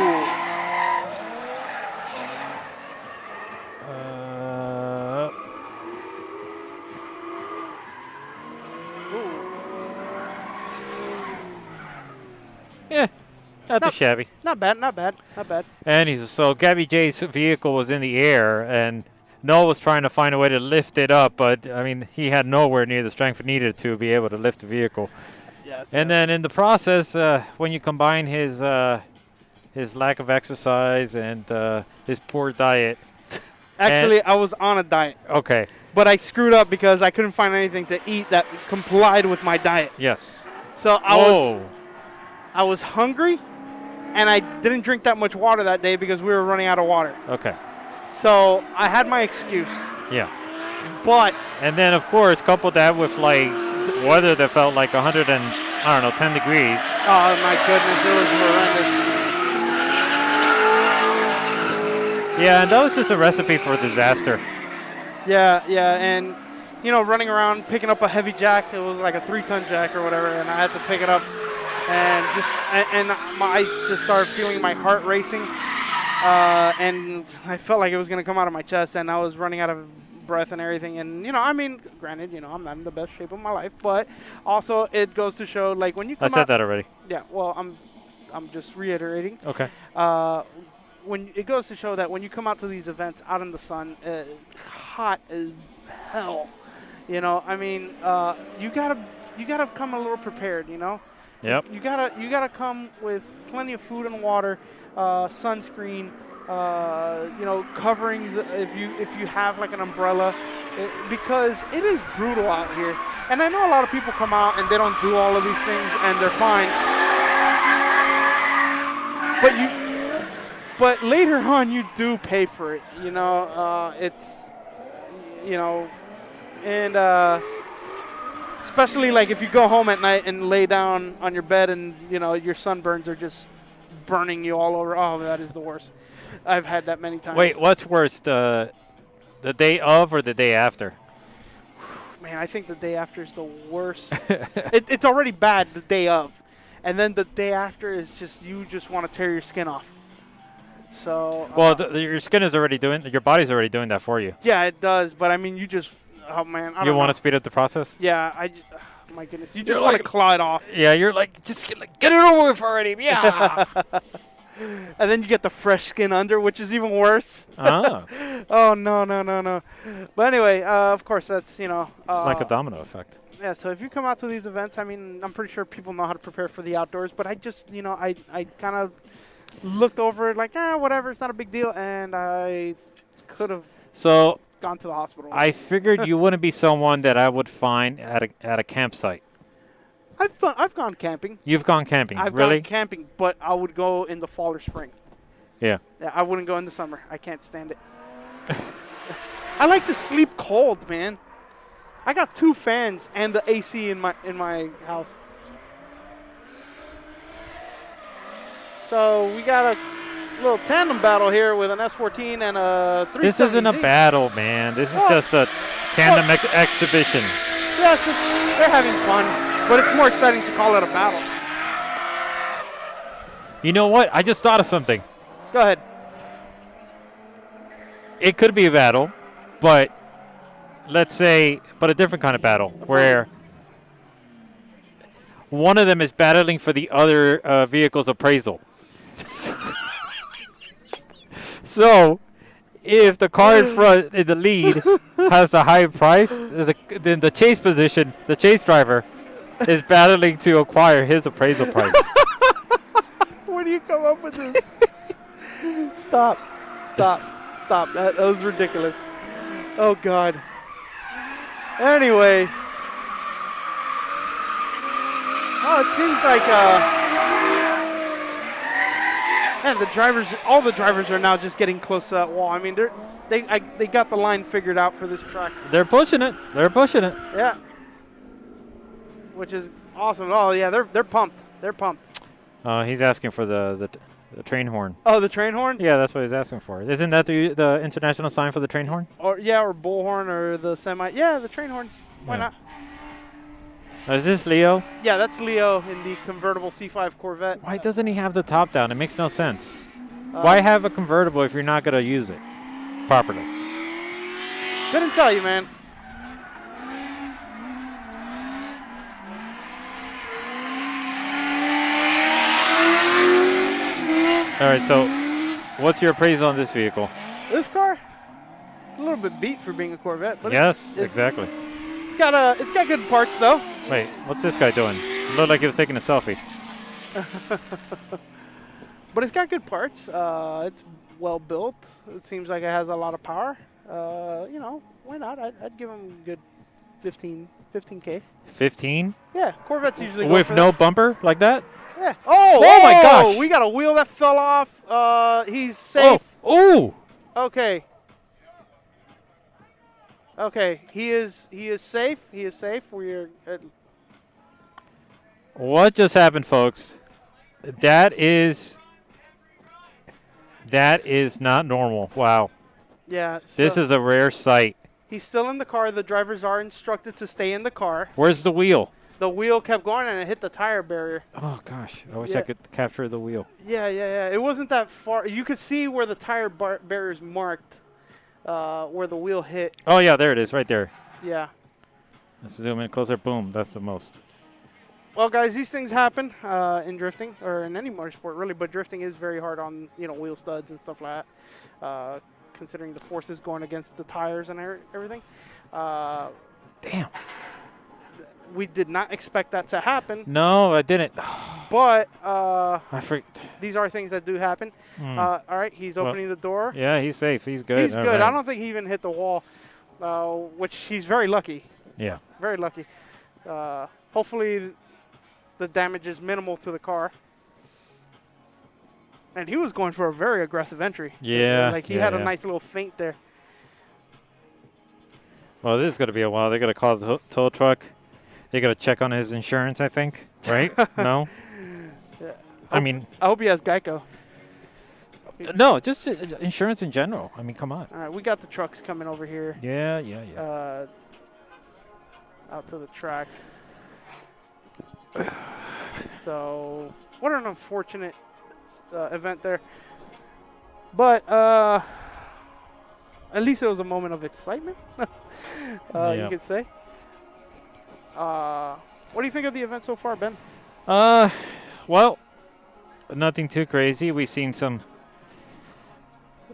Yeah, not too shabby. Not bad. And so Gabby J's vehicle was in the air, and Noah was trying to find a way to lift it up, but I mean, he had nowhere near the strength needed to be able to lift the vehicle. Yes. And then in the process, when you combine his lack of exercise and his poor diet. Actually, I was on a diet. Okay. But I screwed up because I couldn't find anything to eat that complied with my diet. Yes. So I was hungry, and I didn't drink that much water that day because we were running out of water. Okay. So I had my excuse. Yeah. But and then, of course, couple that with like weather that felt like 10 degrees. Oh my goodness, it was horrendous. Yeah, and that was just a recipe for disaster. Yeah, and running around picking up a heavy jack. It was like a 3-ton jack or whatever, and I had to pick it up, and I just started feeling my heart racing, and I felt like it was gonna come out of my chest, and I was running out of breath and everything. And granted, I'm not in the best shape of my life, but also it goes to show, like, when you come I said that already. Yeah, well, I'm just reiterating. Okay. when it goes to show that when you come out to these events out in the sun, hot as hell. You know, I mean, you gotta come a little prepared. You know. Yep. You gotta come with plenty of food and water, sunscreen, you know, coverings if you have like an umbrella, because it is brutal out here. And I know a lot of people come out and they don't do all of these things and they're fine. But later on you do pay for it. You know, it's, you know, and. Especially like if you go home at night and lay down on your bed and, you know, your sunburns are just burning you all over. Oh, that is the worst. I've had that many times. Wait, what's worse, the day of or the day after? Man, I think the day after is the worst. It's already bad the day of. And then the day after is just, you just want to tear your skin off. So. Well, your skin is already doing, your body's already doing that for you. Yeah, it does. But I mean, you just, oh man. I You don't want know. to speed up the process? Yeah, my goodness. You just want to claw it off. Yeah, you're like, just get it over with already. Yeah. And then you get the fresh skin under, which is even worse. Ah. Oh, no. But anyway, of course, that's, you know. It's like a domino effect. Yeah, so if you come out to these events, I mean, I'm pretty sure people know how to prepare for the outdoors. But I just, you know, I kind of looked over it like, whatever, it's not a big deal. And I could have gone to the hospital. I figured you wouldn't be someone that I would find at a campsite. I've gone camping. You've gone camping, I've really? gone camping, but I would go in the fall or spring. Yeah. Yeah, I wouldn't go in the summer. I can't stand it. I like to sleep cold, man. I got 2 fans and the AC in my house. So we got a little tandem battle here with an S14 and a 370Z. This isn't a battle, man. This is just a tandem exhibition. Yes, they're having fun, but it's more exciting to call it a battle. You know what? I just thought of something. Go ahead. It could be a battle, but let's say, but a different kind of battle where one of them is battling for the other vehicle's appraisal. So, if the car in front, in the lead, has the high price, then the chase position, the chase driver, is battling to acquire his appraisal price. Where do you come up with this? Stop. That was ridiculous. Oh, God. Anyway. Oh, it seems like, man, all the drivers are now just getting close to that wall. I mean, they got the line figured out for this track. They're pushing it. Yeah. Which is awesome. Oh, yeah, they're pumped. He's asking for the train horn. Oh, the train horn? Yeah, that's what he's asking for. Isn't that the international sign for the train horn? Or bullhorn or the semi. Yeah, the train horn. Why not? Is this Leo? Yeah, that's Leo in the convertible C5 Corvette. Why doesn't he have the top down? It makes no sense. Why have a convertible if you're not going to use it properly? Couldn't tell you, man. All right, so what's your appraisal on this vehicle? This car, a little bit beat for being a Corvette, but yes, exactly. It's got good parts though. Wait, what's this guy doing? It looked like he was taking a selfie. But it's got good parts. It's well built. It seems like it has a lot of power. You know, why not? I'd give him a good 15K. 15? Yeah, Corvettes usually go with for no that. bumper like that? Yeah. Oh my gosh! We got a wheel that fell off. He's safe. Oh! Okay. Okay, he is safe. He is safe. We're What just happened, folks? That is not normal. Wow. yeah. This is a rare sight. He's still in the car. The drivers are instructed to stay in the car. Where's the wheel? The wheel kept going and it hit the tire barrier. Oh gosh, I wish I Yeah. could capture the wheel. Yeah. It wasn't that far. You could see where the tire barrier's marked, where the wheel hit. Oh yeah, there it is, right there. Yeah. Let's zoom in closer. Boom, that's the most. Well, guys, these things happen in drifting or in any motorsport, really. But drifting is very hard on wheel studs and stuff like that, considering the forces going against the tires and everything. Damn. We did not expect that to happen, No, I didn't. but I freaked. these are things that do happen. All right, he's opening the door. Yeah, he's safe. He's good. He's All good. right. I don't think he even hit the wall, which he's very lucky. Yeah. Very lucky. Hopefully, the damage is minimal to the car. And he was going for a very aggressive entry. Yeah. Like he yeah, had a yeah. nice little feint there. Well, this is going to be a while. They're going to call the tow truck. They're going to check on his insurance, I think. Right? No? Yeah. I mean, I hope he has Geico. no, just insurance in general. I mean, come on. All right, we got the trucks coming over here. Yeah, yeah, yeah. Out to the track. So, what an unfortunate event there. But at least it was a moment of excitement, Yeah. you could say. What do you think of the event so far, Ben? Well, nothing too crazy. We've seen some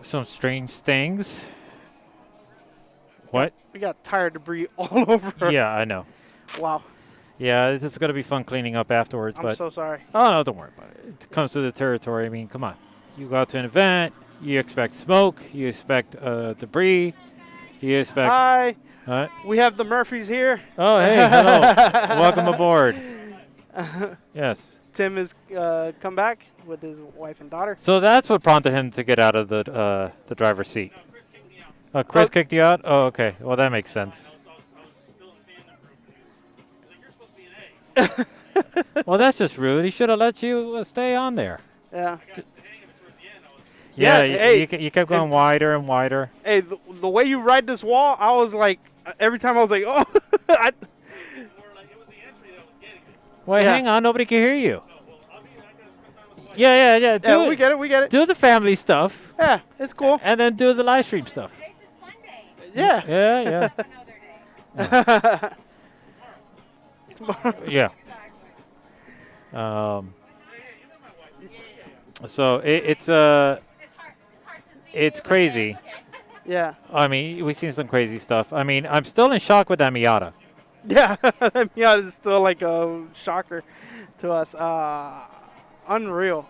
strange things. What? We got tire debris all over. Yeah, I know. Wow. Yeah, this is going to be fun cleaning up afterwards. I'm but so sorry. oh, no, don't worry about it. It comes to the territory. I mean, come on. You go out to an event, you expect smoke, you expect debris, you expect... Hi. What? We have the Murphys here. Oh, hey, hello. Welcome aboard. Yes. Tim has come back with his wife and daughter. So that's what prompted him to get out of the driver's seat. Chris kicked you out? Oh, okay. Well, that makes sense. Well, that's just rude. He should have let you stay on there. Yeah. Yeah, hey, you kept going wider and wider. Hey, the way you ride this wall, I was like, every time I was like, oh. Wait, Yeah. hang on. Nobody can hear you. Yeah. Yeah, Do we get it. We get it. Do the family stuff, Yeah, it's cool. and then do the live stream stuff. Yeah. Yeah. Yeah. So it's crazy. Yeah. I mean, we've seen some crazy stuff. I mean, I'm still in shock with that Miata. Yeah. Yeah, it's still like a shocker to us. Unreal.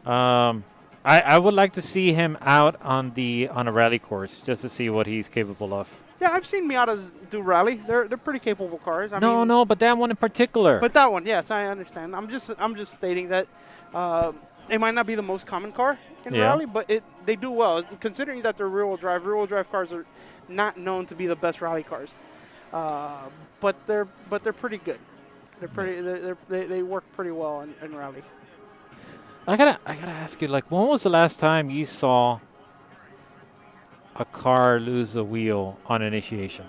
I would like to see him out on a rally course just to see what he's capable of. Yeah, I've seen Miatas do rally. They're pretty capable cars. I mean, No, but that one in particular. But that one, yes, I understand. I'm just stating that it might not be the most common car in rally, but they do well. Considering that they're rear-wheel drive cars are not known to be the best rally cars, but they're pretty good. They're pretty. They work pretty well in rally. I gotta ask you, like, when was the last time you saw a car lose a wheel on initiation?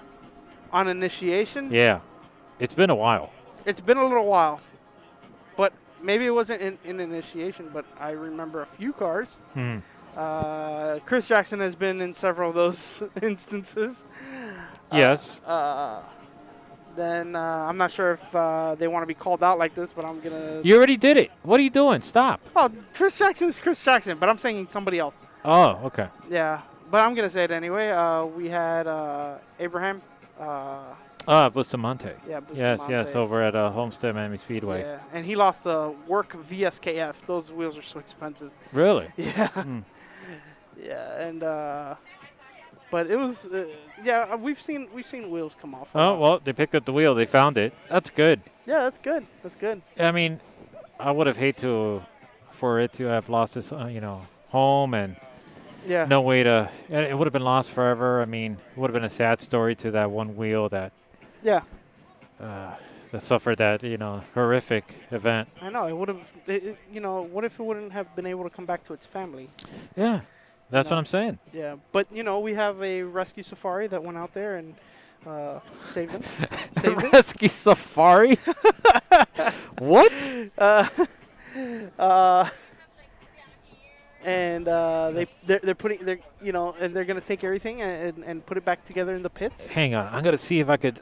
On initiation? Yeah, it's been a while. It's been a little while, but maybe it wasn't in initiation. But I remember a few cars. Chris Jackson has been in several of those instances. Yes. Then I'm not sure if they want to be called out like this, but I'm gonna. You already did it. What are you doing? Stop. Oh, Chris Jackson is Chris Jackson, but I'm saying somebody else. Oh, okay. Yeah, but I'm gonna say it anyway. We had Abraham. Bustamante. Yeah, Bustamante. Yes, over at Homestead Miami Speedway. Yeah, and he lost the work VSKF. Those wheels are so expensive. Really? Yeah. Yeah, and but it was yeah. We've seen wheels come off. Oh, well, they picked up the wheel. They found it. That's good. Yeah, that's good. That's good. I mean, I would have hated for it to have lost its, home and Yeah. no way to. It would have been lost forever. I mean, it would have been a sad story to that one wheel that Yeah. that suffered that horrific event. I know. It would have. What if it wouldn't have been able to come back to its family? Yeah, that's No. what I'm saying. Yeah, but we have a rescue safari that went out there and saved them. Saved it. Rescue safari. What? And they're putting and they're gonna take everything and put it back together in the pits. Hang on, I'm gonna see if I could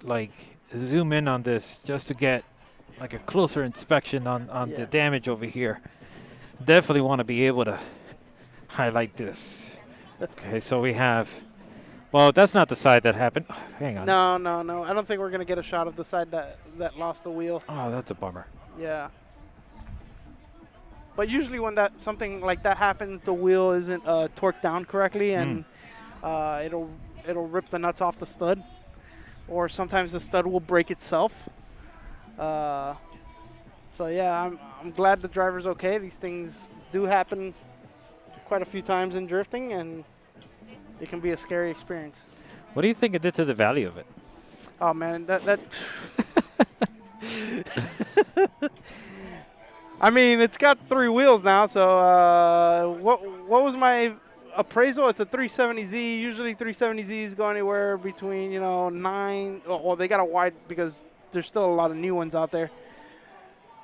zoom in on this just to get like a closer inspection on Yeah. the damage over here. Definitely want to be able to highlight this. Okay, so we have. Well, that's not the side that happened. Hang on. No, no, no. I don't think we're gonna get a shot of the side that lost the wheel. Oh, that's a bummer. Yeah. But usually when something like that happens, the wheel isn't torqued down correctly, and it'll rip the nuts off the stud, or sometimes the stud will break itself. So yeah, I'm glad the driver's okay. These things do happen quite a few times in drifting, and it can be a scary experience. What do you think it did to the value of it? Oh man, that I mean, it's got 3 wheels now, so what was my appraisal? It's a 370Z. Usually 370Zs go anywhere between, 9. Well, they got a wide because there's still a lot of new ones out there.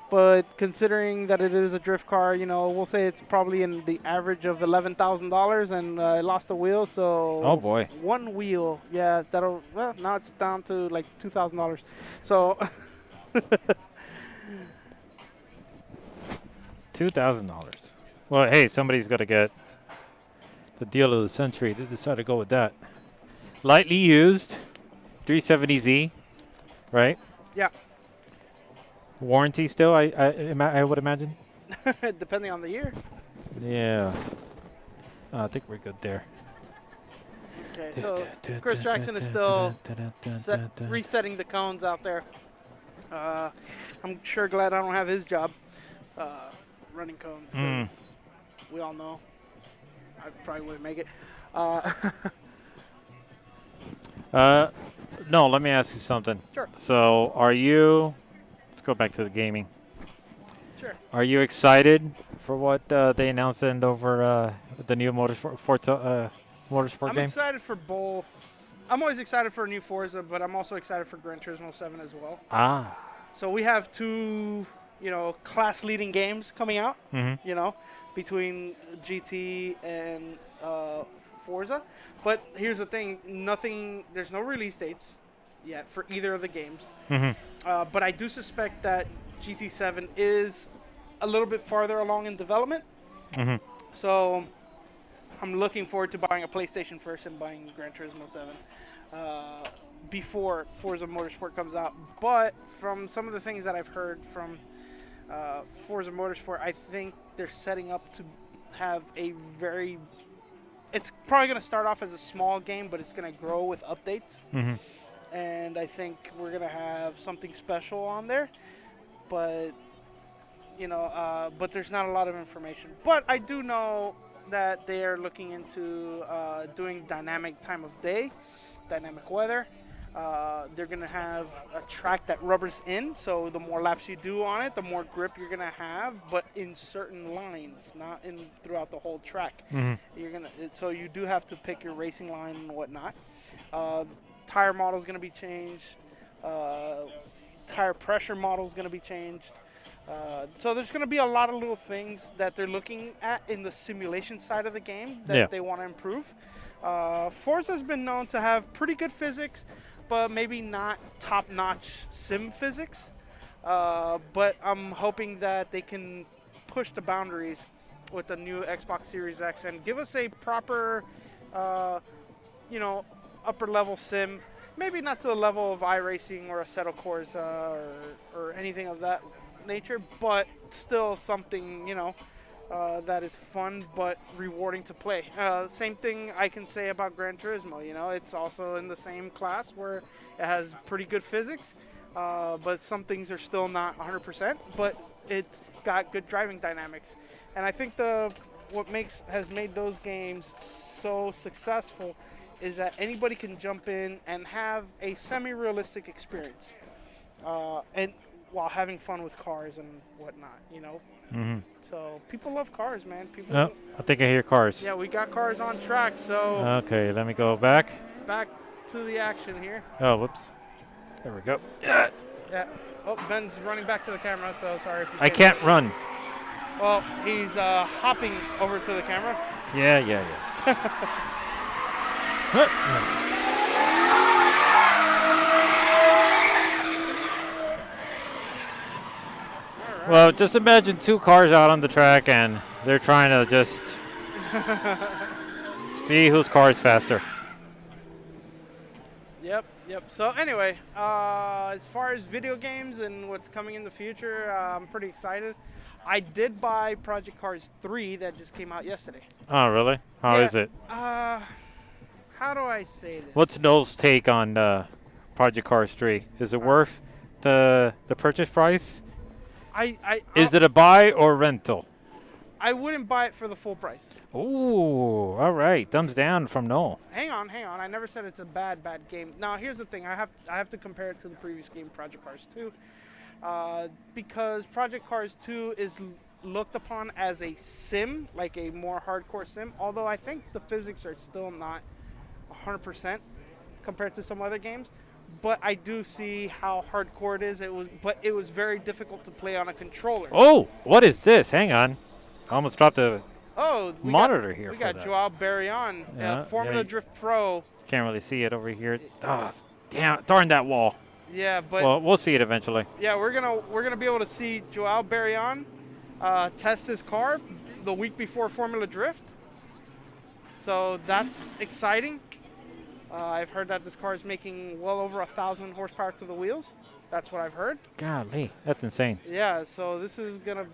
But considering that it is a drift car, we'll say it's probably in the average of $11,000, and it lost a wheel, so. Oh boy. 1 wheel, yeah. Now it's down to like $2,000. So. $2,000. Well, hey, somebody's got to get the deal of the century. They decided to go with that. Lightly used, 370Z, right? Yeah. Warranty still, I would imagine. Depending on the year. Yeah. I think we're good there. Okay, so Chris Jackson is still resetting the cones out there. I'm sure glad I don't have his job running cones, because we all know I probably wouldn't make it. No, let me ask you something. Sure. So, let's go back to the gaming. Sure. Are you excited for what they announced over the new Motorsport I'm game? excited for both. I'm always excited for a new Forza, but I'm also excited for Gran Turismo 7 as well. Ah. So we have 2, class-leading games coming out, between GT and Forza. But here's the thing, there's no release dates yet for either of the games. But I do suspect that GT7 is a little bit farther along in development. So I'm looking forward to buying a PlayStation first and buying Gran Turismo 7 before Forza Motorsport comes out. But from some of the things that I've heard from Forza Motorsport, I think they're setting up to have it's probably going to start off as a small game, but it's going to grow with updates. And I think we're going to have something special on there. But, but there's not a lot of information. But I do know that they are looking into doing dynamic time of day, dynamic weather. They're going to have a track that rubbers in, so the more laps you do on it, the more grip you're going to have, but in certain lines, not throughout the whole track. So you do have to pick your racing line and whatnot. Tire model is going to be changed. Tire pressure model is going to be changed. So there's going to be a lot of little things that they're looking at in the simulation side of the game that they want to improve. Forza has been known to have pretty good physics, but maybe not top-notch sim physics. But I'm hoping that they can push the boundaries with the new Xbox Series X and give us a proper, upper-level sim. Maybe not to the level of iRacing or Assetto Corsa or anything of that nature, but still something, that is fun but rewarding to play. Same thing I can say about Gran Turismo. It's also in the same class where it has pretty good physics, but some things are still not 100%, but it's got good driving dynamics. And I think what has made those games so successful is that anybody can jump in and have a semi-realistic experience, and while having fun with cars and whatnot, So people love cars, man. I think I hear cars. Yeah, we got cars on track, so. Okay, let me go back. Back to the action here. Oh, whoops. There we go. Yeah. Oh, Ben's running back to the camera, so sorry if you I can't run. Well, he's hopping over to the camera. Yeah. Well, just imagine 2 cars out on the track and they're trying to just see whose car is faster. Yep. So anyway, as far as video games and what's coming in the future, I'm pretty excited. I did buy Project Cars 3 that just came out yesterday. Oh, really? How is it? How do I say this? What's Noel's take on Project Cars 3? Is it worth the purchase price? Is it a buy or rental? I wouldn't buy it for the full price. Ooh, all right. Thumbs down from Noel. Hang on. I never said it's a bad game. Now, here's the thing. I have to compare it to the previous game, Project Cars 2. Because Project Cars 2 is looked upon as a sim, like a more hardcore sim, although I think the physics are still not 100% compared to some other games. But I do see how hardcore it is. It was very difficult to play on a controller. Oh, what is this? Hang on. I almost dropped a monitor here. We got Joao Barrion, Formula Drift Pro. Can't really see it over here. Oh, darn that wall. Yeah, but well, we'll see it eventually. Yeah, we're gonna be able to see Joao Barrion test his car the week before Formula Drift. So that's exciting. I've heard that this car is making well over 1,000 horsepower to the wheels. That's what I've heard. Golly, that's insane. Yeah, so this is gonna.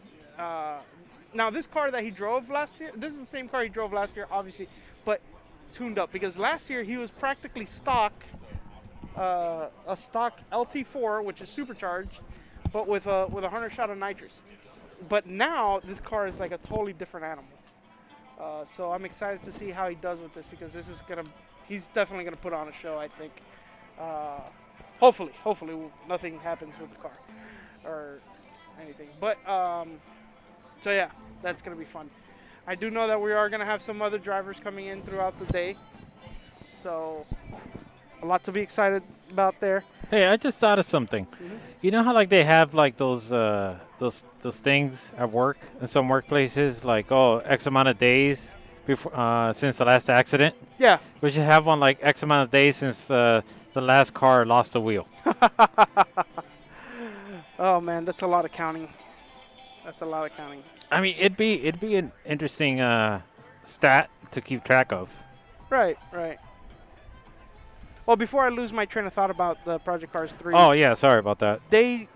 Now this car that he drove last year, this is the same car he drove last year, obviously, but tuned up because last year he was practically stock. A stock LT4, which is supercharged, but with a 100 shot of nitrous. But now this car is like a totally different animal. So I'm excited to see how he does with this because he's definitely gonna put on a show. I think. Hopefully nothing happens with the car or anything. But so yeah, that's gonna be fun. I do know that we are gonna have some other drivers coming in throughout the day. So. A lot to be excited about there. Hey, I just thought of something. Mm-hmm. You know how like they have like those things at work in some workplaces, like X amount of days before since the last accident. Yeah. We should have one like X amount of days since the last car lost a wheel. Oh man, that's a lot of counting. I mean, it'd be an interesting stat to keep track of. Right. Well, before I lose my train of thought about the Project Cars 3. Oh, yeah, sorry about that. I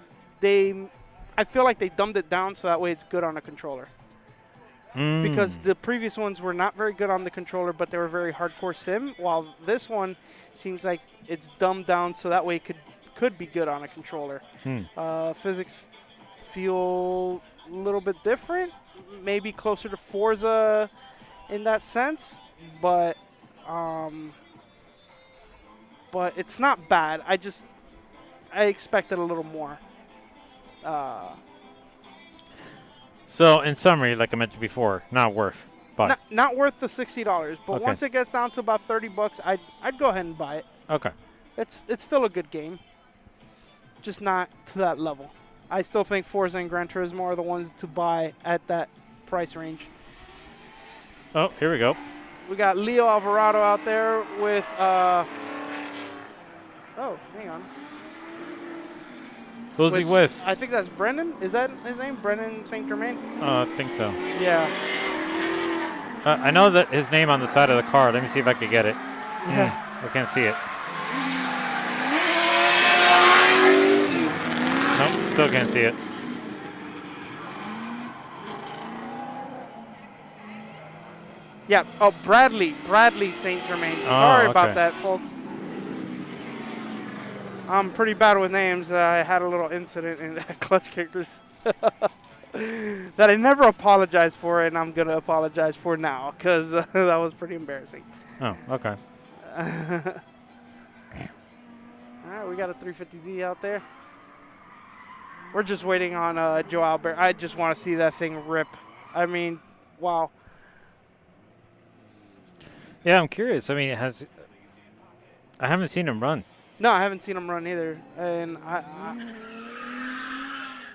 feel like they dumbed it down so that way it's good on a controller. Because the previous ones were not very good on the controller, but they were very hardcore sim, while this one seems like it's dumbed down so that way it could be good on a controller. Physics feel a little bit different, maybe closer to Forza in that sense, but it's not bad. I expected a little more. So, in summary, like I mentioned before, not worth. But not worth the $60. But okay. Once it gets down to about $30, I'd go ahead and buy it. Okay. It's still a good game, just not to that level. I still think Forza and Gran Turismo are the ones to buy at that price range. Oh, here we go. We got Leo Alvarado out there with. Oh, hang on. Who's he with? I think that's Brendan. Is that his name? Brendan St. Germain? I think so. Yeah. I know that his name on the side of the car. Let me see if I can get it. Yeah. I can't see it. Nope, still can't see it. Yeah. Oh, Bradley St. Germain. Sorry about that, folks. I'm pretty bad with names. I had a little incident in Clutch Kickers that I never apologized for, and I'm going to apologize for now because that was pretty embarrassing. Oh, okay. All right, we got a 350Z out there. We're just waiting on Joe Albert. I just want to see that thing rip. I mean, wow. Yeah, I'm curious. I mean, I haven't seen him run. No, I haven't seen him run either, and I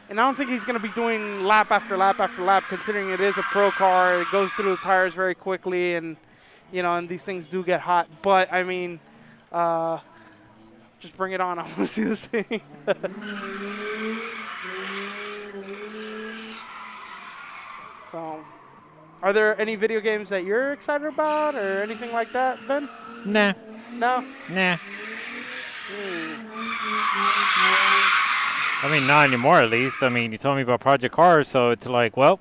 don't think he's going to be doing lap after lap after lap, considering it is a pro car. It goes through the tires very quickly, and and these things do get hot. But I mean, just bring it on. I want to see this thing. So, are there any video games that you're excited about or anything like that, Ben? Nah. No? Nah. I mean, not anymore, at least. I mean, you told me about Project Cars, so it's like, well,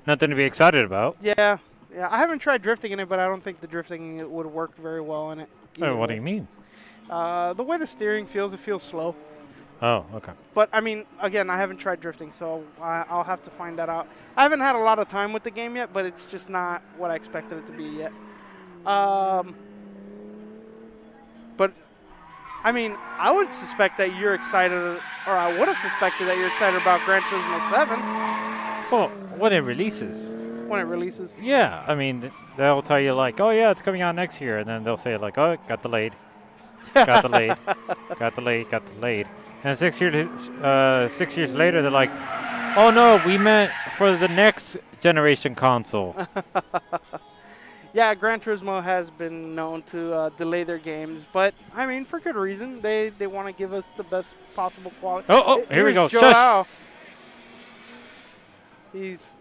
nothing to be excited about. Yeah. Yeah, I haven't tried drifting in it, but I don't think the drifting would work very well in it. Oh, what do you mean? The way the steering feels, it feels slow. Oh, okay. But, I mean, again, I haven't tried drifting, so I'll have to find that out. I haven't had a lot of time with the game yet, but it's just not what I expected it to be yet. But, I mean, I would suspect that you're excited, or I would have suspected that you're excited about Gran Turismo 7 Well, when it releases. when it releases. Yeah, I mean, they'll tell you, like, oh, yeah, it's coming out next year. And then they'll say, like, oh, it got delayed. Got delayed. Got delayed. Got delayed. And 6 years later, they're like, oh, no, we meant for the next generation console. Yeah, Gran Turismo has been known to delay their games, but, I mean, for good reason. They want to give us the best possible quality. Oh, here we go. Here's Shush. Joao. He's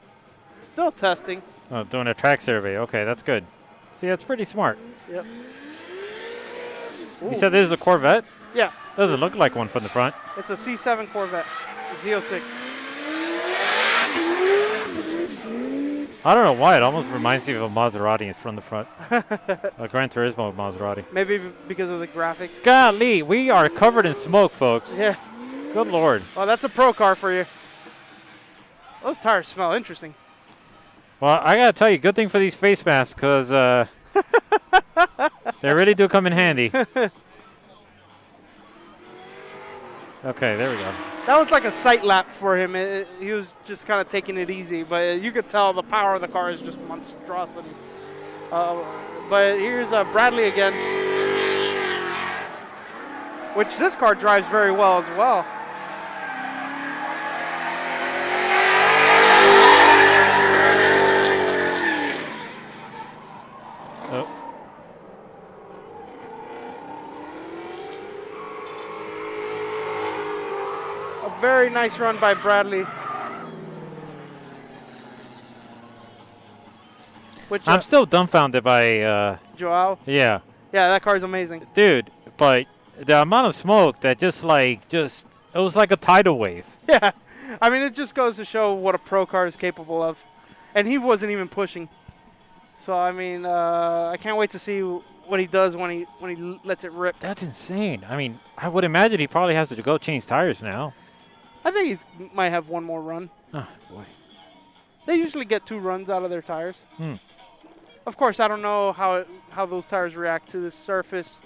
still testing. Oh, doing a track survey. Okay, that's good. See, that's pretty smart. Yep. You said this is a Corvette? Yeah, Doesn't look like one from the front. it's a C7 Corvette, Z06. I don't know why. It almost reminds me of a Maserati from the front. A Gran Turismo Maserati. Maybe because of the graphics. Golly, we are covered in smoke, folks. Yeah. Good Lord. Oh, that's a pro car for you. Those tires smell interesting. Well, I got to tell you, good thing for these face masks, because they really do come in handy. Okay, there we go. That was like a sight lap for him. He was just kind of taking it easy, but you could tell the power of the car is just monstrosity. But here's Bradley again, which this car drives very well as well. Oh. A very nice run by Bradley. Which I'm still dumbfounded by, Joao. yeah. Yeah, that car is amazing. Dude, but the amount of smoke that it was like a tidal wave. Yeah, I mean, it just goes to show what a pro car is capable of. And he wasn't even pushing. So, I mean, I can't wait to see what he does when he lets it rip. That's insane. I mean, I would imagine he probably has to go change tires now. I think he might have one more run. Oh, boy. They usually get 2 runs out of their tires. Hmm. Of course, I don't know how those tires react to the surface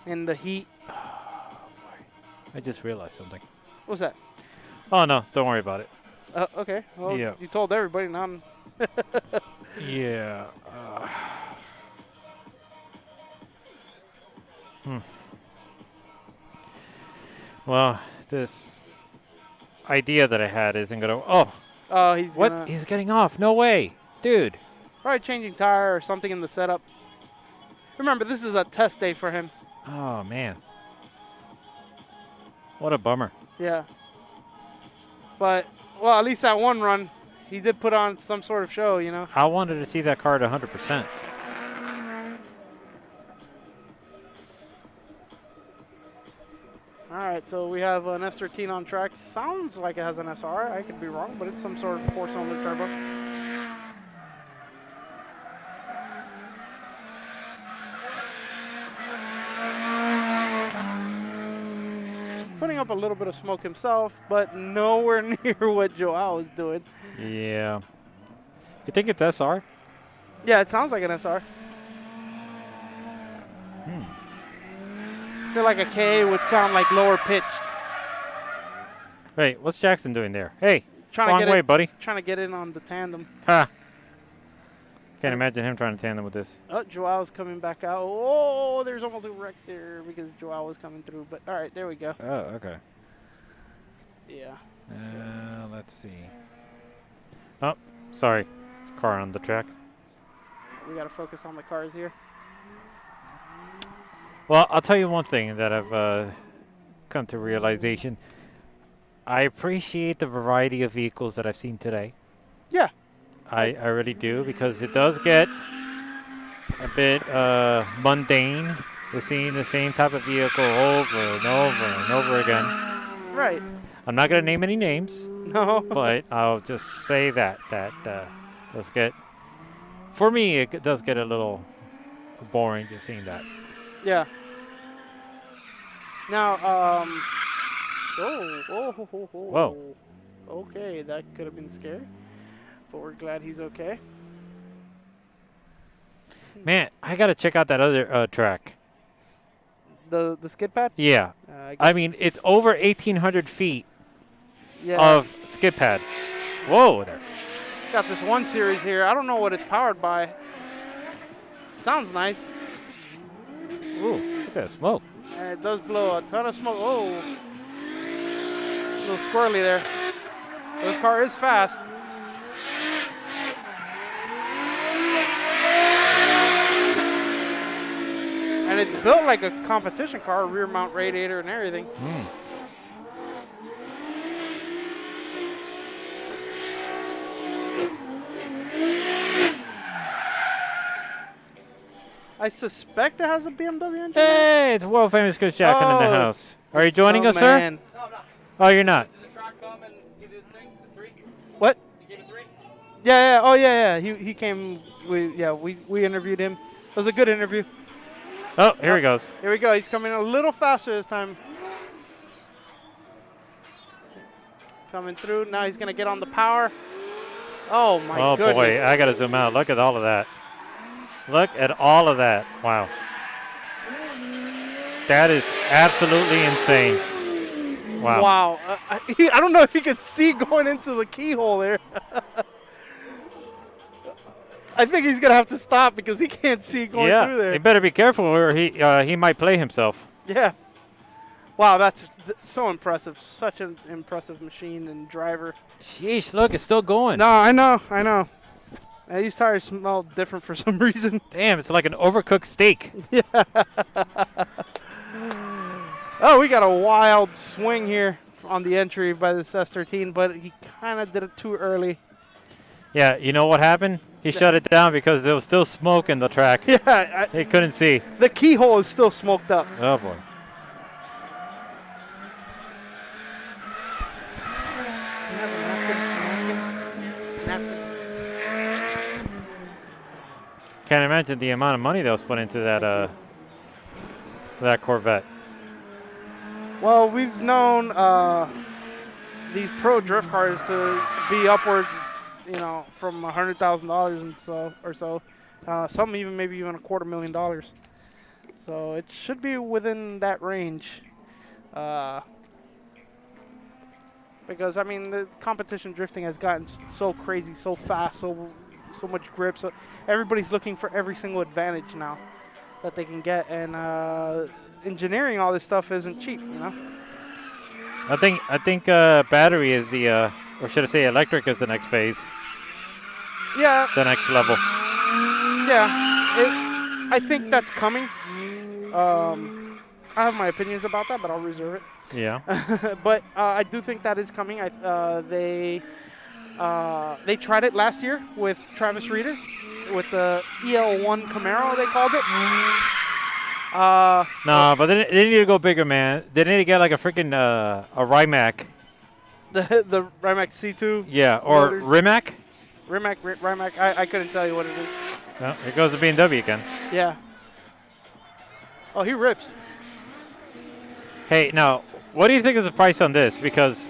and the heat. I just realized something. What's that? Oh, no, don't worry about it. Okay. Well, Yeah. you told everybody. Now I'm Yeah. Well, this idea that I had isn't going to... Oh, Oh, he's what? gonna He's getting off. No way. Dude. probably changing tire or something in the setup. Remember, this is a test day for him. Oh, man. What a bummer. Yeah. But, well, at least that one run, he did put on some sort of show, you know. I wanted to see that car at 100%. All right, so we have an S13 on track. Sounds like it has an SR. I could be wrong, but it's some sort of 4-cylinder turbo. Putting up a little bit of smoke himself, but nowhere near what Joao is doing. Yeah. You think it's SR? Yeah, it sounds like an SR. I feel like a K would sound like lower pitched. Wait, what's Jackson doing there? Hey, Trying wrong to get way, it, buddy. Trying to get in on the tandem. Ha. Can't imagine him trying to tandem with this. Oh, Joao's coming back out. Oh, there's almost a wreck there because Joao was coming through. But all right, there we go. Oh, okay. Yeah. Let's see. Oh, sorry. It's a car on the track. We got to focus on the cars here. Well, I'll tell you one thing that I've come to realization. I appreciate the variety of vehicles that I've seen today. Yeah. I really do, because it does get a bit mundane to seeing the same type of vehicle over and over and over again. Right. I'm not going to name any names, No. but I'll just say that does get, for me, it does get a little boring just seeing that. Yeah. Now, Whoa. Okay, that could have been scary, but we're glad he's okay. Man, I got to check out that other track. The skid pad? Yeah. I I guess- mean, it's over 1,800 feet yeah. of skid pad. Whoa there. Got this one series here. I don't know what it's powered by. Sounds nice. Ooh, look at that smoke. And it does blow a ton of smoke. Oh. A little squirrely there. This car is fast. And it's built like a competition car, rear mount radiator and everything. I suspect it has a BMW engine. Hey, it's world famous Chris Jackson in the Oh, house. Are you joining Oh, us, sir? man. Oh, you're not. Did the truck come and give you the thing? The 3? What? You gave it 3? Yeah, yeah. Oh, yeah, yeah. He came. We interviewed him. It was a good interview. Oh, here he goes. Here we go. He's coming a little faster this time. Coming through. Now he's gonna get on the power. Oh my Oh goodness. boy, I gotta zoom out. Look at all of that. Look at all of that. Wow. That is absolutely insane. Wow. Wow. I don't know if he could see going into the keyhole there. I think he's gonna have to stop because he can't see going through Yeah, there. he better be careful or he might play himself. Yeah. Wow, that's so impressive. Such an impressive machine and driver. Sheesh, look, it's still going. No, I know. These tires smell different for some reason. Damn, it's like an overcooked steak. Oh, we got a wild swing here on the entry by this S13, but he kind of did it too early. Yeah, you know what happened? He shut it down because there was still smoke in the track. Yeah, He couldn't see. the keyhole is still smoked up. Oh boy. Can't imagine the amount of money that was put into that Corvette. Well, we've known these pro drift cars to be upwards, from $100,000 and so. Some even maybe even $250,000. So it should be within that range. Because I mean, the competition drifting has gotten so crazy, so fast, so much grip. So everybody's looking for every single advantage now that they can get, and engineering all this stuff isn't cheap, I think battery is the, or should I say electric is the next phase, Yeah, the next level. yeah. I think that's coming. I have my opinions about that, but I'll reserve it. Yeah. But I do think that is coming. They tried it last year with Travis Reeder, with the EL1 Camaro, they called it. No, but they need to go bigger, man. They need to get like a freaking a Rimac. The Rimac C2. Yeah, or motors. Rimac. Rimac. I couldn't tell you what it is. No, here goes the BMW again. Yeah. Oh, he rips. Hey, now, what do you think is the price on this? Because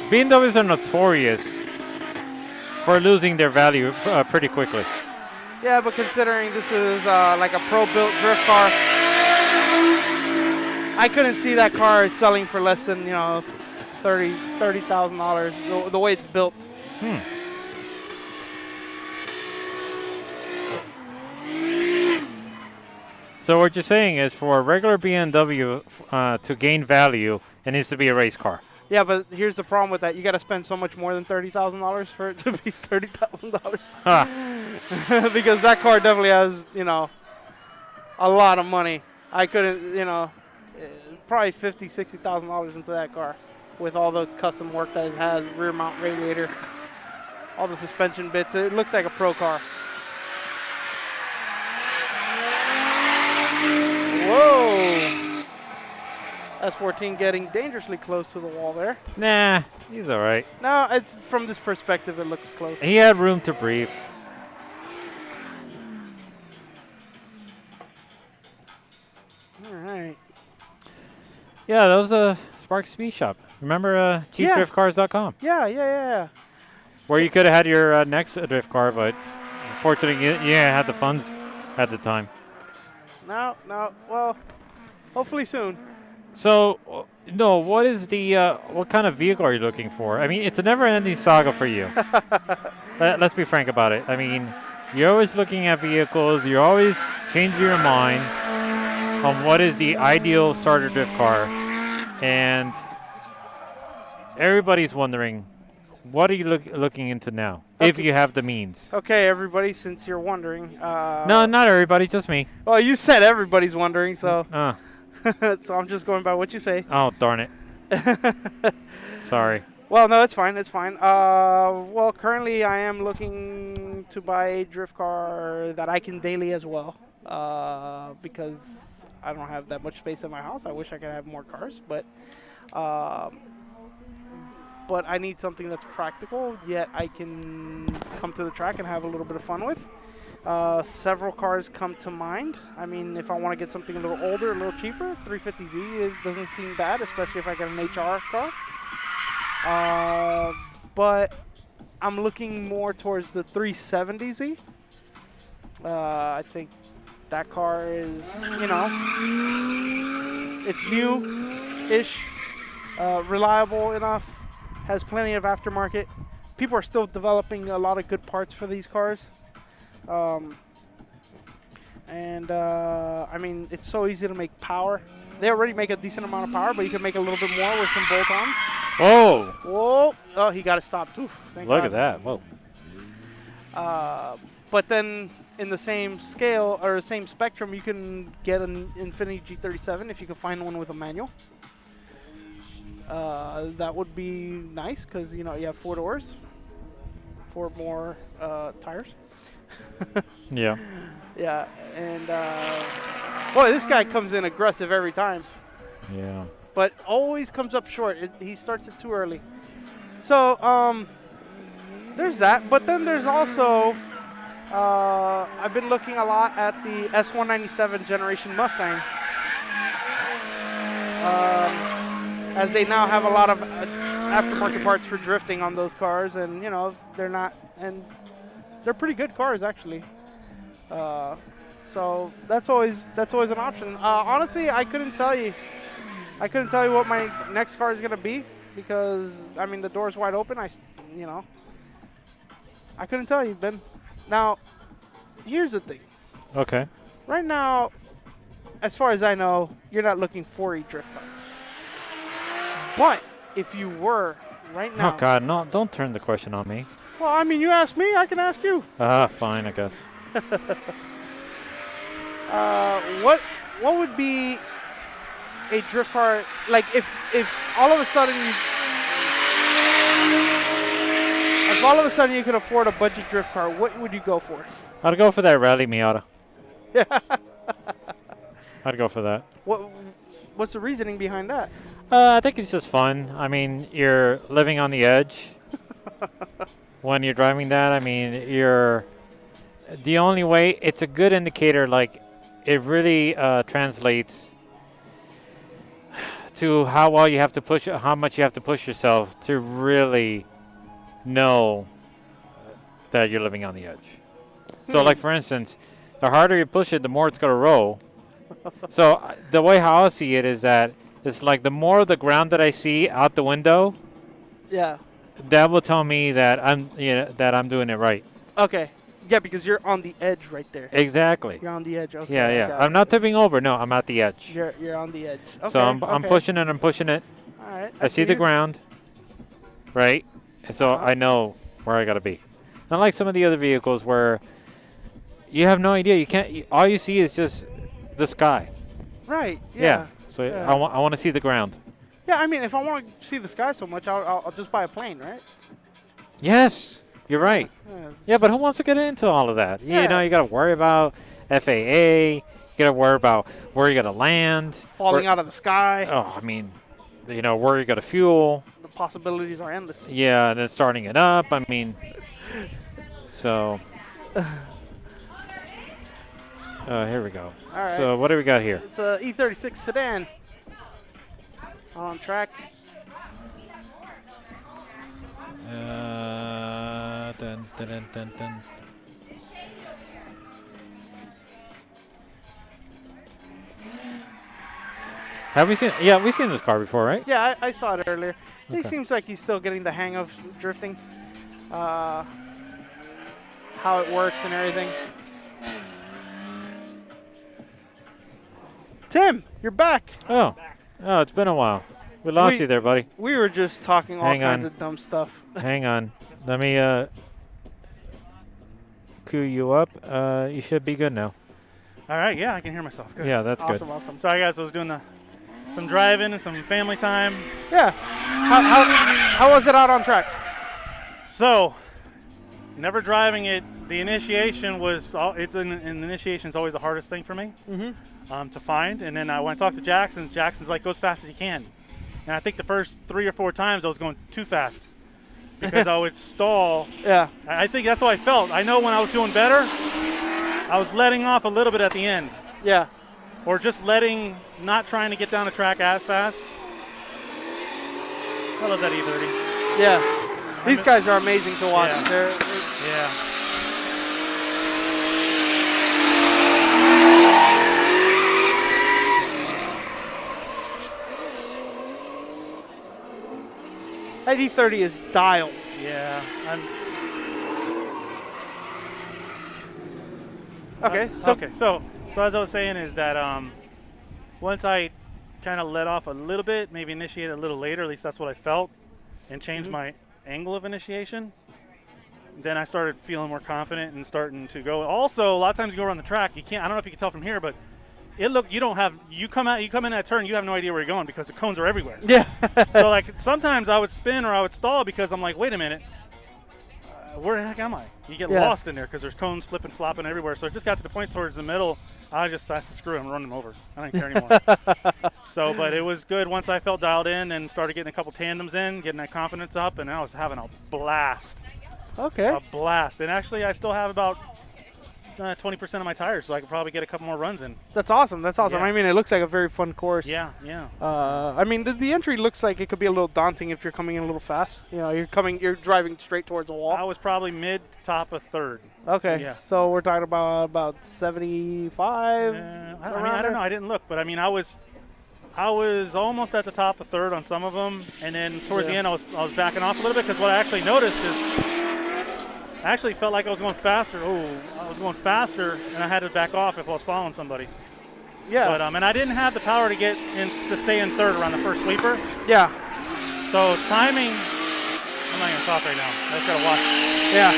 BMWs are notorious for losing their value pretty quickly. Yeah, but considering this is like a pro-built drift car, I couldn't see that car selling for less than $30,000 the way it's built. So what you're saying is for a regular BMW to gain value, it needs to be a race car. Yeah, but here's the problem with that: you got to spend so much more than $30,000 for it to be $30,000. Huh. Because that car definitely has, a lot of money. I couldn't, probably $50,000, $60,000 into that car with all the custom work that it has, rear mount radiator. all the suspension bits. It looks like a pro car. Whoa! S14 getting dangerously close to the wall there. Nah, he's all right. No, it's from this perspective, it looks close. He had room to breathe. All right. Yeah, that was a Spark Speed Shop. Remember cheapdriftcars.com, Yeah. where you could have had your next drift car, but unfortunately, you didn't have the funds at the time. No. Well, hopefully soon. So, no, what is the what kind of vehicle are you looking for? I mean, it's a never-ending saga for you. Let's be frank about it. I mean, you're always looking at vehicles. You're always changing your mind on what is the ideal starter drift car, and everybody's wondering, what are you looking into now, if you have the means? Okay, everybody, since you're wondering. No, not everybody, just me. Well, you said everybody's wondering, so Oh, so I'm just going by what you say. oh, darn it. Sorry. Well, no, it's fine. It's fine. Well, currently I am looking to buy a drift car that I can daily as well, because I don't have that much space in my house. I wish I could have more cars, but I need something that's practical, yet I can come to the track and have a little bit of fun with. Several cars come to mind. I mean, if I want to get something a little older, a little cheaper, 350Z it doesn't seem bad, especially if I get an HR car. But I'm looking more towards the 370Z. I think that car is, it's new-ish, reliable enough, has plenty of aftermarket. People are still developing a lot of good parts for these cars. I mean, it's so easy to make power. They already make a decent amount of power, but you can make a little bit more with some bolt-ons. Whoa. Whoa! Oh, he got it stopped too. Thank Look God. at that. Whoa. But then in the same scale or same spectrum, you can get an Infiniti G37 if you can find one with a manual. That would be nice because you have 4 doors, 4 more tires. Yeah. Yeah, and boy, this guy comes in aggressive every time, Yeah. but always comes up short. He starts it too early. So there's that, but then there's also I've been looking a lot at the S197 generation Mustang, as they now have a lot of aftermarket parts for drifting on those cars, and they're pretty good cars actually. So that's always an option. Honestly, I couldn't tell you what my next car is gonna be because I mean the door's wide open. I couldn't tell you, Ben. Now, here's the thing. Okay. Right now, as far as I know, you're not looking for a drift car. But if you were right now, Oh, God, no, don't turn the question on me. well, I mean, you asked me, I can ask you. Fine, I guess. What would be a drift car like if all of a sudden you could afford a budget drift car? What would you go for? I'd go for that Rally Miata. I'd go for that. What's the reasoning behind that? I think it's just fun. I mean, you're living on the edge when you're driving that. I mean, the only way, it's a good indicator, like, it really translates to how well you have to push, how much you have to push yourself to really know that you're living on the edge. So, like, for instance, the harder you push it, the more it's going to roll. So, the way how I see it is that it's like the more of the ground that I see out the window, Yeah. that will tell me that I'm doing it right. Okay. Yeah, because you're on the edge right there. Exactly. You're on the edge. Okay. Yeah. got I'm it. not tipping over. No, I'm at the edge. You're on the edge. Okay. So I'm okay. pushing it. I'm pushing it. All right. I see the it. ground, right? And so I know where I got to be. Not like some of the other vehicles where you have no idea. You can't. All you see is just the sky. Right. Yeah. Yeah. So Yeah. I want to see the ground. Yeah. I mean, if I want to see the sky so much, I'll just buy a plane, right? Yes. You're right. Yeah. Yeah, but who wants to get into all of that? Yeah. You know, you got to worry about FAA. You got to worry about where you're going to land. Falling where, out of the sky. Oh, I mean, you know, where you're going to fuel. The possibilities are endless. Yeah, and then starting it up. I mean, so. Here we go. All right. So what do we got here? It's a E36 sedan on track. Dun, dun, dun, dun, dun. Have we seen? Yeah, we've seen this car before, right? Yeah, I saw it earlier. He Okay. seems like he's still getting the hang of drifting, how it works and everything. Tim, you're back. Oh, it's been a while. We lost you there, buddy. We were just talking all Hang kinds on. of dumb stuff. Hang on. Let me cue you up. You should be good now. All right, yeah, I can hear myself. Good. Yeah, that's Awesome, good. awesome. Sorry, guys, I was doing some driving and some family time. Yeah. How was it out on track? So, never driving it, the initiation was, an initiation is always the hardest thing for me to find. And then when I talked to Jackson, Jackson's like, go as fast as you can. And I think the first 3 or 4 times I was going too fast because I would stall. Yeah. I think that's how I felt. I know when I was doing better, I was letting off a little bit at the end. Yeah. Or just not trying to get down the track as fast. I love that E30. Yeah. These guys are amazing to watch. Yeah. They're Yeah. that E30 is dialed. Yeah. Okay. So as I was saying is that once I kind of let off a little bit, maybe initiate a little later, at least that's what I felt, and changed my angle of initiation, then I started feeling more confident and starting to go. Also, a lot of times you go around the track, you can't. I don't know if you can tell from here, but you come in that turn, you have no idea where you're going because the cones are everywhere. Yeah. So like sometimes I would spin or I would stall because I'm like, wait a minute, where the heck am I? You get Yeah. lost in there because there's cones flipping, flopping everywhere. So it just got to the point towards the middle, I said, screw it, I'm running them over. I don't care anymore. So, but it was good once I felt dialed in and started getting a couple tandems in, getting that confidence up, and I was having a blast. Okay. A blast. And actually, I still have about 20% of my tires, so I could probably get a couple more runs in. That's awesome. That's awesome. Yeah. I mean, it looks like a very fun course. Yeah. I mean, the entry looks like it could be a little daunting if you're coming in a little fast. You know, you're driving straight towards a wall. I was probably mid, top of third. Okay. Yeah. So we're talking about 75. I don't know. I didn't look, but I mean, I was almost at the top of third on some of them, and then towards the end, I was backing off a little bit because what I actually noticed is I actually felt like I was going faster. I was going faster, and I had to back off if I was following somebody. Yeah. But and I didn't have the power to get in to stay in third around the first sweeper. Yeah. So timing, I'm not gonna talk right now. I just gotta watch. Yeah.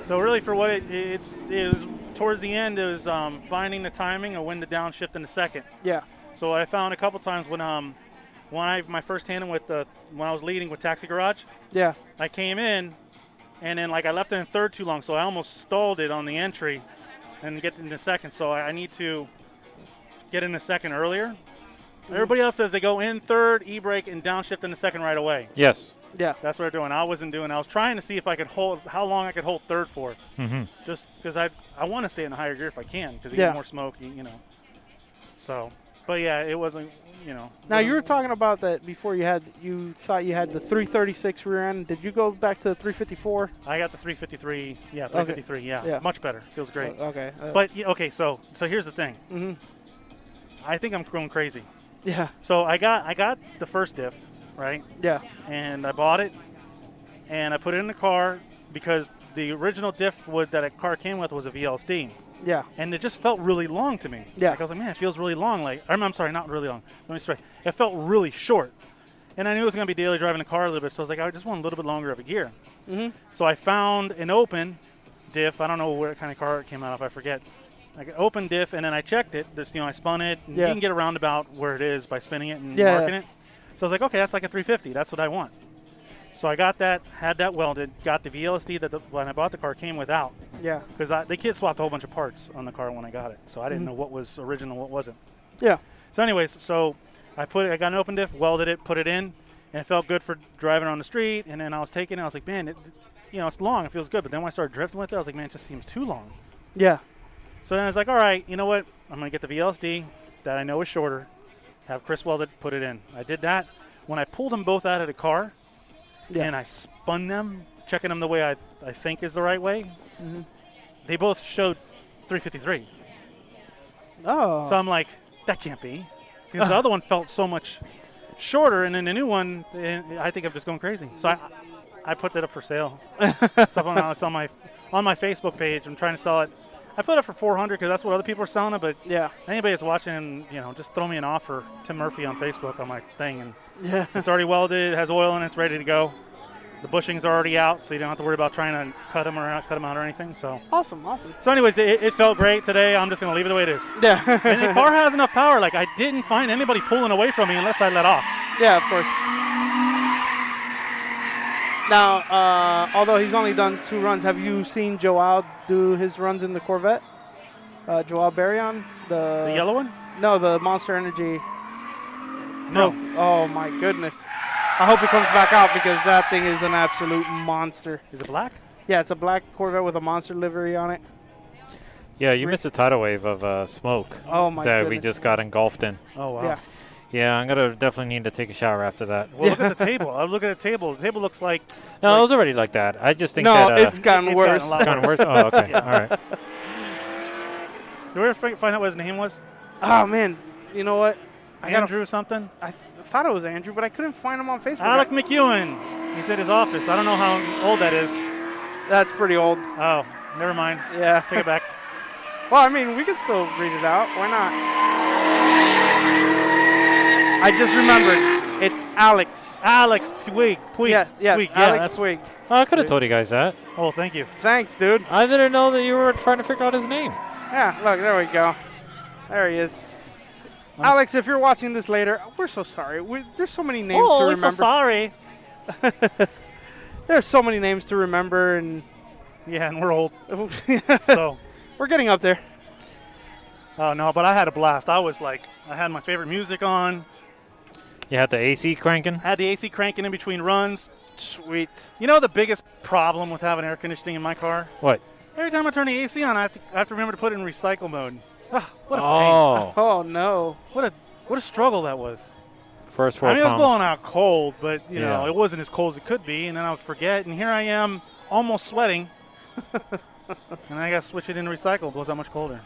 So really, for what it was towards the end, it was finding the timing of when to downshift in the second. Yeah. So I found a couple times when my first tandem when I was leading with Taxi Garage, Yeah. I came in, and then like I left it in third too long, so I almost stalled it on the entry, and get in the second. So I need to get in the second earlier. Everybody else says they go in third, e-brake, and downshift in the second right away. Yes. Yeah. That's what they're doing. I wasn't doing. I was trying to see if I could how long I could hold third for. Mm-hmm. Just because I want to stay in the higher gear if I can, because you Yeah. get more smoke, you know. So, but yeah, it wasn't, you know. Now you were talking about that before you thought you had the 336 rear end. Did you go back to the 354? I got the 353. Yeah, 353. Yeah, Yeah. much better. Feels great. Okay. But okay, so here's the thing. Mhm. I think I'm going crazy. Yeah. So I got the first diff, right? Yeah. And I bought it, and I put it in the car because the original diff that a car came with was a VLSD. Yeah. And it just felt really long to me. Yeah. Like I was like, man, it feels really long. Like I'm sorry, not really long. Let me straight. It felt really short. And I knew it was going to be daily driving the car a little bit, so I was like, I just want a little bit longer of a gear. Mhm. So I found an open diff. I don't know what kind of car it came out of. I forget. Like open diff, and then I checked it. This, I spun it. And Yeah. You can get a roundabout where it is by spinning it and Yeah, marking yeah. it. So I was like, okay, that's like a 350. That's what I want. So I got that, had that welded, got the VLSD that when I bought the car came without. Yeah. Because the kid swapped a whole bunch of parts on the car when I got it. So I didn't know what was original, what wasn't. Yeah. So anyways, so I got an open diff, welded it, put it in, and it felt good for driving on the street. And then I was taking it, I was like, man, it's long, it feels good. But then when I started drifting with it, I was like, man, it just seems too long. Yeah. So then I was like, all right, you know what? I'm going to get the VLSD that I know is shorter, have Chris welded, put it in. I did that. When I pulled them both out of the car and I spun them, checking them the way I think is the right way, they both showed 353. Oh. So I'm like, that can't be. Because the other one felt so much shorter, and then the new one, I think I'm just going crazy. So I put that up for sale. So it's on my Facebook page. I'm trying to sell it. I put it up for 400 because that's what other people are selling it. But Yeah. anybody that's watching, just throw me an offer, Tim Murphy on Facebook on my thing, and Yeah. it's already welded, it has oil in it, it's ready to go. The bushings are already out, so you don't have to worry about trying to cut them out or anything. So Awesome. anyways, it felt great today. I'm just gonna leave it the way it is. Yeah. And the car has enough power. Like I didn't find anybody pulling away from me unless I let off. Yeah, of course. Now, although he's only done 2 runs, have you seen Joao do his runs in the Corvette? Joao Barrion, The yellow one? No, the Monster Energy. No. Oh my goodness. I hope it comes back out because that thing is an absolute monster. Is it black? Yeah, it's a black Corvette with a monster livery on it. Yeah, you missed a tidal wave of smoke Oh my that goodness. we just got engulfed in. Oh wow. Yeah. Yeah, I'm gonna definitely need to take a shower after that. Well, look at the table. I look at the table. The table looks like. No, it was already like that. I just think No, that it's gotten it's worse. gotten a lot it's kind of worse. Oh, okay. Yeah. All right. Did we ever find out what his name was? Oh man, you know what? Andrew something? I thought it was Andrew, but I couldn't find him on Facebook. Alec McEwen. He's at his office. I don't know how old that is. That's pretty old. Oh, never mind. Yeah. Take it back. Well, I mean, we can still read it out. Why not? I just remembered. It's Alex. Alex Puig. Yeah, Puig. Alex that's Twig. Oh, I could have told you guys that. Oh, thank you. Thanks, dude. I didn't know that you were trying to figure out his name. Yeah, look, there we go. There he is. Alex, if you're watching this later, we're so sorry. There's so many names to Oh, remember. so sorry. There's so many names to remember, and Yeah, and we're old. So, we're getting up there. oh no, but I had a blast. I had my favorite music on. You had the AC cranking. Had the AC cranking in between runs. Sweet. You know the biggest problem with having air conditioning in my car? What? Every time I turn the AC on, I have to remember to put it in recycle mode. Ah, what a pain. Oh, Oh no. What a struggle that was. first I world mean, it was blowing problems. out cold, but you know, Yeah. it wasn't as cold as it could be, and then I would forget, and here I am, almost sweating, and I got to switch it into recycle. It blows out much colder.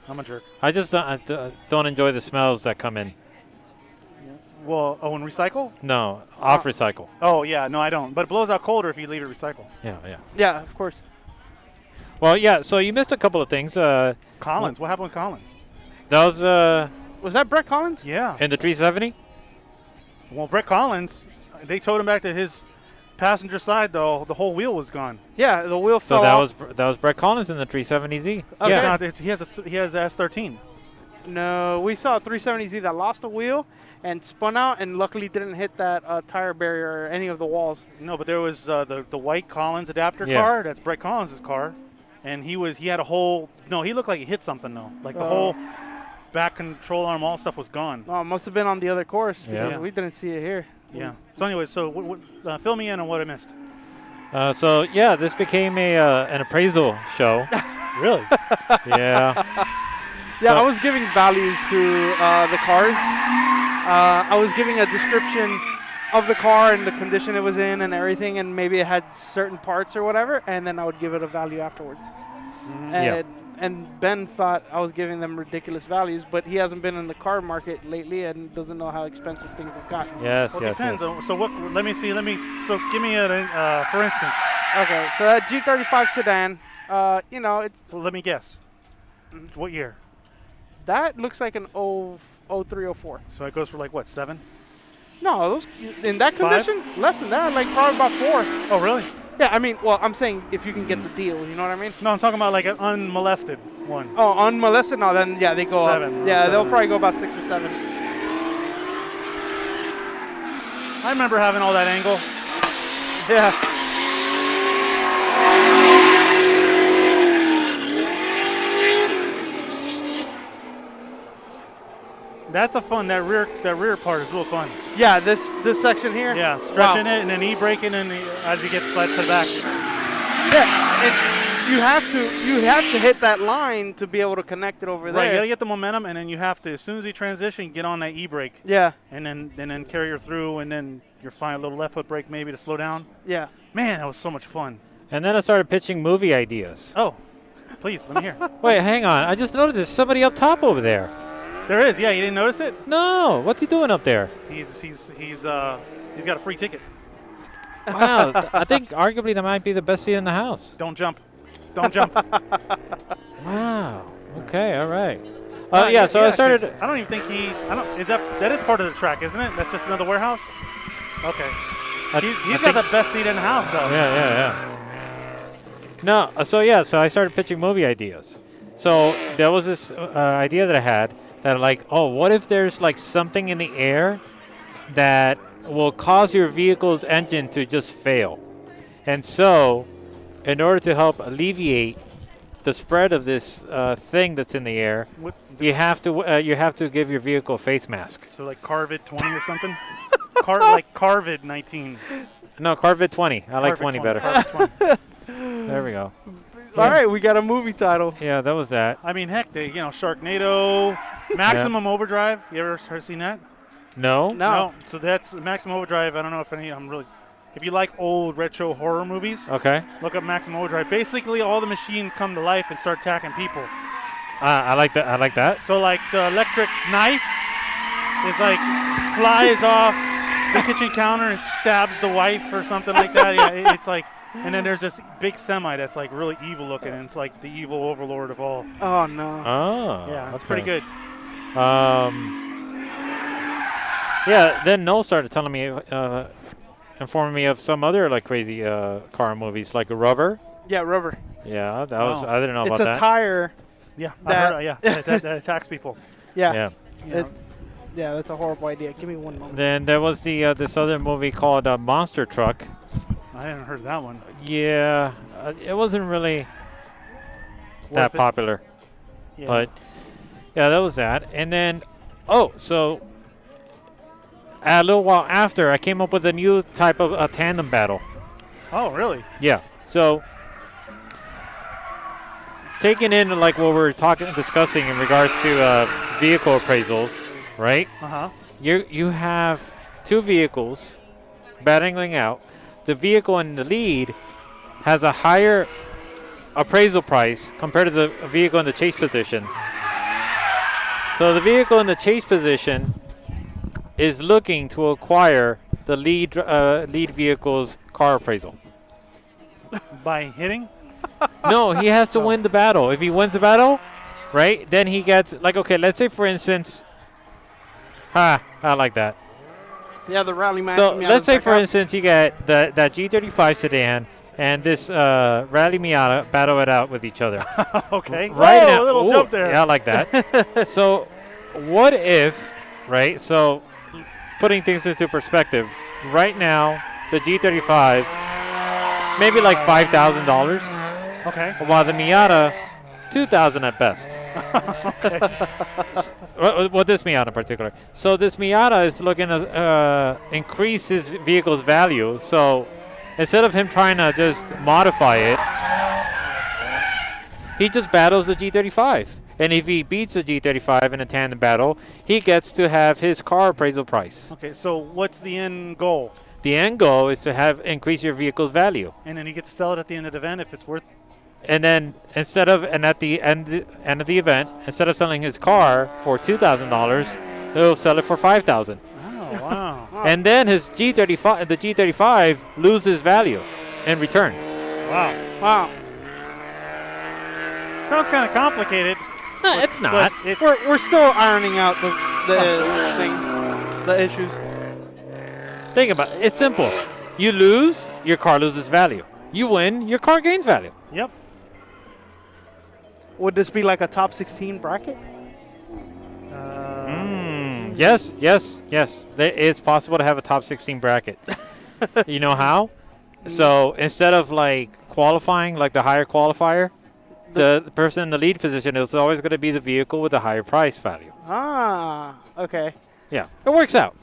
I'm a jerk. I just don't enjoy the smells that come in. Well, in recycle? No, off recycle. Oh yeah, no, I don't. But it blows out colder if you leave it recycle. Yeah, yeah. Yeah, of course. Well, yeah. So you missed a couple of things. Collins, what happened with Collins? That was Was that Brett Collins? Yeah. in the 370. Well, Brett Collins, they towed him back to his passenger side, though. The whole wheel was gone. Yeah, the wheel So fell off. that was Brett Collins in the 370Z. Okay. It's Yeah. not, he has a S13. No, we saw a 370Z that lost a wheel and spun out, and luckily didn't hit that tire barrier or any of the walls. No, but there was the white Collins adapter Yeah. car. That's Brett Collins' car, and he had a whole. No, he looked like he hit something though. Like the whole back control arm, all stuff was gone. Oh, it must have been on the other course because Yeah. we didn't see it here. Yeah. So anyway, so fill me in on what I missed. So yeah, this became an appraisal show. Really? Yeah. Yeah, So- I was giving values to the cars. I was giving a description of the car and the condition it was in and everything, and maybe it had certain parts or whatever, and then I would give it a value afterwards. Yeah. And Ben thought I was giving them ridiculous values, but he hasn't been in the car market lately and doesn't know how expensive things have gotten. Yes. Well, it Yes. depends. Yes. So what? Let me see. So give me a for instance. Okay, so that G35 sedan, you know, Well, let me guess. What year? that looks like an 0304. So it goes for like what, 7? No, those in that Five? condition, less than that, like probably about 4. Oh, really? Yeah, I mean, well, I'm saying if you can get the deal, you know what I mean? No, I'm talking about like an unmolested one. Oh, unmolested? No, then yeah, they go up. 7. Yeah, 7. they'll probably go about 6 or 7. I remember having all that angle. Yeah. That's a fun. That rear part is real fun. Yeah, this section here. Yeah, stretching Wow. it and then e-braking and as you get flat to the back. Yeah, and you have to hit that line to be able to connect it over Right, there. you gotta get the momentum, and then you have to, as soon as you transition, get on that e-brake, Yeah, and then carry her through, and then you're fine. A little left foot brake maybe to slow down. yeah. Man, that was so much fun. And then I started pitching movie ideas. Oh, please let me hear. Wait, hang on. I just noticed there's somebody up top over there. There is. Yeah, you didn't notice it? No, what's he doing up there? He's got a free ticket. Wow, I think arguably that might be the best seat in the house. Don't jump. Don't jump. Wow. Okay. All right. Yeah. So I 'cause started. I don't even think is that is part of the track, isn't it? That's just another warehouse. Okay. He's got the best seat in the house, though. Yeah. No. So I started pitching movie ideas. So there was this idea that I had that like, oh, what if there's like something in the air that will cause your vehicle's engine to just fail, and so in order to help alleviate the spread of this thing that's in the air, you have to give your vehicle a face mask. So like Carvid 20 or something? Like Carvid 19. No, Carvid 20. I like Carvid 20 better. Carvid 20. There we go. All right, we got a movie title. Yeah, that was that. I mean, heck, Sharknado, Maximum Overdrive. You ever seen that? No. No. So that's Maximum Overdrive. I don't know if if you like old retro horror movies, Okay. look up Maximum Overdrive. Basically, all the machines come to life and start attacking people. I like that. I like that. So like the electric knife is like flies off the kitchen counter and stabs the wife or something like that. Yeah, it's like, and then there's this big semi that's like really evil looking, and it's like the evil overlord of all. Oh no. Oh. Yeah, that's okay. pretty good. Yeah. Then Noel started telling me, informing me of some other like crazy car movies, like Rubber. Yeah, Rubber. Yeah, that was. I didn't know It's about a that. tire. Yeah, That- that attacks people. Yeah. Yeah. You know. That's a horrible idea. Give me one moment. Then there was the this other movie called Monster Truck. I hadn't heard that one. Yeah, it wasn't really that Worth it? popular, Yeah. but yeah, that was that. And then, so a little while after, I came up with a new type of a tandem battle. Oh, really? Yeah. So taking in like what we're discussing in regards to vehicle appraisals, right? Uh-huh. You have two vehicles battling out. The vehicle in the lead has a higher appraisal price compared to the vehicle in the chase position. So the vehicle in the chase position is looking to acquire the lead vehicle's car appraisal. By hitting? No, he has to win the battle. If he wins the battle, right, then he gets, like, okay, let's say, for instance, I like that. Yeah, the rally match. So let's say, for instance, you get that G35 sedan and this Rally Miata battle it out with each other. Okay. Right Whoa, now, a little ooh, jump there. Yeah, I like that. So what if, right, so putting things into perspective, right now, the G35, maybe like $5,000, Okay. while the Miata, $2,000 at best. Well, this Miata in particular. So this Miata is looking to increase his vehicle's value. So instead of him trying to just modify it, he just battles the G35. And if he beats the G35 in a tandem battle, he gets to have his car appraisal price. Okay, so what's the end goal? The end goal is to increase your vehicle's value. And then you get to sell it at the end of the event if it's worth. And then at the end of the event, instead of selling his car for $2,000, he'll sell it for $5,000. Oh, wow. And then the G35 loses value in return. Wow. Wow. Sounds kind of complicated. No, it's not. But it's, We're still ironing out the things, the issues. Think about it. It's simple. You lose, your car loses value. you win. Your car gains value. Yep. Would this be like a top 16 bracket? Yes. It's possible to have a top 16 bracket. You know how? So instead of like qualifying, like the higher qualifier, the person in the lead position is always going to be the vehicle with the higher price value. Ah, okay. Yeah, it works out.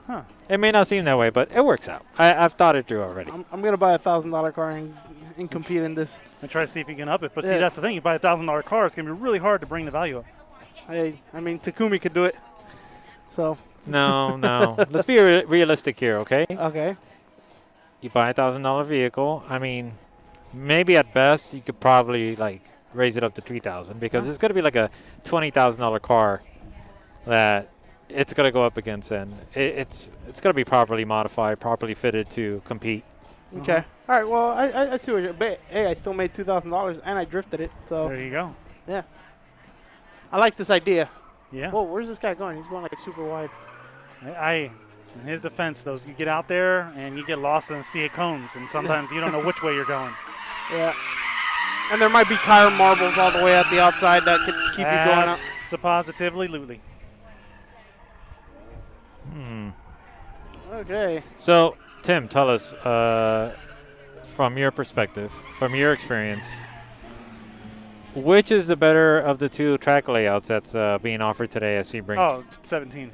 Huh. It may not seem that way, but it works out. I've thought it through already. I'm gonna buy a $1,000 car and compete in this. And try to see if you can up it. But Yeah. see, that's the thing. You buy a $1,000 car, it's gonna be really hard to bring the value up. Hey, I mean Takumi could do it. So No. Let's be realistic here, okay? okay. You buy a $1,000 vehicle. I mean, maybe at best you could probably like raise it up to $3,000 because it's going to be like a $20,000 car that it's going to go up against, and it's going to be properly modified, properly fitted to compete. Okay. All right. Well, I see what you're. But hey, I still made $2,000 and I drifted it. So There you go. yeah, I like this idea. Yeah. Whoa, where's this guy going? He's going like super wide. In his defense, those you get out there and you get lost in a sea of cones, and sometimes you don't know which way you're going. Yeah. And there might be tire marbles all the way at the outside that could keep you going up. Suppositively. Okay. So, Tim, tell us, from your perspective, from your experience, which is the better of the two track layouts that's being offered today at Sebring? Oh, 17.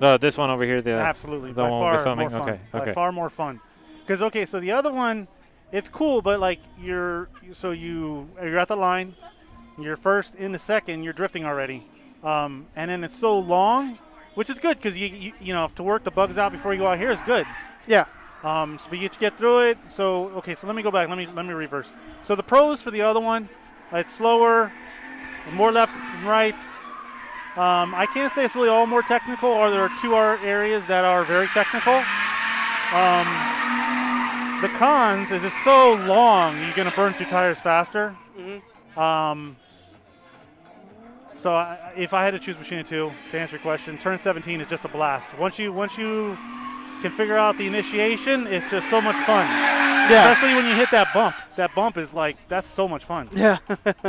No, this one over here. Absolutely. The By one far we're filming? more fun. Okay. By far more fun. Because, okay, so the other one, it's cool, but like you're at the line, you're first in the second, you're drifting already. And then it's so long, which is good because you know, to work the bugs out before you go out here is good. Yeah. So you get through it. So okay, so let me go back. Let me reverse. So the pros for the other one, it's slower, more lefts and rights. I can't say it's really all more technical, or there are two areas that are very technical. The cons is it's so long, you're going to burn through tires faster. So if I had to choose between the two, to answer your question, turn 17 is just a blast. Once you can figure out the initiation, it's just so much fun. Yeah. Especially when you hit that bump. That bump is like, that's so much fun. Yeah.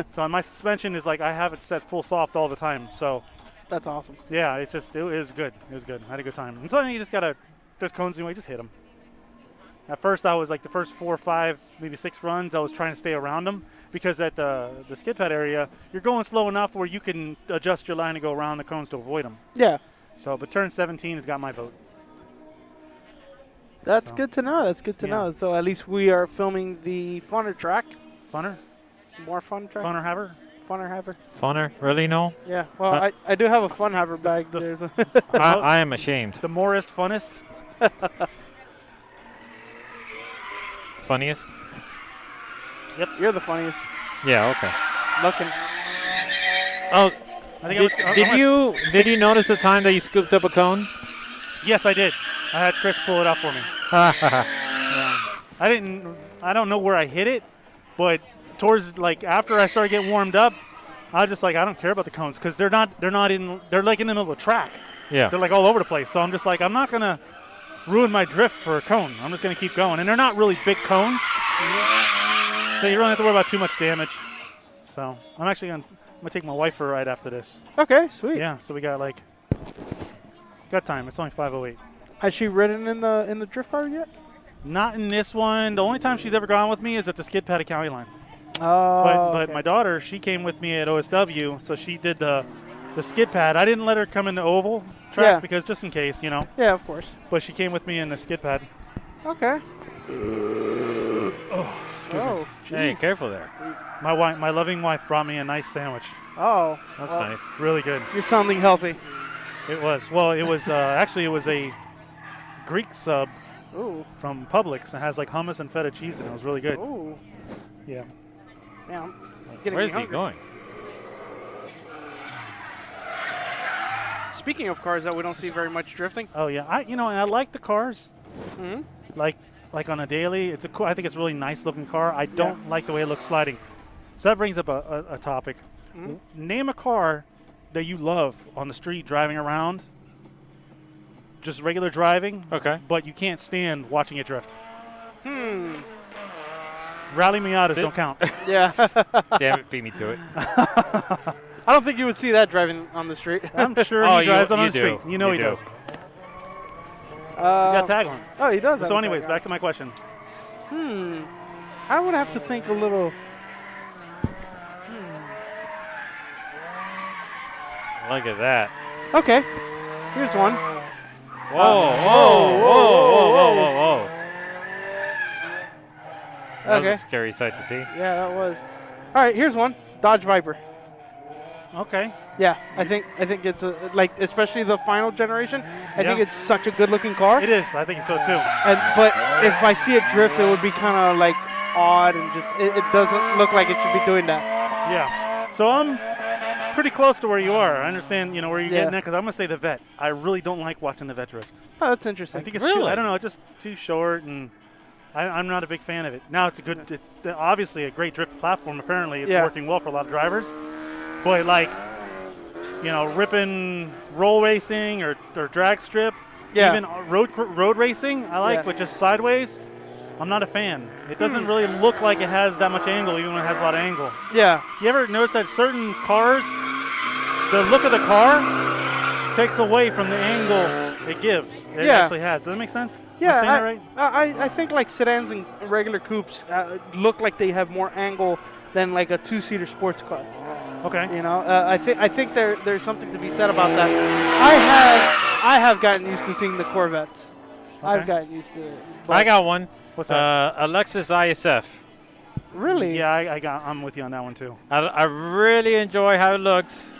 So my suspension is like, I have it set full soft all the time. So That's awesome. yeah, it was good. It was good. I had a good time. And sometimes you just gotta, there's cones anyway, just hit them. At first, I was like the first 4 or 5, maybe 6 runs, I was trying to stay around them because at the skid pad area, you're going slow enough where you can adjust your line to go around the cones to avoid them. Yeah. So, but turn 17 has got my vote. That's So, good to know. That's good to yeah. know. So at least we are filming the funner track. Funner? More fun track. Funner haver? Funner haver. Funner? Really? No? Yeah. Well, I do have a fun haver bag. There's a I am ashamed. The morest funnest? Funniest? You're the funniest Yeah, okay. looking. Oh, I think did you notice the time that you scooped up a cone? Yes, I did. I had Chris pull it up for me. I don't know where I hit it, but towards like after I started getting warmed up, I was just like, I don't care about the cones because they're like in the middle of a track. Yeah. They're like all over the place. So I'm just like, I'm not gonna ruin my drift for a cone. I'm just gonna keep going, and they're not really big cones, so you don't have to worry about too much damage. So I'm actually gonna take my wife for a ride after this. Okay, sweet. Yeah. So we got time. It's only 5:08. Has she ridden in the drift car yet? Not in this one. The only time she's ever gone with me is at the skid pad at County Line. Oh. But okay. my daughter, she came with me at OSW, so she did the skid pad. I didn't let her come in the oval track Yeah. because just in case, you know. Yeah, of course. But she came with me in the skid pad. Okay. Oh, Hey, jeez. careful there. my loving wife brought me a nice sandwich. Oh, That's well, nice. Really good. You're sounding healthy. It was. Well, it was actually it was a Greek sub Ooh. from Publix. It has like hummus and feta cheese in it. It was really good. Ooh. Yeah. Yeah, I'm getting Where is he hungry. going? Speaking of cars that we don't see very much drifting. Oh yeah. And I like the cars. Hmm. Like on a daily, it's a cool. I think it's a really nice looking car. I don't like the way it looks sliding. So that brings up a topic. Mhm. Name a car that you love on the street driving around. Just regular driving. Okay. But you can't stand watching it drift. Rally Miatas don't count. Yeah. Damn it, beat me to it. I don't think you would see that driving on the street. I'm sure Oh, he drives you on the do. street. You know You he do. does. He got tag on. Oh, he does. have So a anyways, tag back to my question. on. I would have to think a little. Look at that. Okay. Here's one. Whoa, whoa, whoa, whoa, whoa, whoa, whoa. That Okay. was a scary sight to see. Yeah, that was. All right, here's one. Dodge Viper. Okay. Yeah, I think it's like, especially the final generation. I think Yeah. it's such a good-looking car. It is. I think so too. But if I see it drift, it would be kind of like odd and just it doesn't look like it should be doing that. Yeah. So I'm pretty close to where you are. I understand, where you're Yeah. getting at, because I'm gonna say the vet. I really don't like watching the vet drift. Oh, that's interesting. I think it's too. Really? I don't know. It's just too short, and I'm not a big fan of it. Now it's it's obviously a great drift platform. Apparently, it's Yeah. working well for a lot of drivers. But like, ripping roll racing or drag strip, Yeah. even road racing, I like, Yeah. but just sideways, I'm not a fan. It doesn't really look like it has that much angle, even when it has a lot of angle. Yeah. You ever notice that certain cars, the look of the car takes away from the angle it gives? It Yeah. actually has. Does that make sense? Am I Yeah, saying that right? I think like sedans and regular coupes look like they have more angle than like a two-seater sports car. Okay. I think there's something to be said about that. I have gotten used to seeing the Corvettes. I've Okay. gotten used to it. I got one. What's that? A Lexus ISF. Really? Yeah, I'm with you on that one too. I really enjoy how it looks,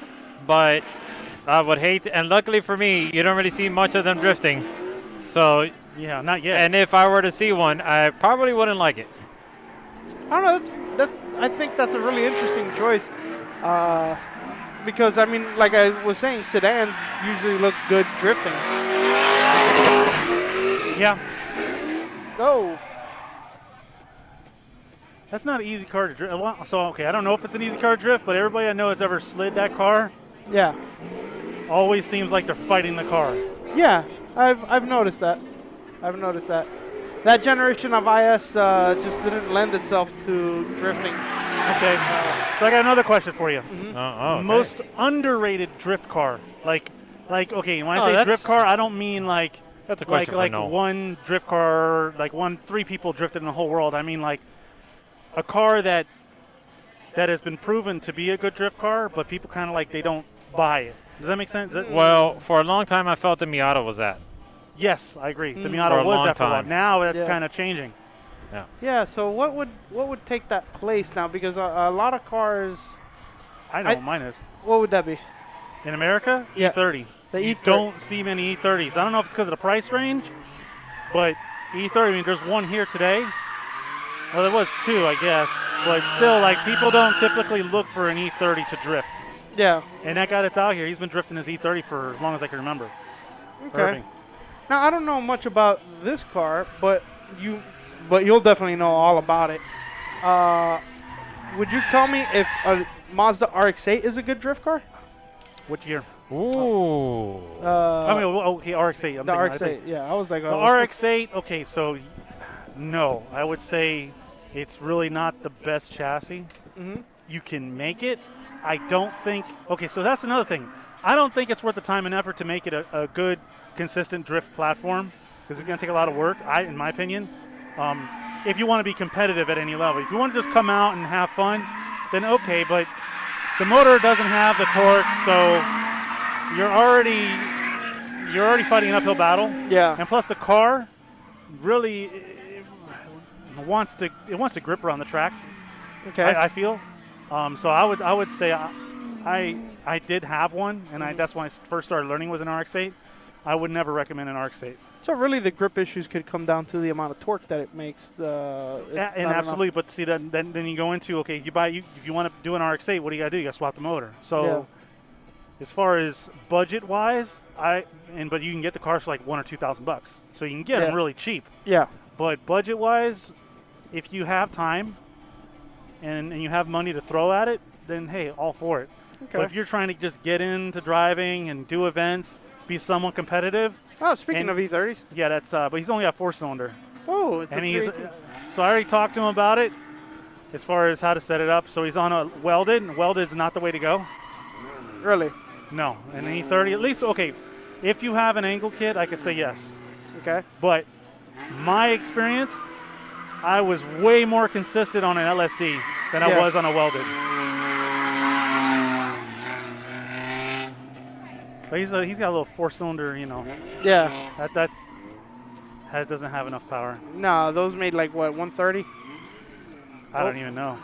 but I would hate, and luckily for me, you don't really see much of them drifting. So, Yeah, not yet. and if I were to see one, I probably wouldn't like it. I don't know. I think that's a really interesting choice. Because I mean, like I was saying, sedans usually look good drifting. Yeah, Oh. that's not an easy car to drift. So, okay, I don't know if it's an easy car to drift, but everybody I know that's ever slid that car Yeah. always seems like they're fighting the car. Yeah. I've noticed that. I've noticed that. That generation of IS just didn't lend itself to drifting. Okay, so I got another question for you. Okay. Most underrated drift car, like okay, when I Oh, say that's- drift car, I don't mean like That's a question like for no. one drift car, like three people drifted in the whole world. I mean like a car that has been proven to be a good drift car, but people kind of like they don't buy it. Does that make sense? Well, for a long time, I felt the Miata was that. Yes, I agree. The For Miata a was long that for a while. time. Now that's Yeah. kind of changing. Yeah. So what would take that place now? Because a lot of cars. I know what mine is. What would that be? In America, Yeah. E30. The You E30. don't see many E30s. I don't know if it's because of the price range, but E30, I mean, there's one here today. Well, there was two, I guess. But still, like, people don't typically look for an E30 to drift. Yeah. And that guy that's out here, he's been drifting his E30 for as long as I can remember. Okay. Irving. Now I don't know much about this car, but you'll definitely know all about it. Would you tell me if a Mazda RX-8 is a good drift car? What year? Ooh. I mean, okay, RX-8. I'm The thinking, I RX-8. think. Yeah, I was like, The oh, RX-8, okay, so no. I would say it's really not the best chassis. Mhm. You can make it. I don't think. Okay, so that's another thing. I don't think it's worth the time and effort to make it a good, consistent drift platform because it's going to take a lot of work, in my opinion. If you want to be competitive at any level. If you want to just come out and have fun, then okay, but the motor doesn't have the torque, so you're already fighting an uphill battle. Yeah. And plus the car really wants to grip around the track. Okay. I feel. So I would say I did have one, and that's when I first started learning was an RX-8. I would never recommend an RX-8. So really, the grip issues could come down to the amount of torque that it makes. It's And not absolutely, but see then you go into okay, if you want to do an RX-8, what do you got to do? You got to swap the motor. So Yeah. as far as budget wise, but you can get the cars for like $1,000 or $2,000, so you can get them Yeah. really cheap. Yeah. But budget wise, if you have time and you have money to throw at it, then hey, all for it. Okay. But if you're trying to just get into driving and do events, be somewhat competitive, Oh, speaking and- of E30s. yeah, that's. But he's only got 4-cylinder, Oh, it's and a he's. 318. So I already talked to him about it. as far as how to set it up. So he's on a welded, and welded's not the way to go. Really? No, an E30 at least. Okay, if you have an angle kit, I could say yes. Okay. But my experience, I was way more consistent on an LSD than I was on a welded. But he's got a little 4-cylinder, you know. Yeah. That doesn't have enough power. No, those made like what, 130? I don't even know.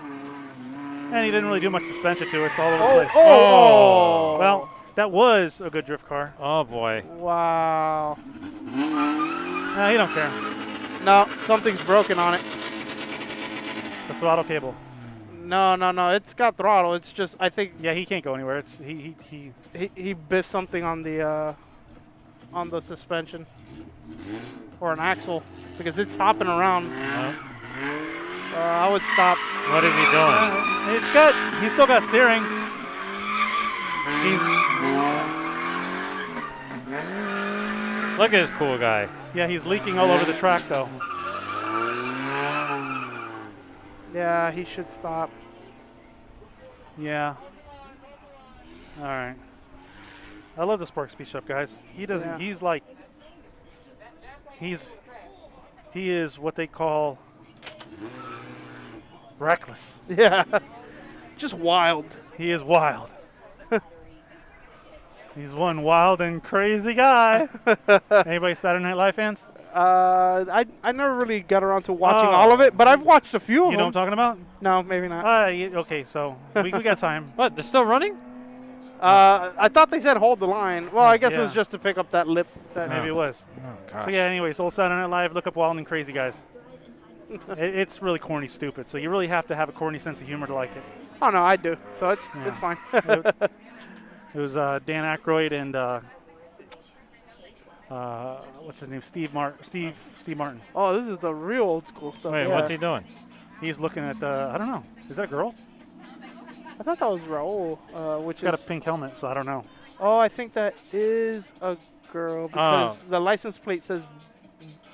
And he didn't really do much suspension to it. It's all over the place. Oh. Well, that was a good drift car. Oh boy. Wow. No, he don't care. No, something's broken on it. The throttle cable. No. It's got throttle. It's just, I think Yeah, he can't go anywhere. It's he he biffed something on the suspension or an axle because it's hopping around. I would stop. What is he doing? he's still got steering. Look at this cool guy. He's leaking all over the track though. Yeah, he should stop. Yeah. All right. I love the Spark Speed Shop, guys. He doesn't. Yeah. He's like. He is what they call reckless. Yeah. Just wild. He is wild. He's one wild and crazy guy. Anybody Saturday Night Live fans? I never really got around to watching all of it, but I've watched a few of You know them. what I'm talking about? No, maybe not. Okay, so we got time. What? They're still running? I thought they said hold the line. Well, I guess it was Yeah. just to pick up that lip. That Maybe it was. Oh gosh. So yeah, anyways, old Saturday Night Live, look up Wild and Crazy Guys. It's really corny stupid, so you really have to have a corny sense of humor to like it. Oh no, I do. So it's fine. It was Dan Aykroyd and what's his name? Steve Martin. Oh, this is the real old school stuff. Wait, yeah. what's he doing? He's looking at the, I don't know. Is that a girl? I thought that was Raul, which She's got a is pink helmet, so I don't know. Oh, I think that is a girl because the license plate says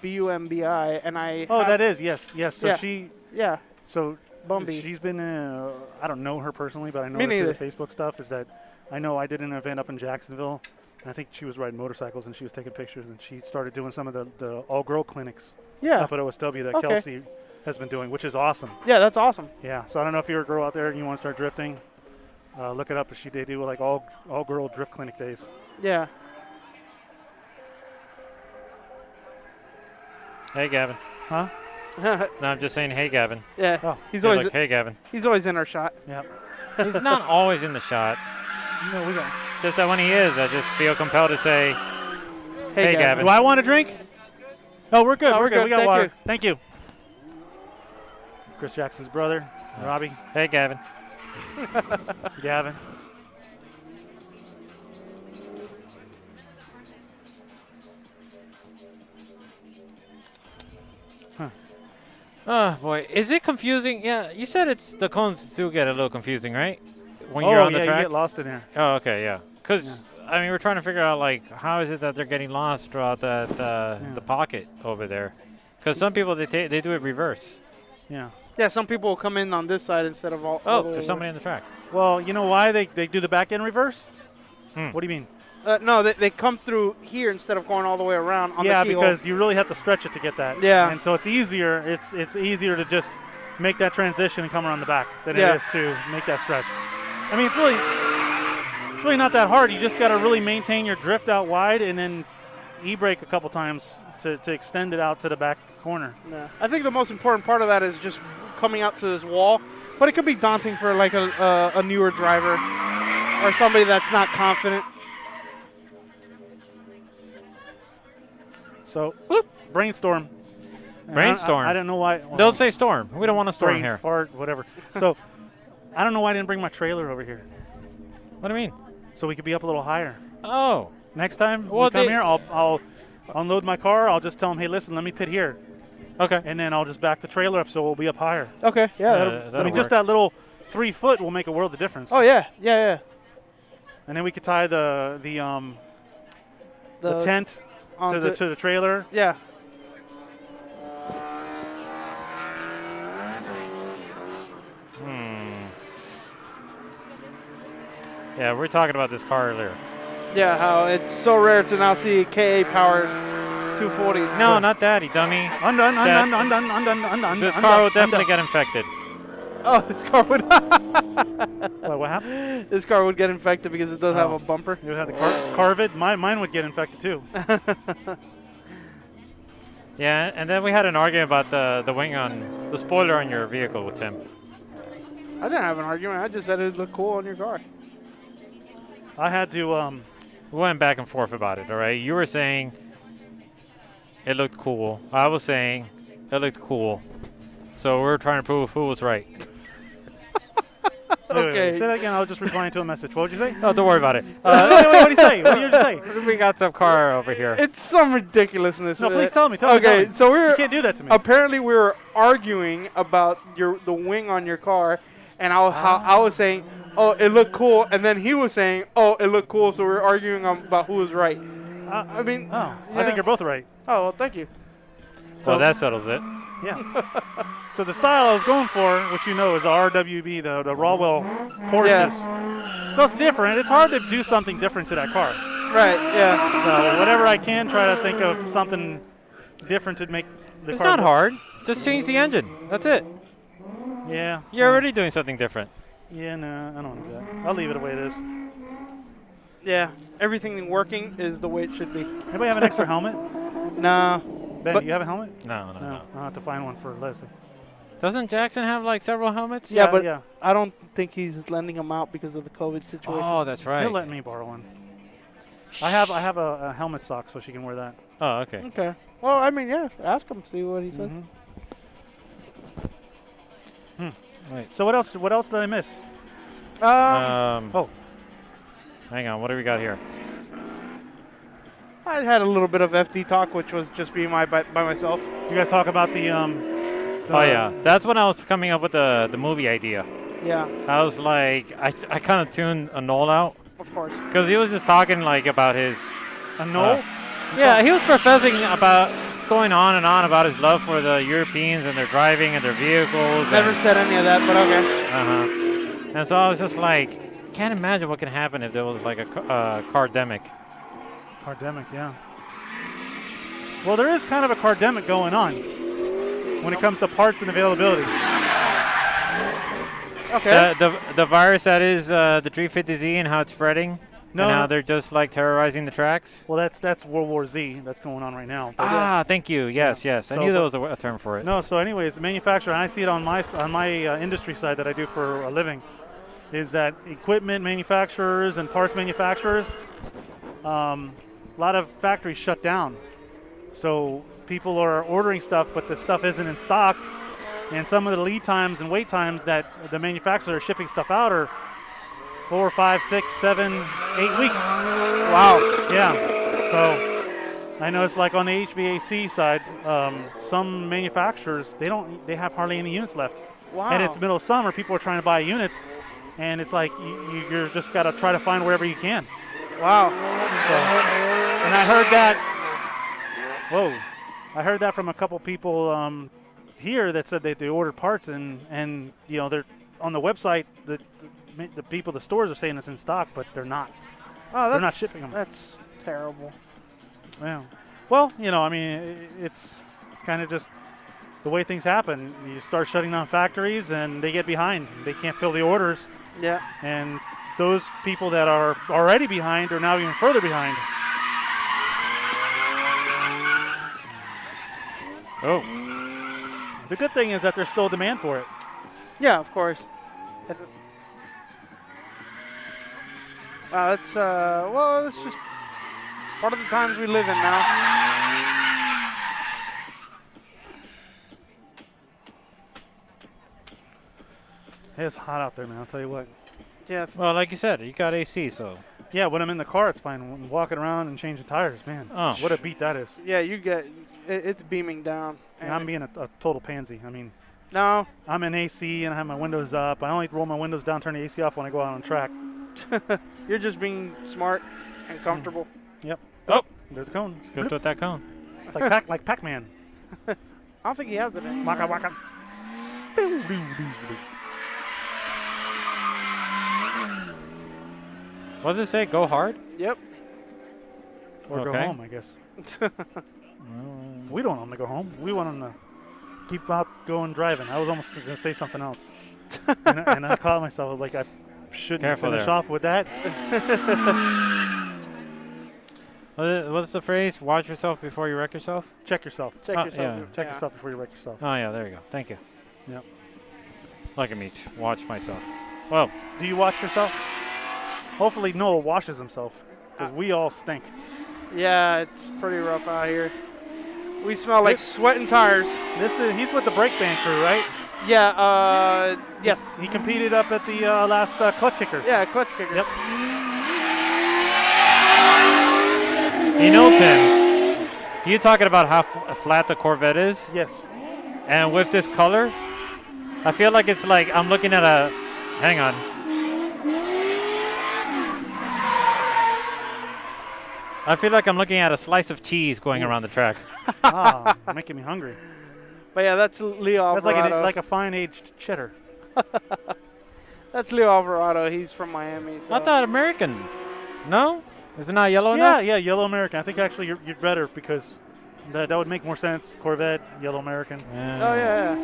BUMBI, and I. Oh, that is yes. So Yeah. she. Yeah. So Bumby. she's been. I don't know her personally, but I know Me her through neither. the Facebook stuff. Is that I know I did an event up in Jacksonville, and I think she was riding motorcycles and she was taking pictures, and she started doing some of the all-girl clinics Yeah. up at OSW that Okay. Kelsey has been doing, which is awesome. Yeah, that's awesome. Yeah. So I don't know if you're a girl out there and you want to start drifting. Look it up. They do like all-girl drift clinic days. Yeah. Hey, Gavin. Huh? No, I'm just saying, hey, Gavin. Yeah. Oh. He's Yeah, always like, hey, Gavin. he's always in our shot. Yep. He's not always in the shot. No, we got. Just that when he is, I just feel compelled to say, Hey, Gavin. Do I want a drink? No, we're good. No, we're we're good. good. We got Thank water. you. Thank you. Chris Jackson's brother, Robbie, hey, Gavin. Gavin. Oh, boy. Is it confusing? Yeah, you said the cones do get a little confusing, right? When Oh, you're on yeah, the track? you get lost in there. Oh, okay, yeah. Because, I mean, we're trying to figure out, like, how is it that they're getting lost throughout the pocket over there? Because some people, they do it reverse. Yeah. Yeah, some people will come in on this side instead of all. Oh, all the way there's over. somebody in the track. Well, you know why they do the back end reverse? What do you mean? No, they come through here instead of going all the way around on Yeah, the keyhole. because you really have to stretch it to get that. Yeah. And so it's easier. It's easier to just make that transition and come around the back than Yeah. it is to make that stretch. I mean, it's really not that hard. You just got to really maintain your drift out wide and then e-brake a couple times to extend it out to the back corner. Yeah. I think the most important part of that is just coming out to this wall, but it could be daunting for like a newer driver or somebody that's not confident. So, brainstorm. And Brainstorm? I don't know why. Well, Don't say storm. We don't want a storm brain, here. fart, whatever. So, I don't know why I didn't bring my trailer over here. What do you mean? So we could be up a little higher. Oh. Next time Well, we come they- here, I'll unload my car. I'll just tell them, hey, listen, let me pit here. Okay. And then I'll just back the trailer up so we'll be up higher. Okay, yeah. That'll I mean, just work. that little 3 foot will make a world of difference. Oh yeah, yeah. And then we could tie the tent onto- to the trailer. Yeah. Yeah, we were talking about this car earlier. Yeah, how it's so rare to now see KA powered 240s. No, not that, you dummy. Undone. This car will definitely get infected. Oh, this car would. What happened? This car would get infected because it doesn't have Oh. a bumper. You would have to carve it. Mine would get infected too. Yeah, and then we had an argument about the wing on the spoiler on your vehicle with Tim. I didn't have an argument. I just said it looked cool on your car. I had to. We went back and forth about it, all right? You were saying it looked cool. I was saying it looked cool. So we were trying to prove who was right. Okay. Say that again. I was just replying to a message. What would you say? Oh, don't worry about it. Wait, what did you say? What did you just say? We got some car over here. It's some ridiculousness. No, please tell me. Tell me. Okay, so we You were can't do that to me. apparently we were arguing about the wing on your car, and I was saying, oh, it looked cool, and then he was saying, oh, it looked cool. So we were arguing about who was right. I mean, Oh, I yeah. think you're both right. Oh, well, thank you. So that settles it. Yeah. So the style I was going for, which you know is the RWB, the Rawwell Horses. So it's different. It's hard to do something different to that car. Right. Yeah. So whatever I can, try to think of something different to make the It's car not look- hard. Just change the engine. That's it. Yeah. You're already doing something different. Yeah, no, I don't want to do that. I'll leave it the way it is. Yeah. Everything working is the way it should be. Anybody have an extra helmet? Nah. Ben, But- do you have a helmet? No. I'll have to find one for Leslie. Doesn't Jackson have like several helmets? Yeah, but yeah. I don't think he's lending them out because of the COVID situation. Oh, that's right. He'll let me borrow one. I have a helmet sock, so she can wear that. Oh, okay. Okay. Well, I mean, yeah. Ask him, see what he says. Right. So what else? What else did I miss? Oh. Hang on. What do we got here? I had a little bit of FD talk, which was just being by myself. You guys talk about the Oh yeah, that's when I was coming up with the movie idea. Yeah, I was like, I kind of tuned a Noel out of course. because he was just talking like about his. a Knoll. Yeah, he was professing about going on and on about his love for the Europeans and their driving and their vehicles. Never said any of that, but okay. And so I was just like, can't imagine what can happen if there was like a cardemic. Cardemic, yeah. Well, there is kind of a cardemic going on when it comes to parts and availability. Okay. The virus that is the Drift-Ancing and how it's spreading. No, and how no. they're just like terrorizing the tracks. Well, that's World War Z that's going on right now. But yeah. Ah, thank you. Yes. I So, knew there but- was a term for it. No, so anyways, the manufacturer, and I see it on my industry side that I do for a living, is that equipment manufacturers and parts manufacturers, a lot of factories shut down. So people are ordering stuff, but the stuff isn't in stock, and some of the lead times and wait times that the manufacturers are shipping stuff out are 4, 5, 6, 7, 8 weeks. Wow. Yeah. So I know it's like on the HVAC side, some manufacturers they have hardly any units left. Wow. And it's middle of summer, people are trying to buy units, and it's like you're just got to try to find wherever you can. Wow. So, and I heard that. Whoa, I heard that from a couple people here that said that they ordered parts and you know they're on the website. The people, the stores are saying it's in stock, but they're not. Oh, They're not shipping them. That's terrible. Yeah. Well, you know, I mean, it's kind of just the way things happen. You start shutting down factories, and they get behind. They can't fill the orders, Yeah. and those people that are already behind are now even further behind. Oh, The good thing is that there's still demand for it. Yeah, of course. Wow, that's well, it's just part of the times we live in now. It's hot out there, man. I'll tell you what. Yeah. well, like you said, you got AC, so. Yeah, when I'm in the car, it's fine. When walking around and changing tires, man, Oh. what a beat that is. Yeah, you get it's beaming down. And I'm being a total pansy. I mean, No. I'm in AC and I have my windows up. I only roll my windows down, turn the AC off when I go out on track. You're just being smart and comfortable. Yep. Oh, There's a cone. let's go with that cone. Like Pac-Man. I don't think he has it in. Waka waka. What does it say? Go hard? Yep. Or go Okay. home, I guess. We don't want them to go home. We want them to keep out going driving. I was almost going to say something else. and I caught myself like I shouldn't Careful finish there. off with that. What's the phrase? Watch yourself before you wreck yourself? Check yourself. Check Oh, yourself. yeah. Check yourself before you wreck yourself. Oh, yeah, there you go. Thank you. Yep. Look at me. Watch myself. Well, Do you watch yourself? Hopefully Noah washes himself because we all stink. Yeah, it's pretty rough out here. We smell like sweat and tires. He's with the brake band crew, right? Yeah, yes. He competed up at the last clutch kickers. Yeah, clutch kicker. Yep. you know, Tim, you talking about how flat the Corvette is? Yes. And with this color, I feel like it's like I'm looking at a. Hang on. I feel like I'm looking at a slice of cheese going around the track. Making me hungry. But yeah, that's Leo That's Alvarado. like a fine aged cheddar. That's Leo Alvarado. He's from Miami. So. I thought American. No? Is it not yellow enough? Yeah, yellow American. I think actually you're better because that would make more sense. Corvette, yellow American. Oh yeah.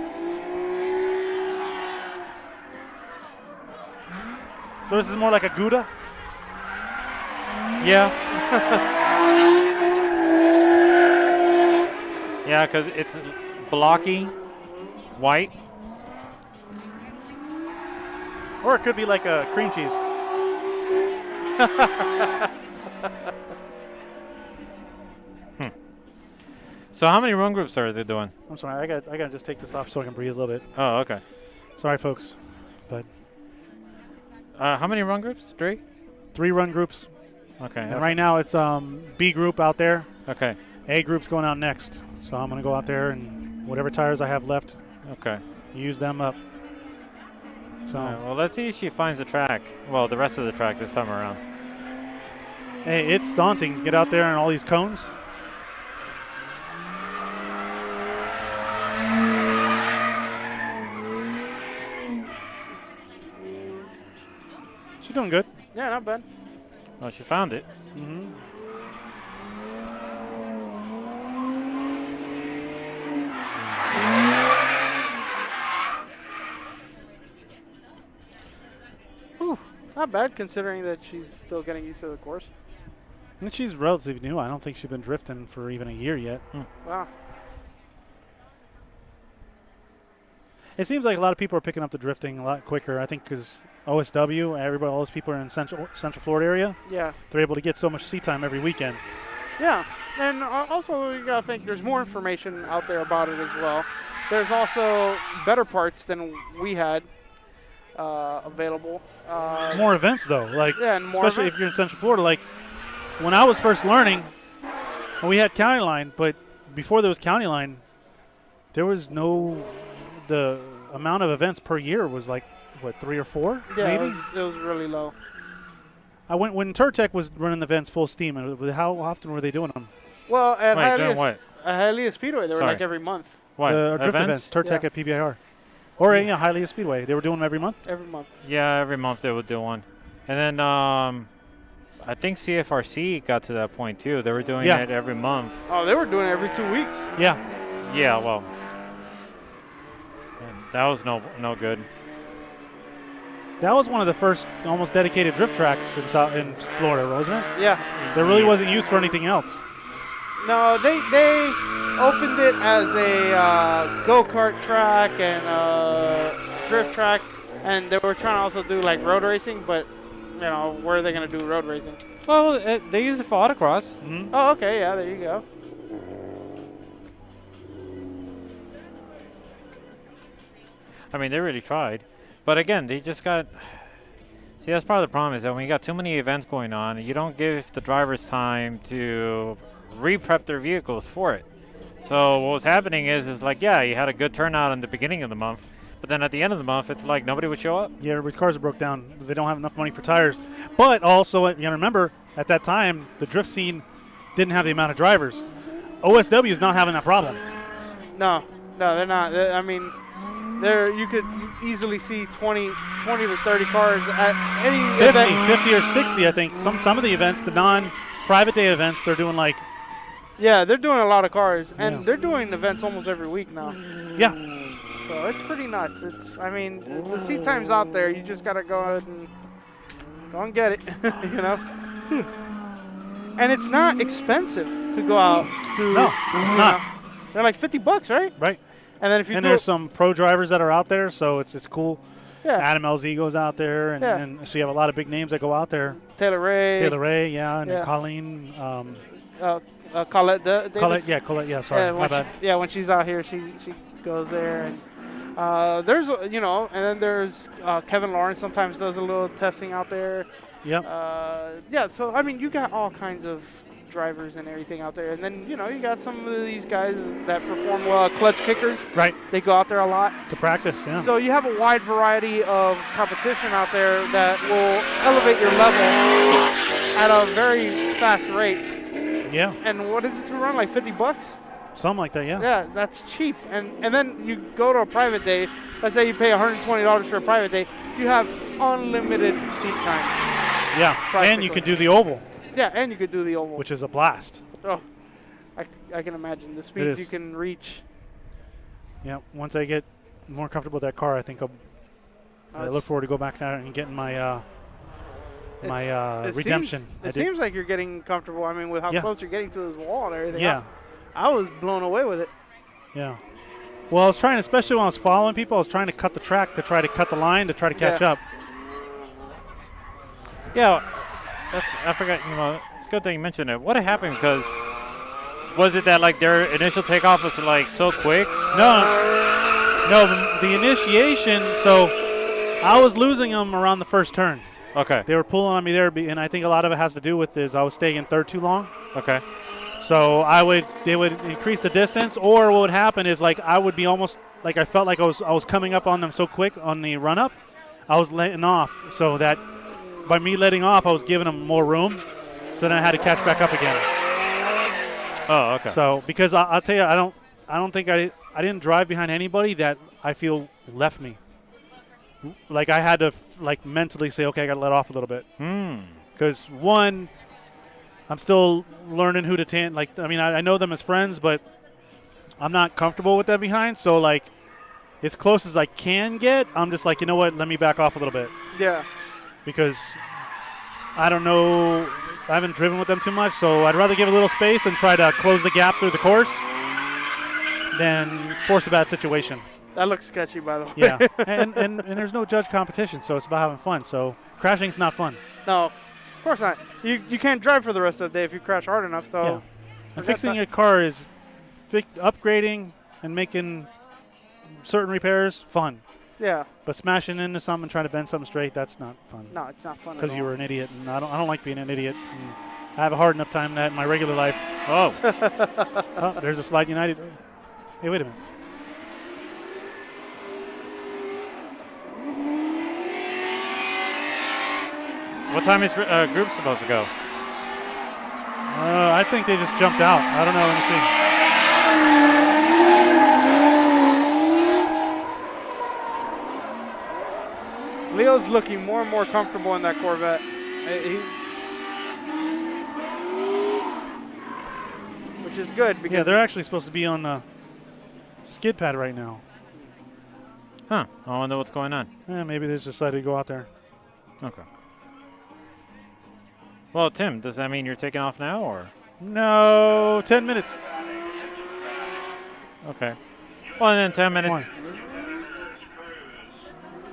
So this is more like a Gouda. Yeah. Yeah, because it's blocky, white. Or it could be like a cream cheese. So how many run groups are they doing? I'm sorry, I gotta just take this off so I can breathe a little bit. Oh, okay. Sorry, folks. But How many run groups? 3? 3 run groups. Okay. And right now it's B group out there. Okay. A group's going out next. So I'm gonna go out there and whatever tires I have left, Okay. use them up. So All right, well, let's see if she finds the track. Well, the rest of the track this time around. hey, it's daunting to get out there and all these cones. She's doing good. Yeah, not bad. Oh, she found it. Mm-hmm. Not bad considering that she's still getting used to the course. And she's relatively new. I don't think she's been drifting for even a year yet. Wow. It seems like a lot of people are picking up the drifting a lot quicker. I think because OSW, everybody, all those people are in Central Florida area. Yeah. They're able to get so much seat time every weekend. Yeah. And also you gotta think there's more information out there about it as well. There's also better parts than we had available. More events though, like Yeah, and more especially events. if you're in Central Florida. Like when I was first learning, we had county line, but before there was county line, there was no. The amount of events per year was like what 3 or 4, Yeah, maybe. it was really low. I went when Turtech was running the events full steam. And how often were they doing them? Well, at Wait, doing what? Hialeah Speedway, they were Sorry. like every month. What? The drift events, Turtech Yeah. at PBIR, or Hialeah Speedway. They were doing them every month. Every month. Yeah, every month they would do one. And then I think CFRC got to that point too. They were doing Yeah. it every month. Oh, they were doing it every 2 weeks. Yeah, Yeah, well, that was no good. that was one of the first almost dedicated drift tracks in Florida, wasn't it? Yeah. There really wasn't used for anything else. No, they opened it as a go-kart track and drift track, and they were trying to also do like road racing, but you know, where are they going to do road racing? Well, they use it for autocross. Oh, okay, yeah, there you go. I mean, they really tried. But again, they just got... See, that's part of the problem is that when you got too many events going on, you don't give the drivers time to re-prep their vehicles for it. So what was happening is like, yeah, you had a good turnout in the beginning of the month, but then at the end of the month, it's like nobody would show up. Yeah, everybody's cars broke down. They don't have enough money for tires. But also, you gotta remember, at that time, the drift scene didn't have the amount of drivers. OSW is not having that problem. No, they're not. I mean, There, you could easily see 20 to 30 cars at any 50, event. 50 or 60, I think. Some of the events, the non-private day events, they're doing like, Yeah, they're doing a lot of cars, and Yeah. they're doing events almost every week now. yeah, So it's pretty nuts. I mean, the seat time's out there. You just gotta go ahead and go and get it, you know. And it's not expensive to go out to. No, it's not. They're like $50, right? right. And then if you And do there's it- some pro drivers that are out there, so it's cool. yeah, Adam LZ goes out there, and, Yeah. and so you have a lot of big names that go out there. Taylor Ray, Taylor Ray, yeah, and Yeah. Colleen. Colette Davis. Colette, yeah, sorry, Yeah, my when bad. when she's out here, she goes there, and there's and then there's Kevin Lawrence sometimes does a little testing out there. Yep. Yeah, so I mean, you got all kinds of drivers and everything out there, and then you got some of these guys that perform well, clutch kickers. Right, They go out there a lot to practice, yeah. So you have a wide variety of competition out there that will elevate your level at a very fast rate. Yeah, And what is it to run, like $50? something like that, yeah. Yeah, that's cheap. And then you go to a private day. Let's say you pay $120 for a private day. You have unlimited seat time. Yeah, and you Practically. can do the oval, Yeah, and you could do the oval. which is a blast. Oh, I can imagine the speeds is. you can reach. Yeah, once I get more comfortable with that car, I think I look forward to go back there and getting my It redemption. It seems like you're getting comfortable. I mean, with how Yeah. close you're getting to this wall and everything. Yeah, I was blown away with it. yeah. Well, I was trying, especially when I was following people, I was trying to cut the track to try to cut the line to try to catch Yeah. up. Yeah, I forgot. It's a good thing you mentioned it. What happened? Because was it that like their initial takeoff was like so quick? No, the initiation. So I was losing them around the first turn. Okay. They were pulling on me there, and I think a lot of it has to do with is I was staying in third too long. Okay. So they would increase the distance, or what would happen is like I would be almost like I felt like I was coming up on them so quick on the run up, I was letting off, so that by me letting off, I was giving them more room, so then I had to catch back up again. Oh, okay. So because I'll tell you, I don't think I didn't drive behind anybody that I feel left me. Like I had to like mentally say, okay, I got to let off a little bit. Because one, I'm still learning who to like, I mean, I know them as friends, but I'm not comfortable with them behind. So like, as close as I can get, I'm just like, you know what? Let me back off a little bit Yeah. because I don't know. I haven't driven with them too much, so I'd rather give a little space and try to close the gap through the course than force a bad situation. That looks sketchy, by the way. Yeah, and there's no judge competition, so it's about having fun. So crashing's not fun. No, of course not. You can't drive for the rest of the day if you crash hard enough. So. Yeah. I And guess fixing that- a car is upgrading and making certain repairs fun. Yeah. But smashing into something and trying to bend something straight, that's not fun. No, it's not fun. Because at you all. were an idiot, and I don't like being an idiot. And I have a hard enough time that in my regular life. Oh. Oh, there's a Slide United. Hey, wait a minute. What time is group supposed to go? I think they just jumped out. I don't know. Let me see. Leo's looking more and more comfortable in that Corvette. Which is good Yeah, because they're actually supposed to be on the skid pad right now. Huh. I wonder what's going on. Maybe they just decided to go out there. Okay. Well, Tim, does that mean you're taking off now, or? No, 10 minutes. Okay. Well, and then 10 minutes. One.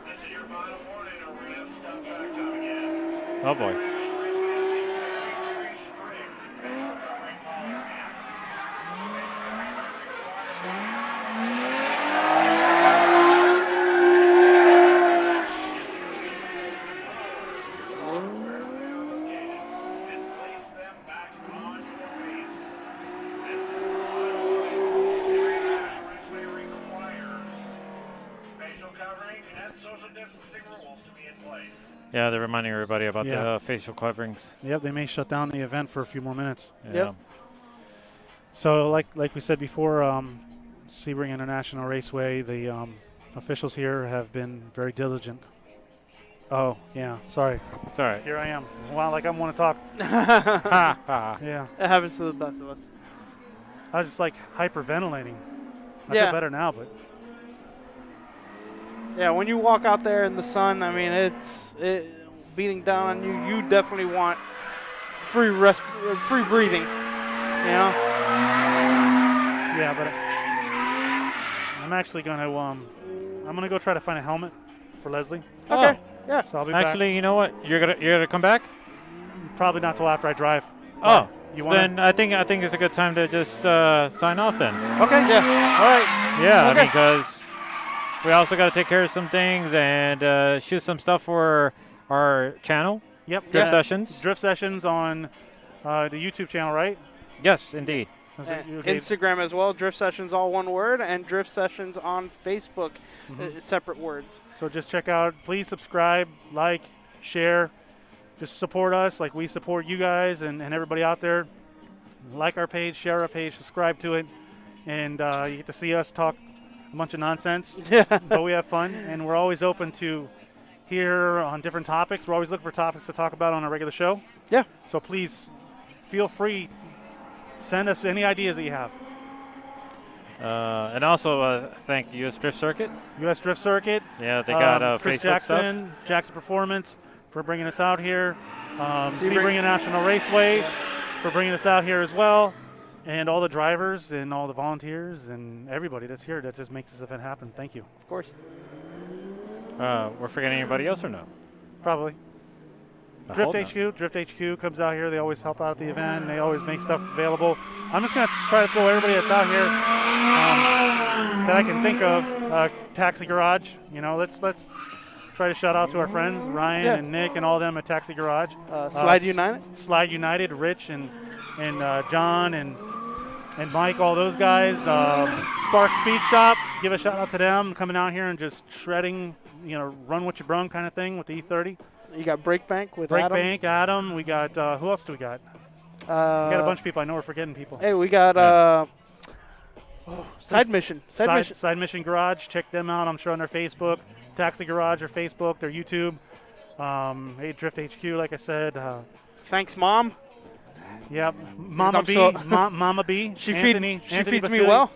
This is your final warning, or we're going to have stuff back coming in. Oh, boy. Yeah, they're reminding everybody about Yeah. the facial coverings. Yep, they may shut down the event for a few more minutes. Yeah. Yep. So, like we said before, Sebring International Raceway, the officials here have been very diligent. Oh, yeah, sorry. It's all right. Here I am. Wow, like I want to talk. Ha ha. Yeah. It happens to the best of us. I was just like hyperventilating. I Yeah. feel better now, but Yeah, when you walk out there in the sun, I mean, it's beating down on you. You definitely want free breathing. You know. yeah, but I'm actually gonna I'm gonna go try to find a helmet for Leslie. Okay. Yeah. So I'll be Actually, you know what? You're gonna come back? back. Probably not till after I drive. Oh, You want? then I think it's a good time to just sign off then. Okay. Yeah. All right. Yeah, Okay. because we also got to take care of some things and shoot some stuff for our channel, Yep. Drift Sessions. Drift sessions on the YouTube channel, right? Yes, indeed. Is And it- okay. Instagram as well. Drift Sessions, all one word, and Drift Sessions on Facebook, separate words. So just check out. Please subscribe, like, share. Just support us like we support you guys and everybody out there. Like our page, share our page, subscribe to it, and you get to see us talk a bunch of nonsense. But we have fun, and we're always open to hear on different topics. We're always looking for topics to talk about on a regular show. Yeah. So please feel free. Send us any ideas that you have. And also thank US Drift Circuit. U.S. Drift Circuit. Yeah, they got Chris Facebook stuff. Jackson, Jackson Performance for bringing us out here. Sebring. Sebring International Raceway for bringing us out here as well. And all the drivers and all the volunteers and everybody that's here that just makes this event happen. Thank you. Of course. We're forgetting anybody else or no? Probably. I Drift hope not. HQ. Drift HQ comes out here. They always help out at the event. And they always make stuff available. I'm just going to try to throw everybody that's out here that I can think of. Taxi Garage. You know, let's try to shout out to our friends, Ryan Yeah. and Nick and all of them at Taxi Garage. Slide United. Slide United, Rich and John and Mike, all those guys. Spark Speed Shop, give a shout out to them coming out here and just shredding, run what you brung kind of thing with the E30. You got Breakbank with Break Adam. Bank, Adam. We got who else do we got? We got a bunch of people. I know we're forgetting people. Hey, we got Side Mission. Side Mission Garage. Check them out. I'm sure on their Facebook, Taxi Garage, or Facebook, their YouTube. Hey, Drift HQ, like I said. Thanks, Mom. Yep, Mama I'm B. so- Mama B. She Anthony, feeds Anthony me Basile. well.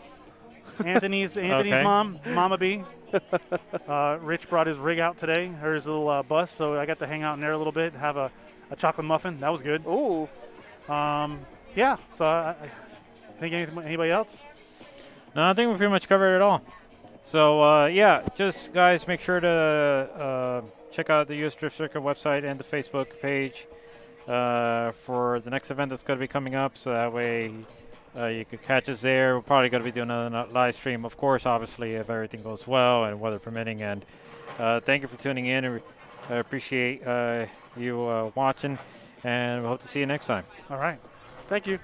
Anthony's Okay. mom, Mama B. Rich brought his rig out today, his little bus, so I got to hang out in there a little bit, have a chocolate muffin. That was good. Ooh. Yeah, so I think anybody else? No, I think we pretty much covered it all. So, yeah, just guys, make sure to check out the US Drift Circuit website and the Facebook page for the next event that's going to be coming up. So that way you could catch us there. We're probably going to be doing another live stream, of course, obviously, if everything goes well and weather permitting. And thank you for tuning in. And I appreciate you watching, and we hope to see you next time. All right. Thank you.